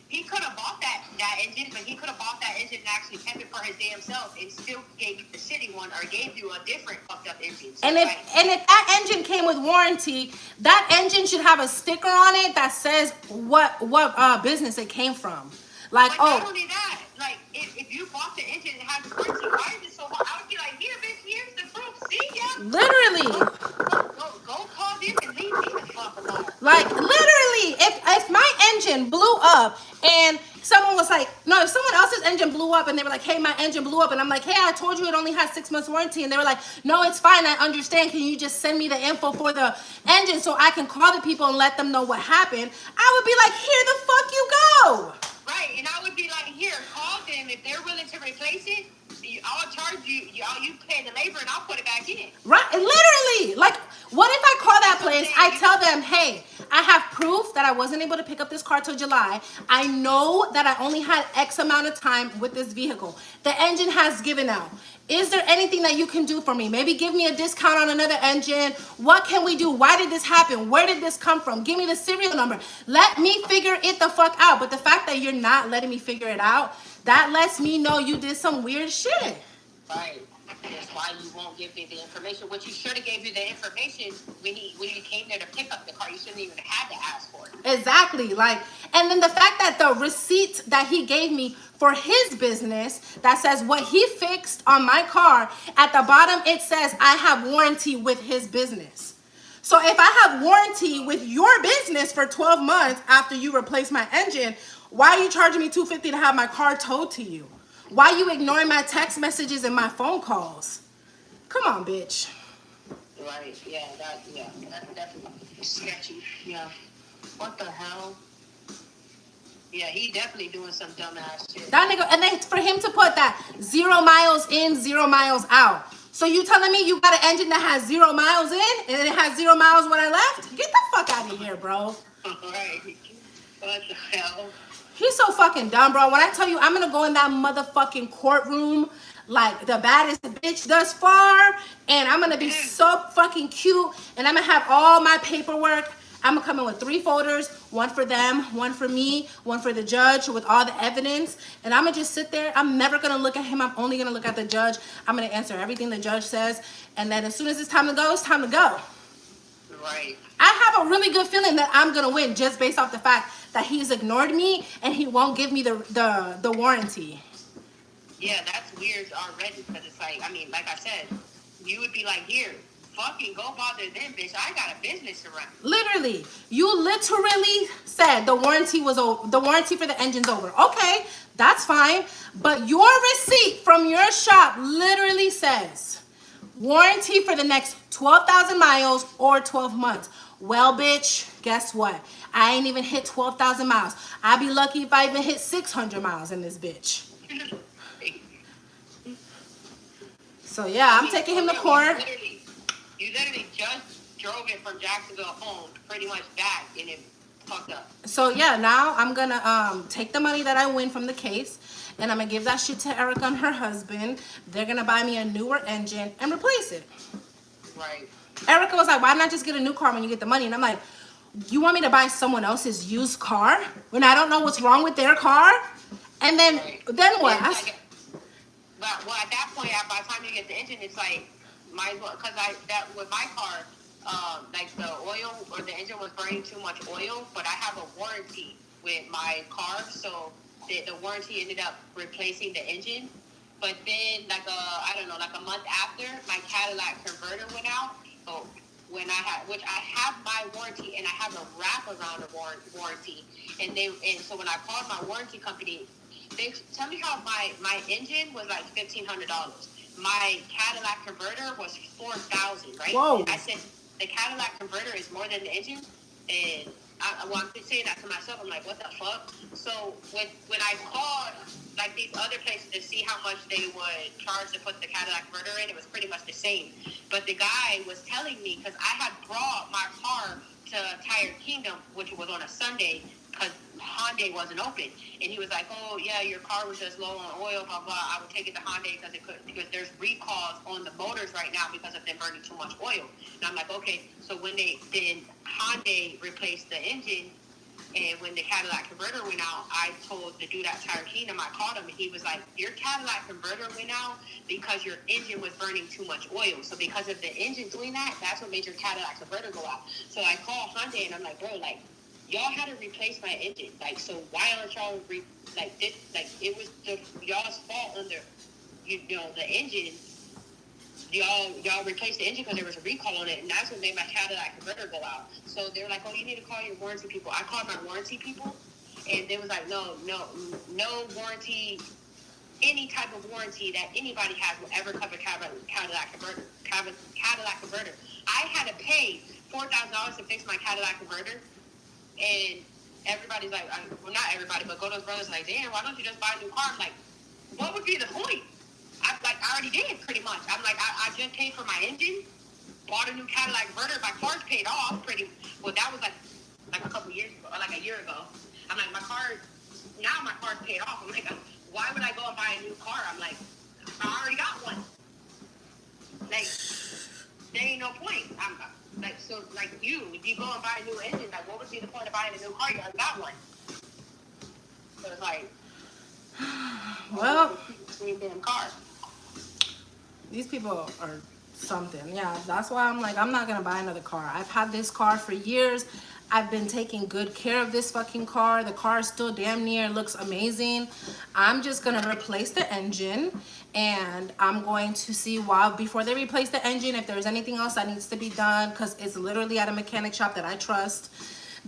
he could have bought that engine, but he could have bought that engine and actually kept it for his damn self and still gave you the shitty one or gave you a different fucked up engine. So, and if that engine came with warranty, that engine should have a sticker on it that says what business it came from. Like, but not only that, like if you bought the engine and has warranty, why is it so hard? I would be like, here, bitch, here's the proof. See ya. Literally. Go call this and leave me the fuck alone. Like, literally, if my engine blew up and someone was like, no, if someone else's engine blew up and they were like, hey, my engine blew up, and I'm like, hey, I told you it only has 6 months warranty, and they were like, no, it's fine, I understand, can you just send me the info for the engine so I can call the people and let them know what happened? I would be like, here the fuck you go. Right, and I would be like, here, call them. If they're willing to replace it, I'll charge you. You pay the labor, and I'll put it back in. Right, literally. Like, what if I call that place? I tell them, hey, I have proof that I wasn't able to pick up this car till July. I know that I only had X amount of time with this vehicle. The engine has given out. Is there anything that you can do for me? Maybe give me a discount on another engine. What can we do? Why did this happen? Where did this come from? Give me the serial number. Let me figure it the fuck out. But the fact that you're not letting me figure it out, that lets me know you did some weird shit. Right. That's why you won't give me the information. Which you should have gave you the information when you came there to pick up the car. You shouldn't even had to ask for it. Exactly. Like, and then the fact that the receipt that he gave me for his business that says what he fixed on my car, at the bottom it says I have warranty with his business. So if I have warranty with your business for 12 months after you replace my engine, why are you charging me $250 to have my car towed to you? Why are you ignoring my text messages and my phone calls? Come on, bitch. Right. Yeah. That's definitely sketchy. Yeah. What the hell? Yeah, he definitely doing some dumbass shit. That nigga, and then for him to put that 0 miles in, 0 miles out. So you telling me you got an engine that has 0 miles in and it has 0 miles when I left? Get the fuck out of here, bro. Right. What the hell? He's so fucking dumb, bro. When I tell you I'm gonna go in that motherfucking courtroom like the baddest bitch thus far, and I'm gonna be so fucking cute, and I'm gonna have all my paperwork. I'm gonna come in with 3 folders, one for them, one for me, one for the judge with all the evidence, and I'm gonna just sit there. I'm never gonna look at him. I'm only gonna look at the judge. I'm gonna answer everything the judge says, and then as soon as it's time to go, it's time to go. Right. I have a really good feeling that I'm gonna win just based off the fact that he's ignored me and he won't give me the warranty. Yeah, that's weird already because it's like, I mean, like I said, you would be like, here, fucking go bother them, bitch. I got a business to run. Literally, you literally said the warranty was over. The warranty for the engine's over. Okay, that's fine. But your receipt from your shop literally says warranty for the next 12,000 miles or 12 months. Well, bitch, guess what? I ain't even hit 12,000 miles. I'd be lucky if I even hit 600 miles in this bitch. So yeah, I'm taking him to court. You literally just drove it from Jacksonville home, pretty much back, and it fucked up. So yeah, now I'm gonna take the money that I win from the case, and I'm gonna give that shit to Erica and her husband. They're gonna buy me a newer engine and replace it. Right. Erica was like, why not just get a new car when you get the money? And I'm like, you want me to buy someone else's used car when I don't know what's wrong with their car? And then what? Yeah, well, at that point, by the time you get the engine, it's like, might as well, because with my car, like the oil or the engine was burning too much oil, but I have a warranty with my car, so the warranty ended up replacing the engine. But then, like a month after, my Cadillac converter went out. So which I have my warranty and I have a wraparound of warranty, and so when I called my warranty company, they tell me how my engine was like $1,500. My Cadillac converter was $4,000, right? Whoa. I said the Cadillac converter is more than the engine, and I'm saying that to myself. I'm like, what the fuck? So when I called like these other places to see how much they would charge to put the Cadillac converter in, it was pretty much the same. But the guy was telling me, because I had brought my car to Tire Kingdom, which was on a Sunday, because Hyundai wasn't open, and he was like, "Oh yeah, your car was just low on oil, blah blah. I would take it to Hyundai because there's recalls on the motors right now because of them burning too much oil." And I'm like, "Okay." So when then Hyundai replaced the engine, and when the Cadillac converter went out, I told the dude at Tire Kingdom, I called him, and he was like, "Your Cadillac converter went out because your engine was burning too much oil. So because of the engine doing that, that's what made your Cadillac converter go out." So I called Hyundai, and I'm like, "Bro, like, y'all had to replace my engine. Like, so why aren't y'all this? Like, it was y'all's fault under, the engine. Y'all replaced the engine because there was a recall on it, and that's what made my Cadillac converter go out." So they were like, "Oh, you need to call your warranty people." I called my warranty people, and they was like, no warranty, any type of warranty that anybody has will ever cover Cadillac converter. Cadillac converter. I had to pay $4,000 to fix my Cadillac converter. And everybody's like, well, not everybody, but Godo's brothers like, "Damn, why don't you just buy a new car?" I'm like, what would be the point? I already did, pretty much. I'm like, I just paid for my engine, bought a new Cadillac converter. My car's paid off well, that was like a couple years ago, or like a year ago. I'm like, my car's paid off. I'm like, why would I go and buy a new car? I'm like, I already got one. Like, there ain't no point. If you go and buy a new engine, like, what would be the point of buying a new car? You already got one. So it's like, Well, damn car. These people are something. Yeah, that's why I'm like, I'm not gonna buy another car. I've had this car for years. I've been taking good care of this fucking car. The car is still damn near looks amazing. I'm just gonna replace the engine, and I'm going to see why before they replace the engine if there's anything else that needs to be done, because it's literally at a mechanic shop that I trust.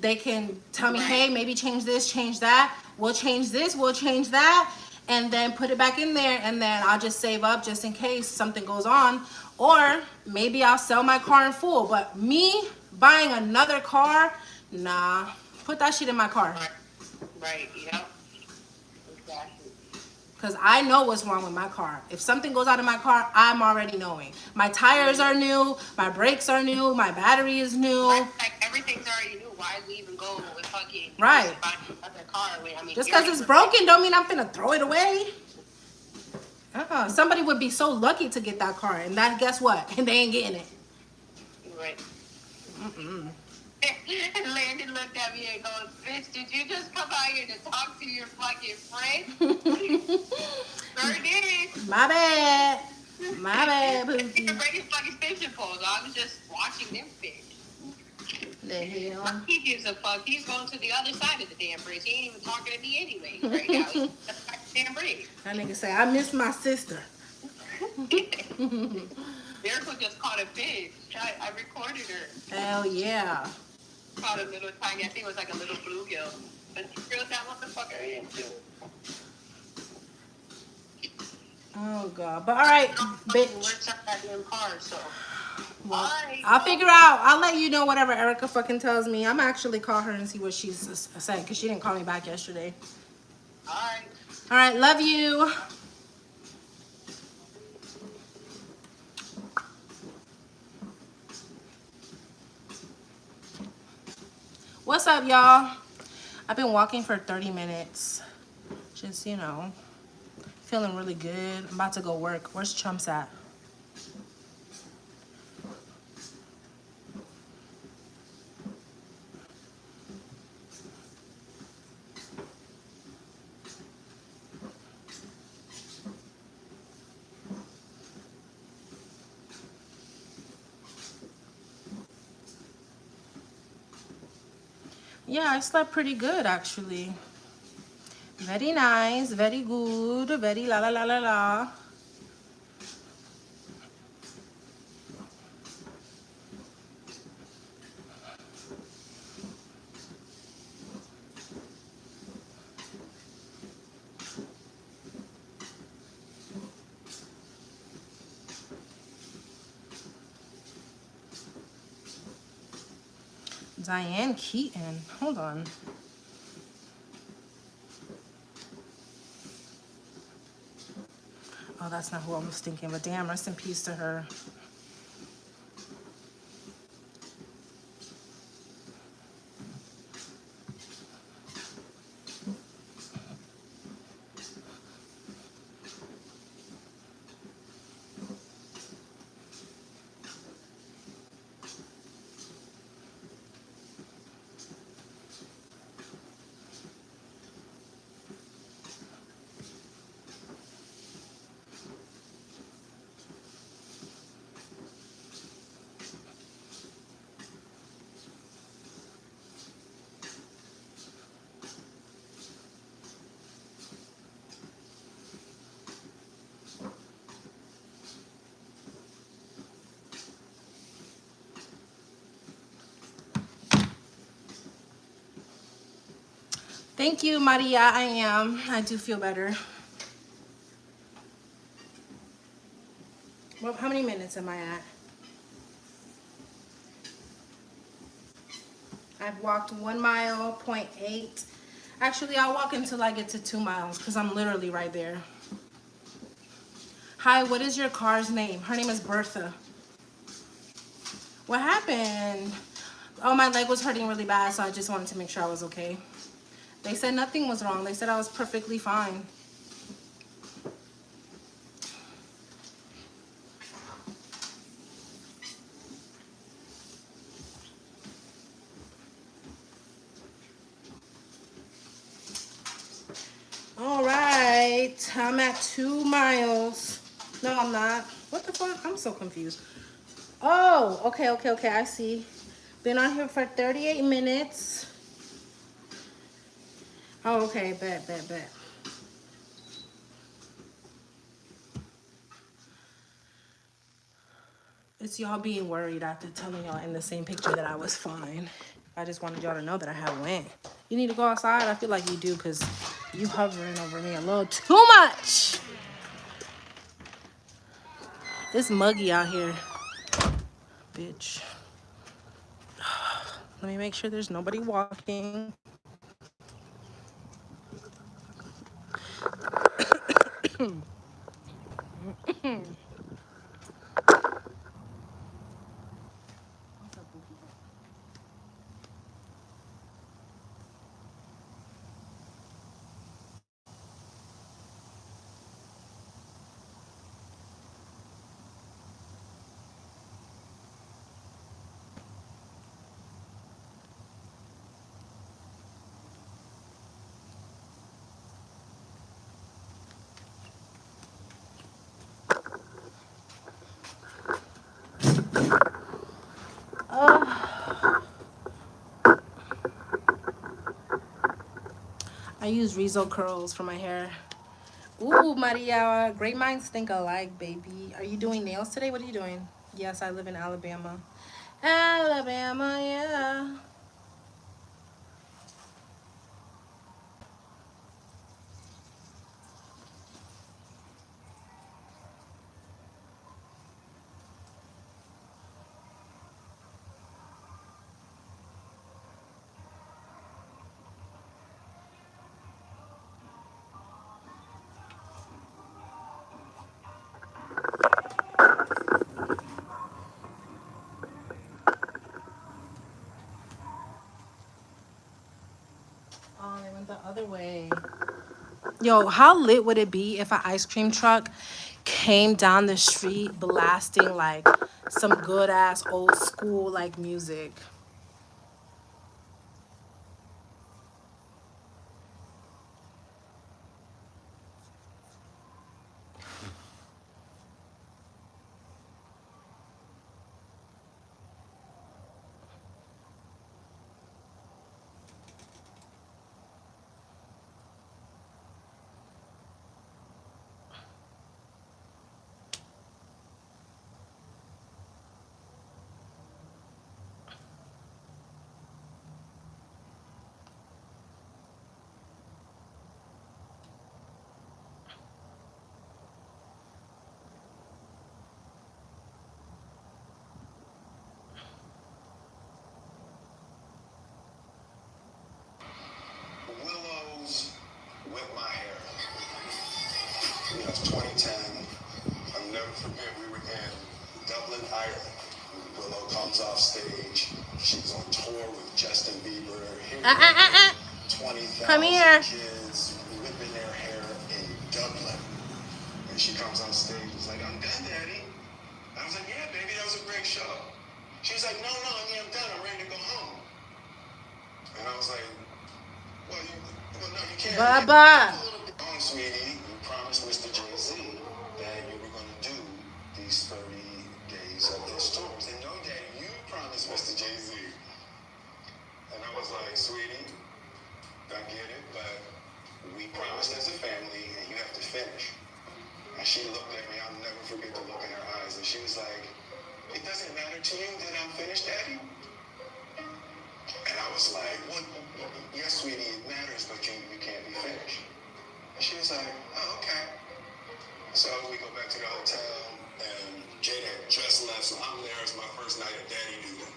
They can tell me, hey, maybe change this, change that. We'll change this, we'll change that, and then put it back in there, and then I'll just save up just in case something goes on. Or maybe I'll sell my car in full. But me buying another car, nah. Put that shit in my car. Right, yep. Exactly. Because I know what's wrong with my car. If something goes out of my car, I'm already knowing. My tires are new, my brakes are new, my battery is new. Like everything's already new. Why we even go with fucking Right. buy another car? I mean, Just because it's broken don't mean I'm finna throw it away. Somebody would be so lucky to get that car, and that, guess what? And they ain't getting it. Right. And Landon looked at me and goes, "Bitch, did you just come out here to talk to your fucking friend?" Sure did. My bad. My bad, He Pookie. can bring his fucking extension poles. I was just watching them fish. The hell? He gives a fuck. He's going to the other side of the damn bridge. He ain't even talking to me anyway right now. He's at the damn bridge. That nigga say, I miss my sister. Miracle just caught a fish. I recorded her. Hell yeah. Caught a little tiny, I think it was like a little bluegill. But she reeled that motherfucker in too. Oh, God. But all right, bitch. Works out that damn car, so. Well, Alright. I'll figure out. I'll let you know whatever Erica fucking tells me. I'm actually call her and see what she's said, because she didn't call me back yesterday. Alright. All right, love you. What's up, y'all? I've been walking for 30 minutes. Just, you know, feeling really good. I'm about to go work. Where's Chumps at? Yeah, I slept pretty good, actually. Very nice, very good, very la la la la la. Diane Keaton. Hold on. Oh, that's not who I was thinking, but damn, rest in peace to her. Thank you, Maria. I am. I do feel better. Well, how many minutes am I at? I've walked 1 mile, 0.8. Actually, I'll walk until I get to 2 miles because I'm literally right there. Hi, what is your car's name? Her name is Bertha. What happened? Oh, my leg was hurting really bad, so I just wanted to make sure I was okay. They said nothing was wrong. They said I was perfectly fine. All right, I'm at 2 miles. No, I'm not. What the fuck? I'm so confused. Oh, okay. I see. Been on here for 38 minutes. Oh, okay. Bet. It's y'all being worried after telling y'all in the same picture that I was fine. I just wanted y'all to know that I had went. You need to go outside? I feel like you do because you hovering over me a little too much. It's muggy out here. Bitch. Let me make sure there's nobody walking. I use Rizzo curls for my hair. Ooh, Maria, great minds think alike, baby. Are you doing nails today? What are you doing? Yes, I live in Alabama. Alabama, yeah. Oh, they went the other way. Yo, how lit would it be if an ice cream truck came down the street blasting like some good ass old school like music? Willows with my hair. You know, it's 2010. I'll never forget we were in Dublin, Ireland. Willow comes off stage. She's on tour with Justin Bieber. Here 20,000 kids whipping their hair in Dublin. And she comes on stage and is like, I'm done, Daddy. I was like, yeah, baby, that was a great show. She's like, no, I'm done. I'm ready to go home. And I was like, well, no, you can't. Baba. Oh, sweetie, you promised Mr. Jay-Z that you were going to do these 30 days of this tour. I said, no, Daddy, you promised Mr. Jay-Z. And I was like, sweetie, I get it, but we promised as a family, and you have to finish. And she looked at me, I'll never forget the look in her eyes, and she was like, it doesn't matter to you that I'm finished, Daddy? And I was like, well, yes, sweetie, it matters, but you can't be finished. And she was like, oh, okay. So we go back to the hotel, and Jada had just left, so I'm there. It's my first night at Daddy Duty.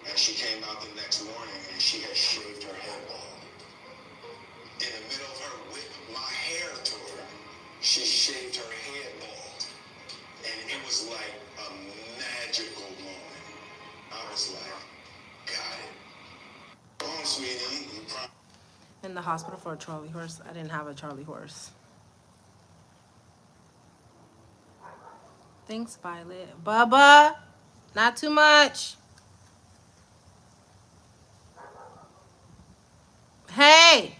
And she came out the next morning, and she had shaved her head bald. In the middle of her Whip My Hair tour, she shaved her head bald. And it was like a magical moment. I was like, got it. Oh, sweetie, you promised. In the hospital for a Charlie horse. I didn't have a Charlie horse. Thanks, Violet. Bubba, not too much. Hey.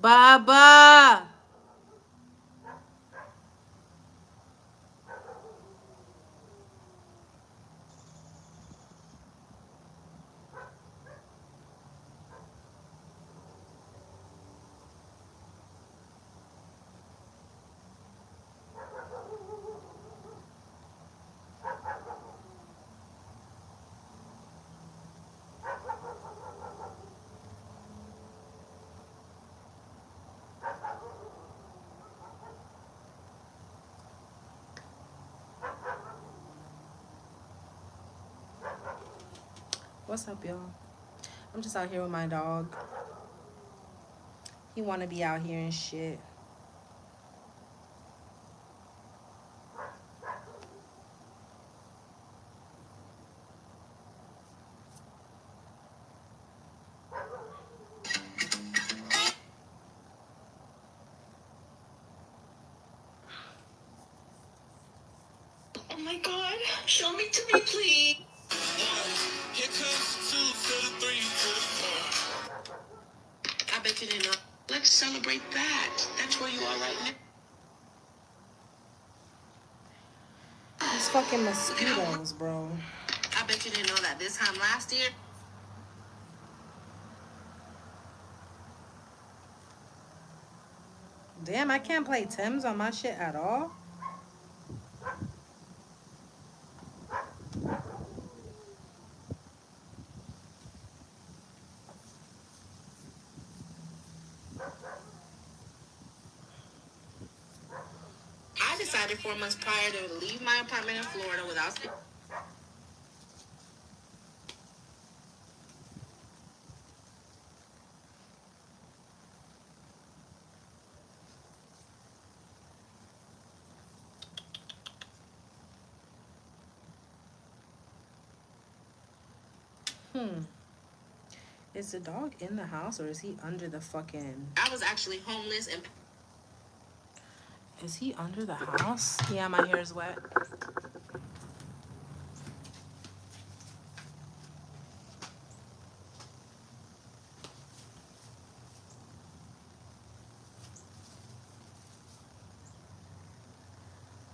Baba. What's up, y'all? I'm just out here with my dog. He want to be out here and shit. Oh my God, show me to me, please. Here comes 2 to the 3 to the 4. I bet you didn't know. Let's celebrate that. That's where you are right now. These fucking mosquitoes, bro. I bet you didn't know that this time last year. Damn, I can't play Tim's on my shit at all. I decided 4 months prior to leave my apartment in Florida without sleep. Is the dog in the house or is he under the fucking... I was actually homeless and Is he under the house? Yeah, my hair is wet.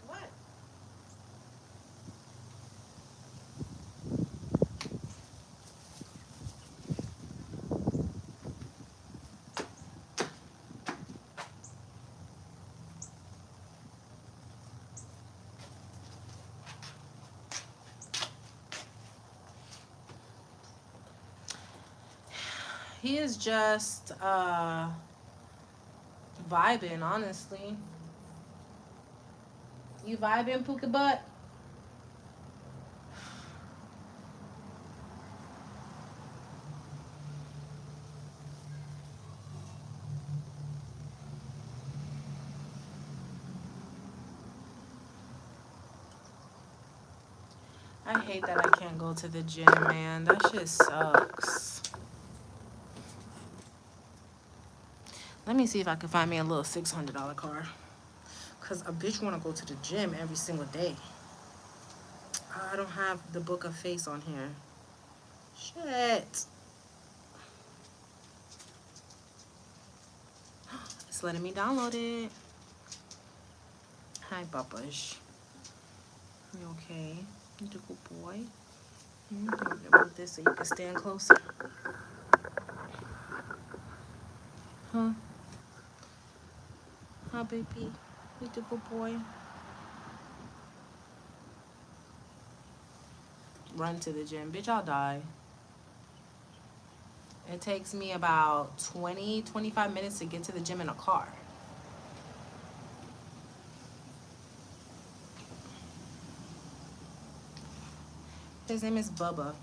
what? He is just vibing, honestly. You vibing, Pookie Butt? I hate that I can't go to the gym, man. That shit sucks. Let me see if I can find me a little $600 car. Because a bitch want to go to the gym every single day. I don't have the Book of Face on here. Shit. It's letting me download it. Hi, Papash. You okay? You a good boy? Move this so you can stand closer. Huh? Huh, baby? You a good boy? Run to the gym. Bitch, I'll die. It takes me about 20-25 minutes to get to the gym in a car. His name is Bubba.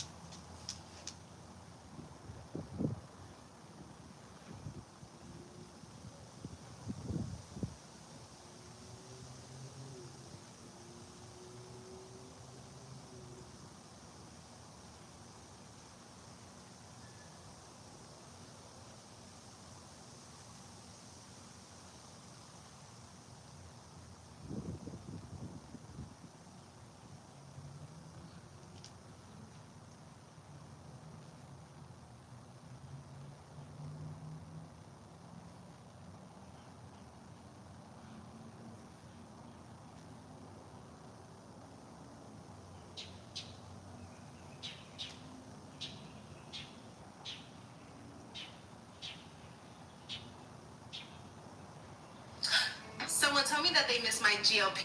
they miss my GLP.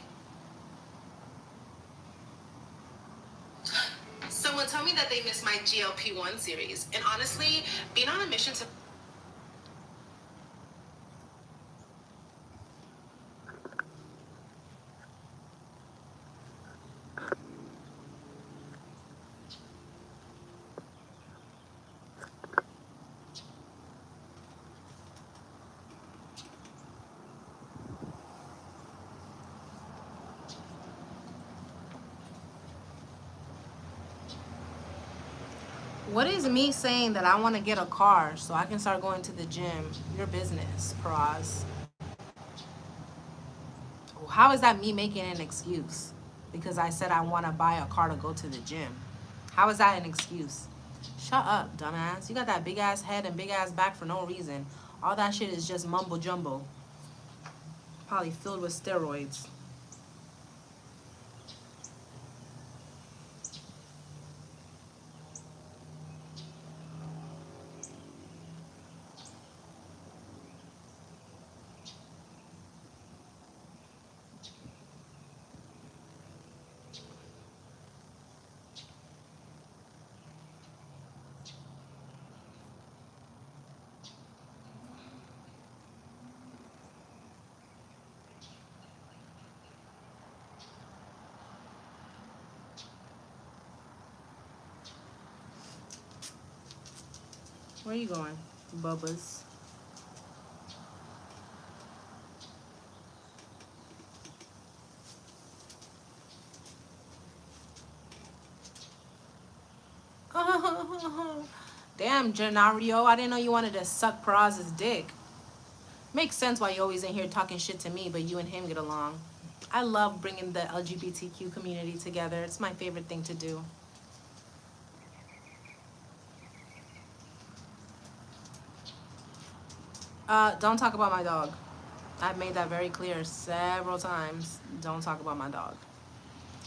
Someone told me that they missed my GLP-1 series. And honestly, being on a mission to... What is me saying that I want to get a car so I can start going to the gym? Your business, Praz. How is that me making an excuse? Because I said I want to buy a car to go to the gym. How is that an excuse? Shut up, dumbass. You got that big ass head and big ass back for no reason. All that shit is just mumbo jumbo. Probably filled with steroids. Where are you going, Bubba's? Damn, Gennario, I didn't know you wanted to suck Praz's dick. Makes sense why you're always in here talking shit to me, but you and him get along. I love bringing the LGBTQ community together. It's my favorite thing to do. Don't talk about my dog. I've made that very clear several times. Don't talk about my dog.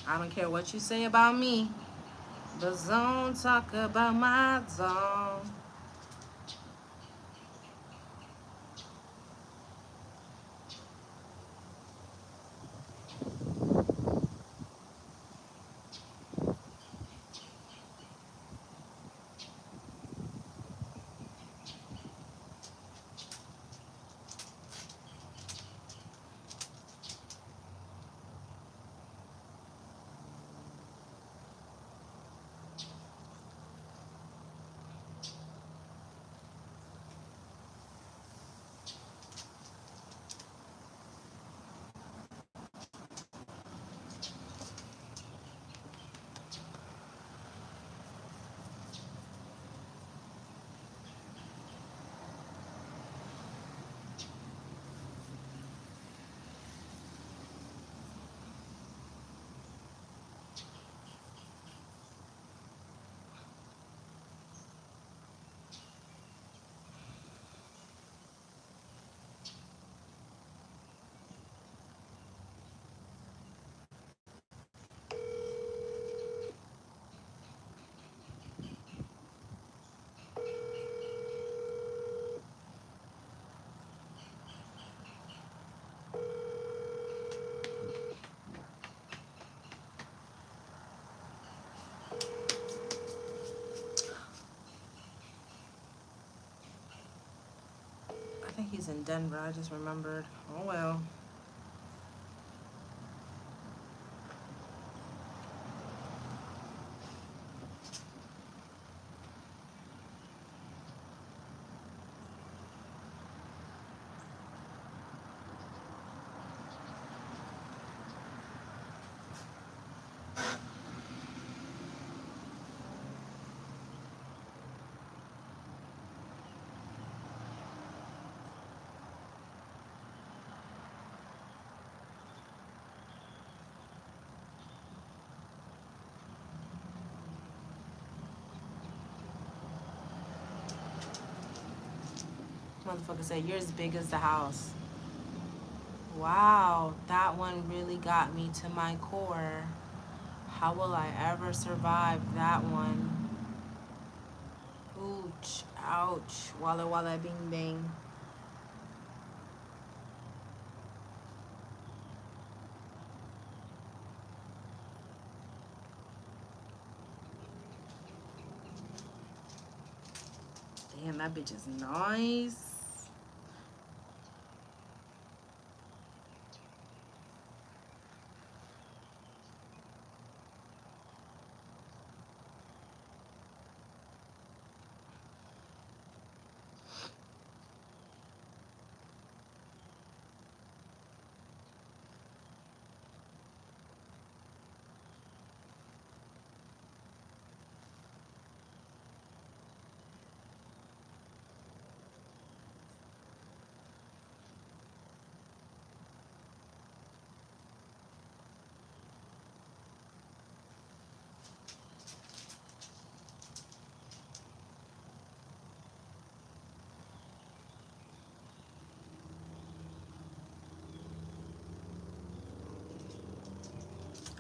I don't care what you say about me, but don't talk about my dog. I think he's in Denver. I just remembered. Oh well. Motherfucker said, you're as big as the house. Wow, that one really got me to my core. How will I ever survive that one? Ooch, ouch, walla walla bing bang. Damn, that bitch is nice.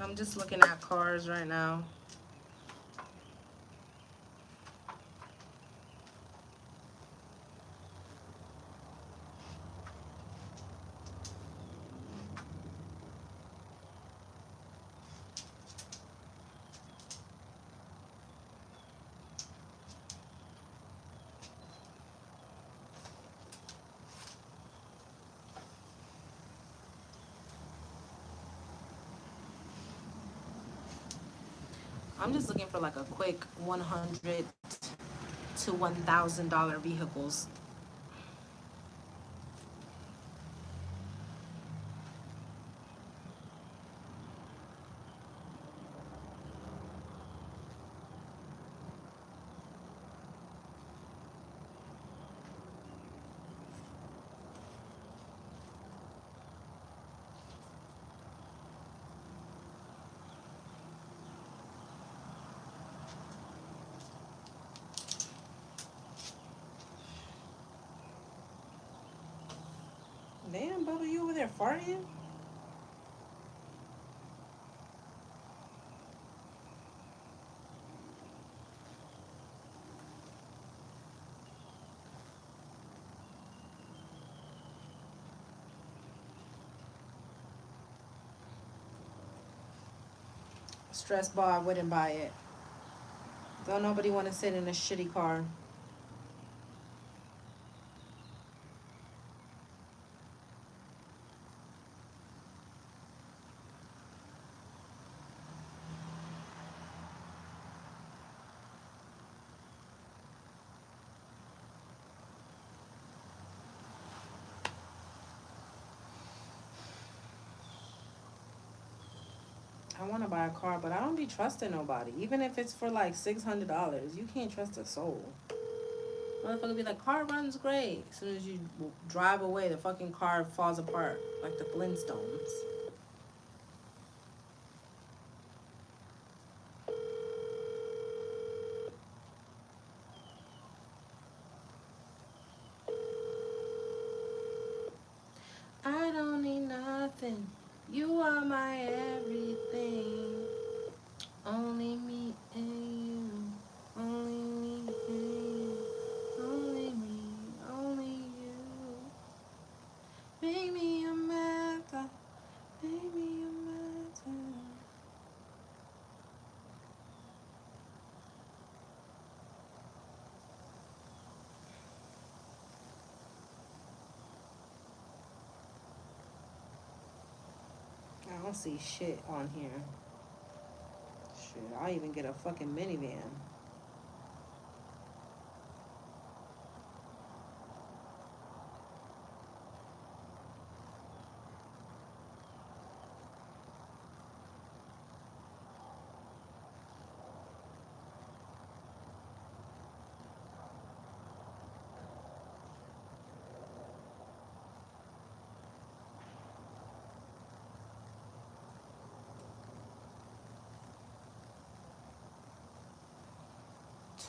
I'm just looking at cars right now. I'm just looking for like a quick $100 to $1,000 vehicles. Damn, Bubba, you over there farting? Stress ball, I wouldn't buy it. Don't nobody want to sit in a shitty car. I want to buy a car, but I don't be trusting nobody. Even if it's for like $600, you can't trust a soul. Motherfucker be like, car runs great. As soon as you drive away, the fucking car falls apart like the Flintstones. I don't need nothing. You are my everything. Only me and you. Only me and you. Only me, only you. Make me a matter. Make me a matter. I don't see shit on here. Shit, I'll even get a fucking minivan.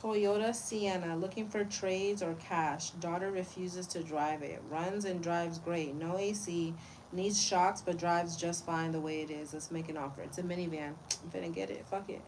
Toyota Sienna, looking for trades or cash. Daughter refuses to drive it. Runs and drives great. No AC. Needs shocks but drives just fine the way it is. Let's make an offer. It's a minivan. I'm finna get it. Fuck it.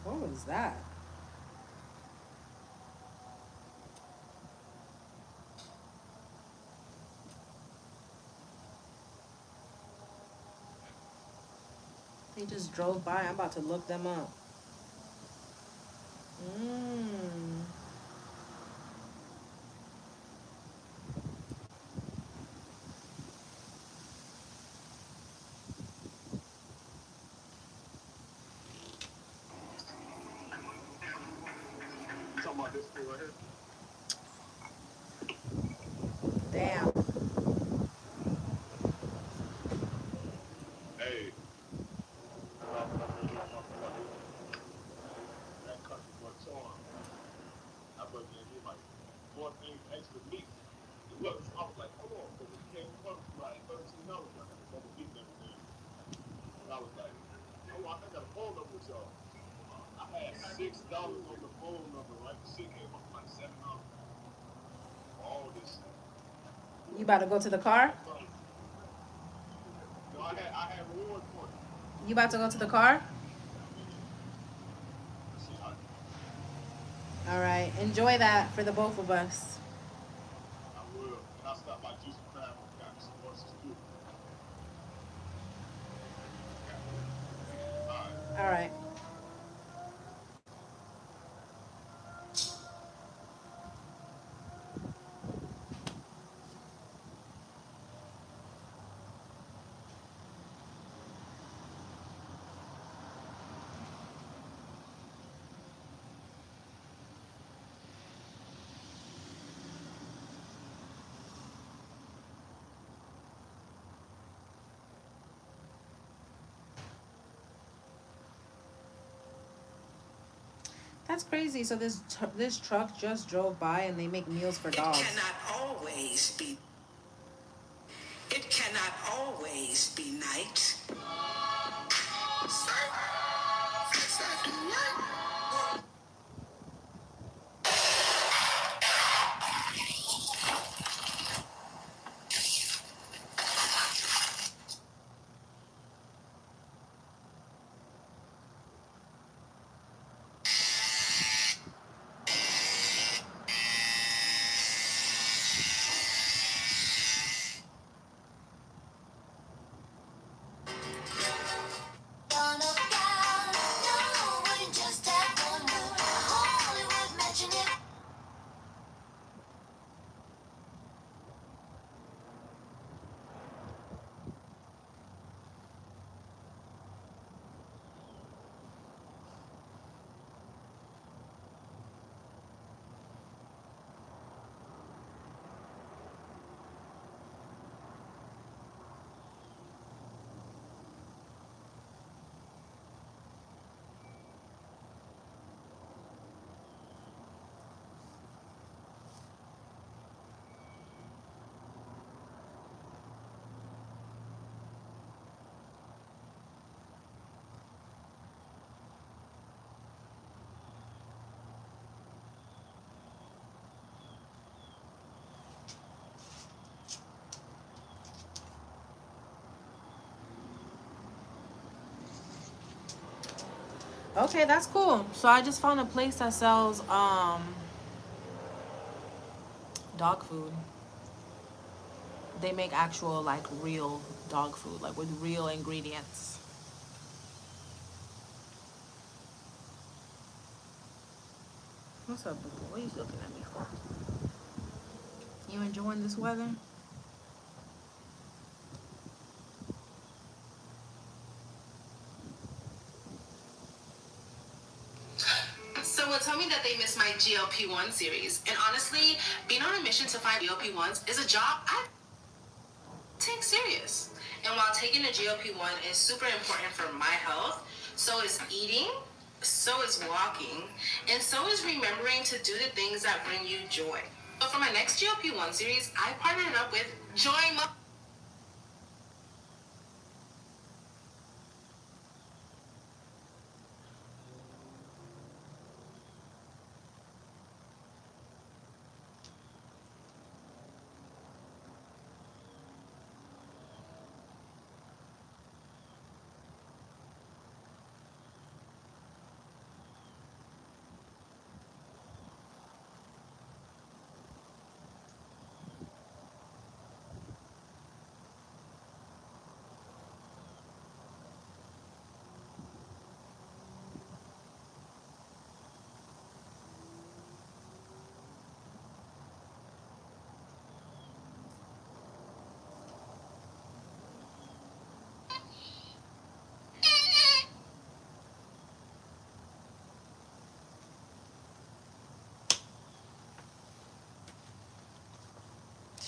What was that? They just drove by. I'm about to look them up. Mmm. Talking about this thing right here. Damn. Hey. That country boy Torn. I was in here like 14 extra meat. It was, I was like, hold on, because it came from like $13. I got the double meat and everything. And I was like, oh, I got a phone number with y'all. I had $6 on the phone number, right? The shit came up like $7 for all this shit. You about to go to the car? No, I had reward points. You about to go to the car? See, All right. Enjoy that for the both of us. I will. And I stopped by Juicy Crab and got me some horses too. Alright. All right. That's crazy. So this truck just drove by and they make meals for dogs. It cannot always be. It cannot always be night. Okay, that's cool. So I just found a place that sells dog food. They make actual like real dog food, like with real ingredients. What's up, boo? What are you looking at me for? You enjoying this weather? Someone told me that they missed my GLP-1 series. And honestly, being on a mission to find GLP-1s is a job I take serious. And while taking a GLP-1 is super important for my health, so is eating, so is walking, and so is remembering to do the things that bring you joy. So for my next GLP-1 series, I partnered up with Joy Mom.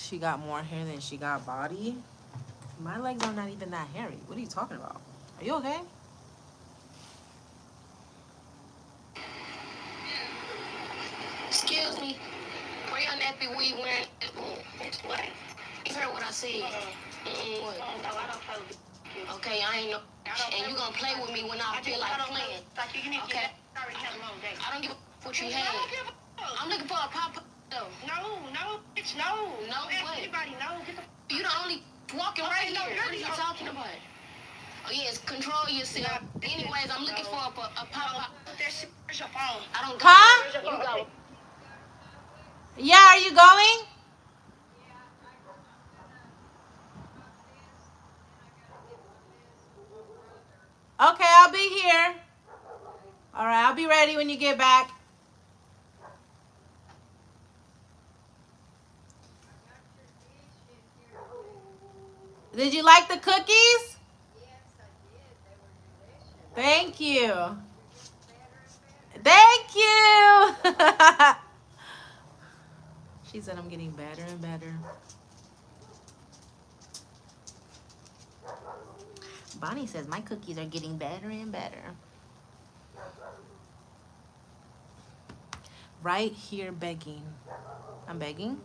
she got more hair than she got body. My legs are not even that hairy. What are you talking about? Are you okay? Excuse me. Where your nappy weed wearing? What? You heard what I said? What? No, I don't play with you. Okay, I ain't no. And you gonna play with me when I feel like playing. Okay? I don't give a what you had. I'm looking for a pop. No, bitch, no. No, what? Anybody, no. You the only walking right here. What are you talking about? Oh, yes, control yourself. Anyways, I'm looking for a pop. Where's your phone? I don't got Huh? You go. Yeah, are you going? Okay, I'll be here. All right, I'll be ready when you get back. Did you like the cookies? Thank you. Thank you. She said I'm getting better and better. Bonnie says my cookies are getting better and better. Right here begging. I'm begging?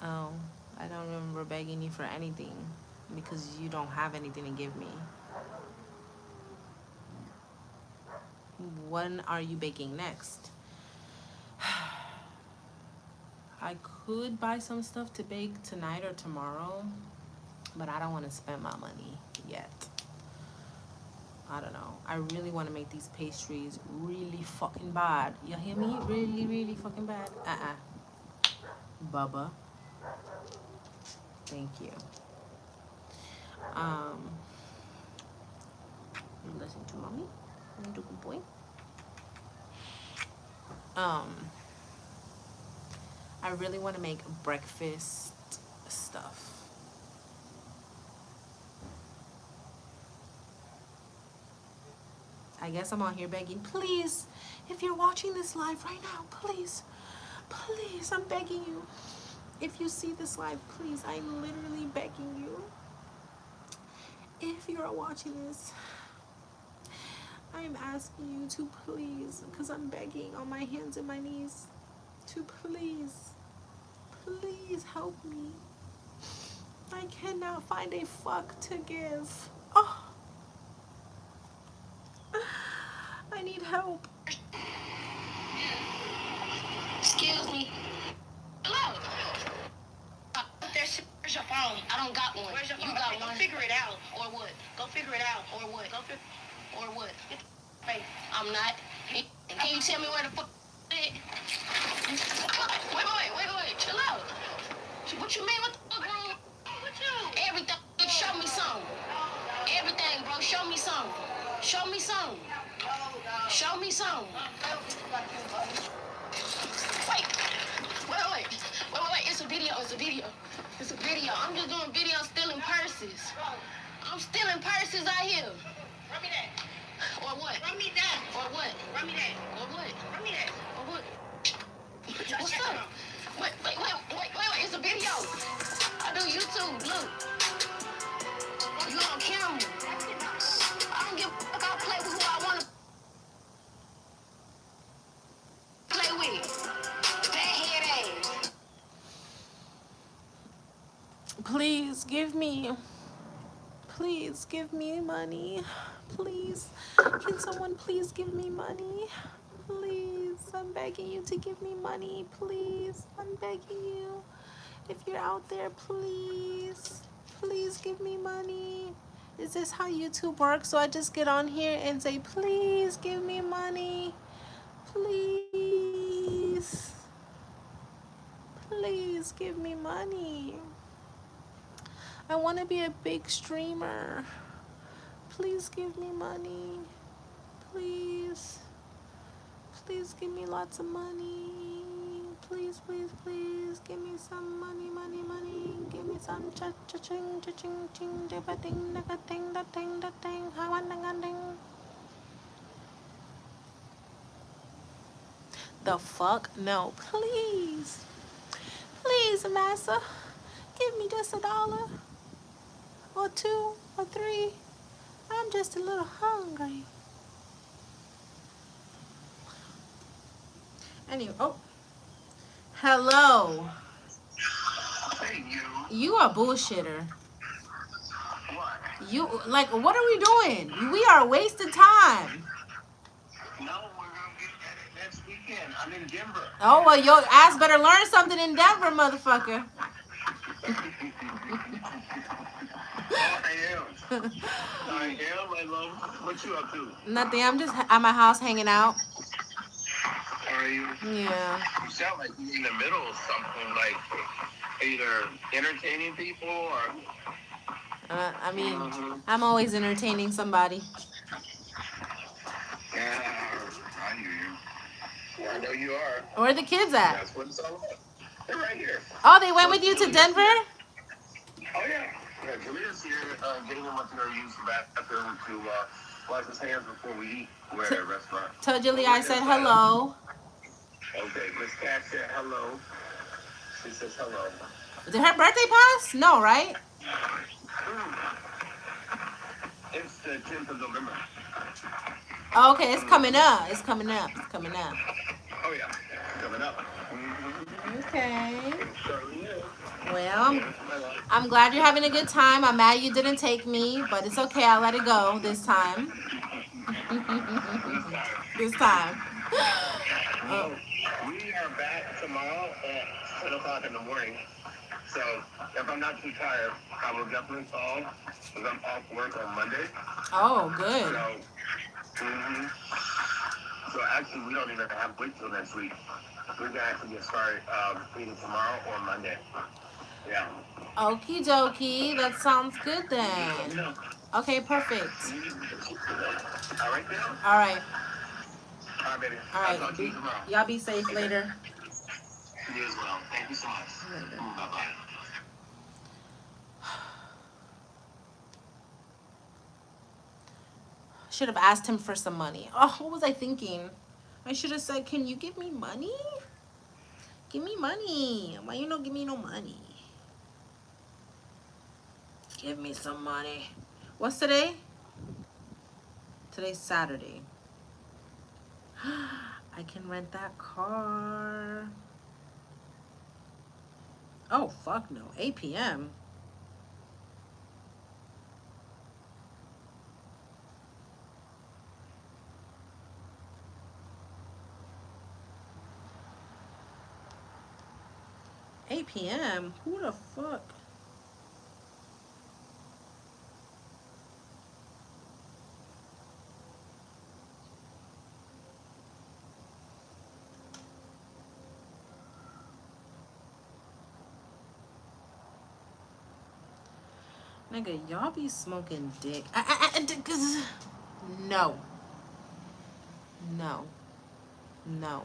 Oh, I don't remember begging you for anything because you don't have anything to give me. When are you baking next? I could buy some stuff to bake tonight or tomorrow, but I don't want to spend my money yet. I don't know. I really want to make these pastries really fucking bad. You hear me? Really, really fucking bad. Bubba. Thank you. Listen to mommy. I'm a good boy. I really want to make breakfast stuff. I guess I'm on here begging, please, if you're watching this live right now, please, please, I'm begging you. If you see this live, please, I'm literally begging you. If you're watching this, I'm asking you to please, because I'm begging on my hands and my knees, to please, please help me. I cannot find a fuck to give. Oh, I need help. Excuse me. Hello. Where's your phone? I don't got one. Where's your phone? You got one. Go figure it out. Or what? Go figure it out. Or what? Or what? Get the face. I'm not. Can you tell me where the fuck it? Wait. Chill out. What you mean? What the fuck, bro? What you? Everything. Show me something. Everything, bro. Show me something. Show me something. Show me something. Wait. It's a video. I'm just doing videos stealing purses. I'm stealing purses out here. Run me that. Or what? Run me that. Or what? Run me that. Or what? Run me that. Or what? What's up? Wait. It's a video. I do YouTube. Look. You on camera. I don't give a fuck. I'll play with who I want to play with. That head ass. Please give me money. Please, can someone please give me money? Please, I'm begging you to give me money. Please, I'm begging you. If you're out there, please give me money. Is this how YouTube works? So I just get on here and say, please give me money. Please give me money. I want to be a big streamer. Please give me money. Please give me lots of money. Please give me some money. Give me some cha-ching, cha-ching, da-ba-ding, da-ga-ding, da-ding, da-ding, ha-wa-ding-a-ding. The fuck? No, please. Listen, master, give me just $1 or 2 or 3. I'm just a little hungry. Anyway, oh, hello. Hey, you. You a bullshitter. What? You, like, what are we doing? We are wasting time. No, we're gonna get at it next weekend. I'm in Denver. Oh, well, your ass better learn something in Denver, motherfucker. I am. I love. What you up to? Nothing. I'm just at my house hanging out. Are you? Yeah. You sound like you're in the middle of something, like either entertaining people or. I mean, I'm always entertaining somebody. Yeah, I hear you. Yeah, I know you are. Where are the kids at? That's what it's all about. They're right here. Oh, they went with you to Denver? Oh, yeah. Yeah, Julia's here getting him up to go use the bathroom to wash his hands before we eat. We're at a restaurant. Tell Julia I said hello. Okay, Miss Cat said hello. She says hello. Did her birthday pass? No, right? It's the 10th of November. Oh, okay, it's coming up. It's coming up. It's coming up. Oh, yeah. It's coming up. Okay. Certainly is. Well, I'm glad you're having a good time. I'm mad you didn't take me, but it's okay. I'll let it go this time. This time. Oh. We are back tomorrow at 10 o'clock in the morning. So if I'm not too tired, I will definitely call because I'm off work on Monday. Oh, good. So actually, we don't even have to wait till next week. We can actually get started either tomorrow or Monday. Yeah. Okie dokie. That sounds good then. Okay, perfect. All right, then? All right. All right, baby. All I'll talk right. to you tomorrow. Y'all be safe later. You as well. Thank you so much. Bye-bye. Should have asked him for some money. Oh, what was I thinking? I should have said, can you give me money? Give me money. Why you don't give me no money? Give me some money. What's today? Today's Saturday. I can rent that car. Oh, fuck no. 8 p.m. p.m. Who the fuck? Nigga, y'all be smoking dick. No. No. No.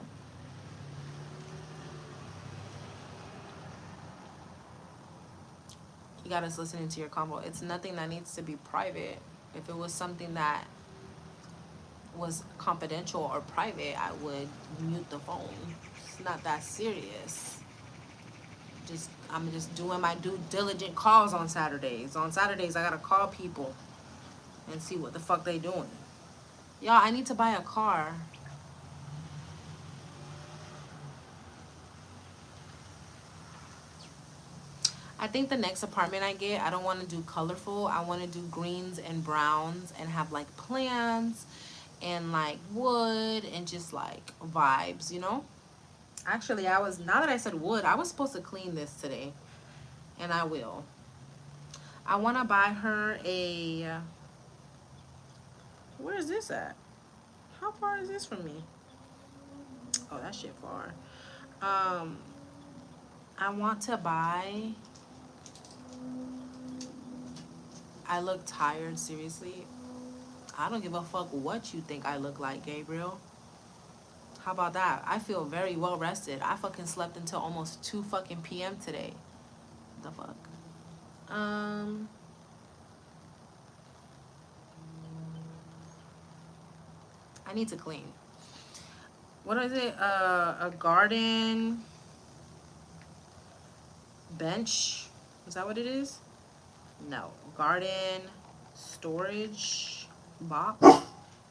You got us listening to your convo. It's nothing that needs to be private. If it was something that was confidential or private, I would mute the phone. It's not that serious. I'm just doing my due diligent calls on Saturdays. On Saturdays, I gotta call people and see what the fuck they doing. Y'all, I need to buy a car. I think the next apartment I get, I don't want to do colorful. I want to do greens and browns and have like plants and like wood and just like vibes, you know? Actually, now that I said wood, I was supposed to clean this today. And I will. I want to buy her a... Where is this at? How far is this from me? Oh, that shit far. I want to buy... I look tired, seriously. I don't give a fuck what you think I look like, Gabriel. How about that? I feel very well rested. I fucking slept until almost 2 fucking p.m. today. The fuck? I need to clean. What is it? A garden. bench. Is that what it is? No. Garden storage box.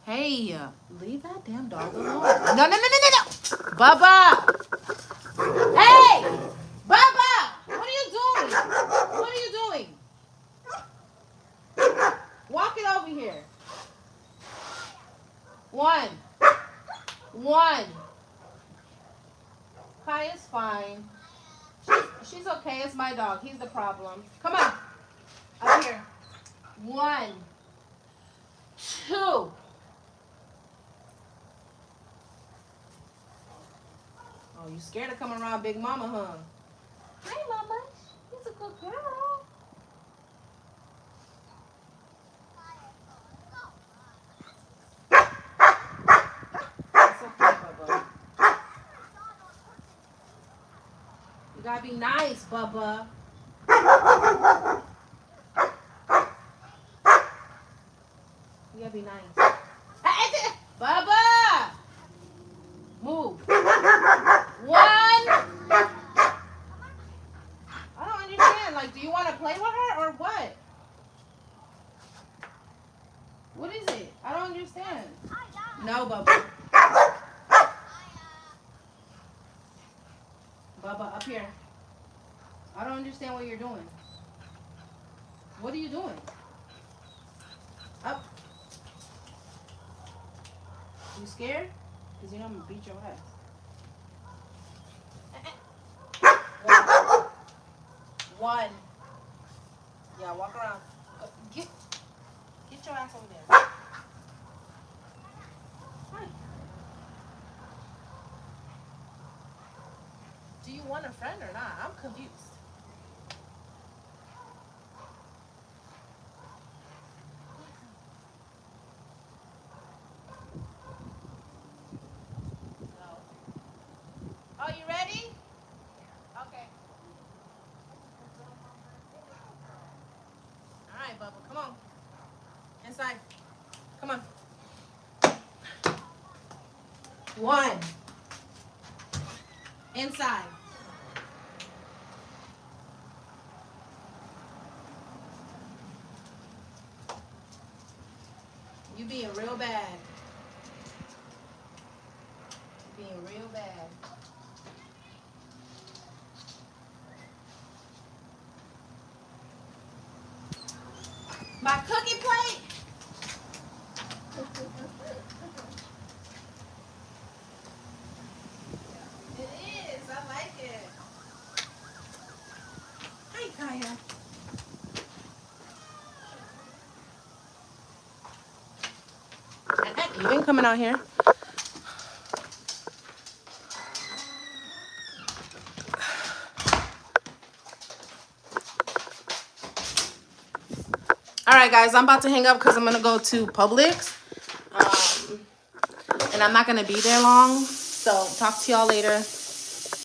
Hey, leave that damn dog alone. No. Bubba. Hey, Bubba. What are you doing? What are you doing? Walk it over here. One. Kaya's fine. She's okay. It's my dog. He's the problem. Come on. Up here. 1, 2. Oh, you scared to come around Big Mama, huh? Hey, Mama. She's a good girl. It's okay, Bubba. You gotta be nice, Bubba. You gotta be nice. Bubba! Move. 1. I don't understand. Like, do you want to play with her or what? What is it? I don't understand. No, Bubba. Bubba, up here. I don't understand what you're doing. What are you doing? Up. You scared? Because you know I'm going to beat your ass. 1. Yeah, walk around. Get your ass over there. Hi. Do you want a friend or not? I'm confused. Oh, you ready? Okay. All right, Bubba, come on. Inside. Come on. 1. Inside. You being real bad. Being real bad. My cookie plate. It is. I like it. Hi, Kaya. You ain't coming out here. All right, guys, I'm about to hang up because I'm going to go to Publix. And I'm not going to be there long. So talk to y'all later.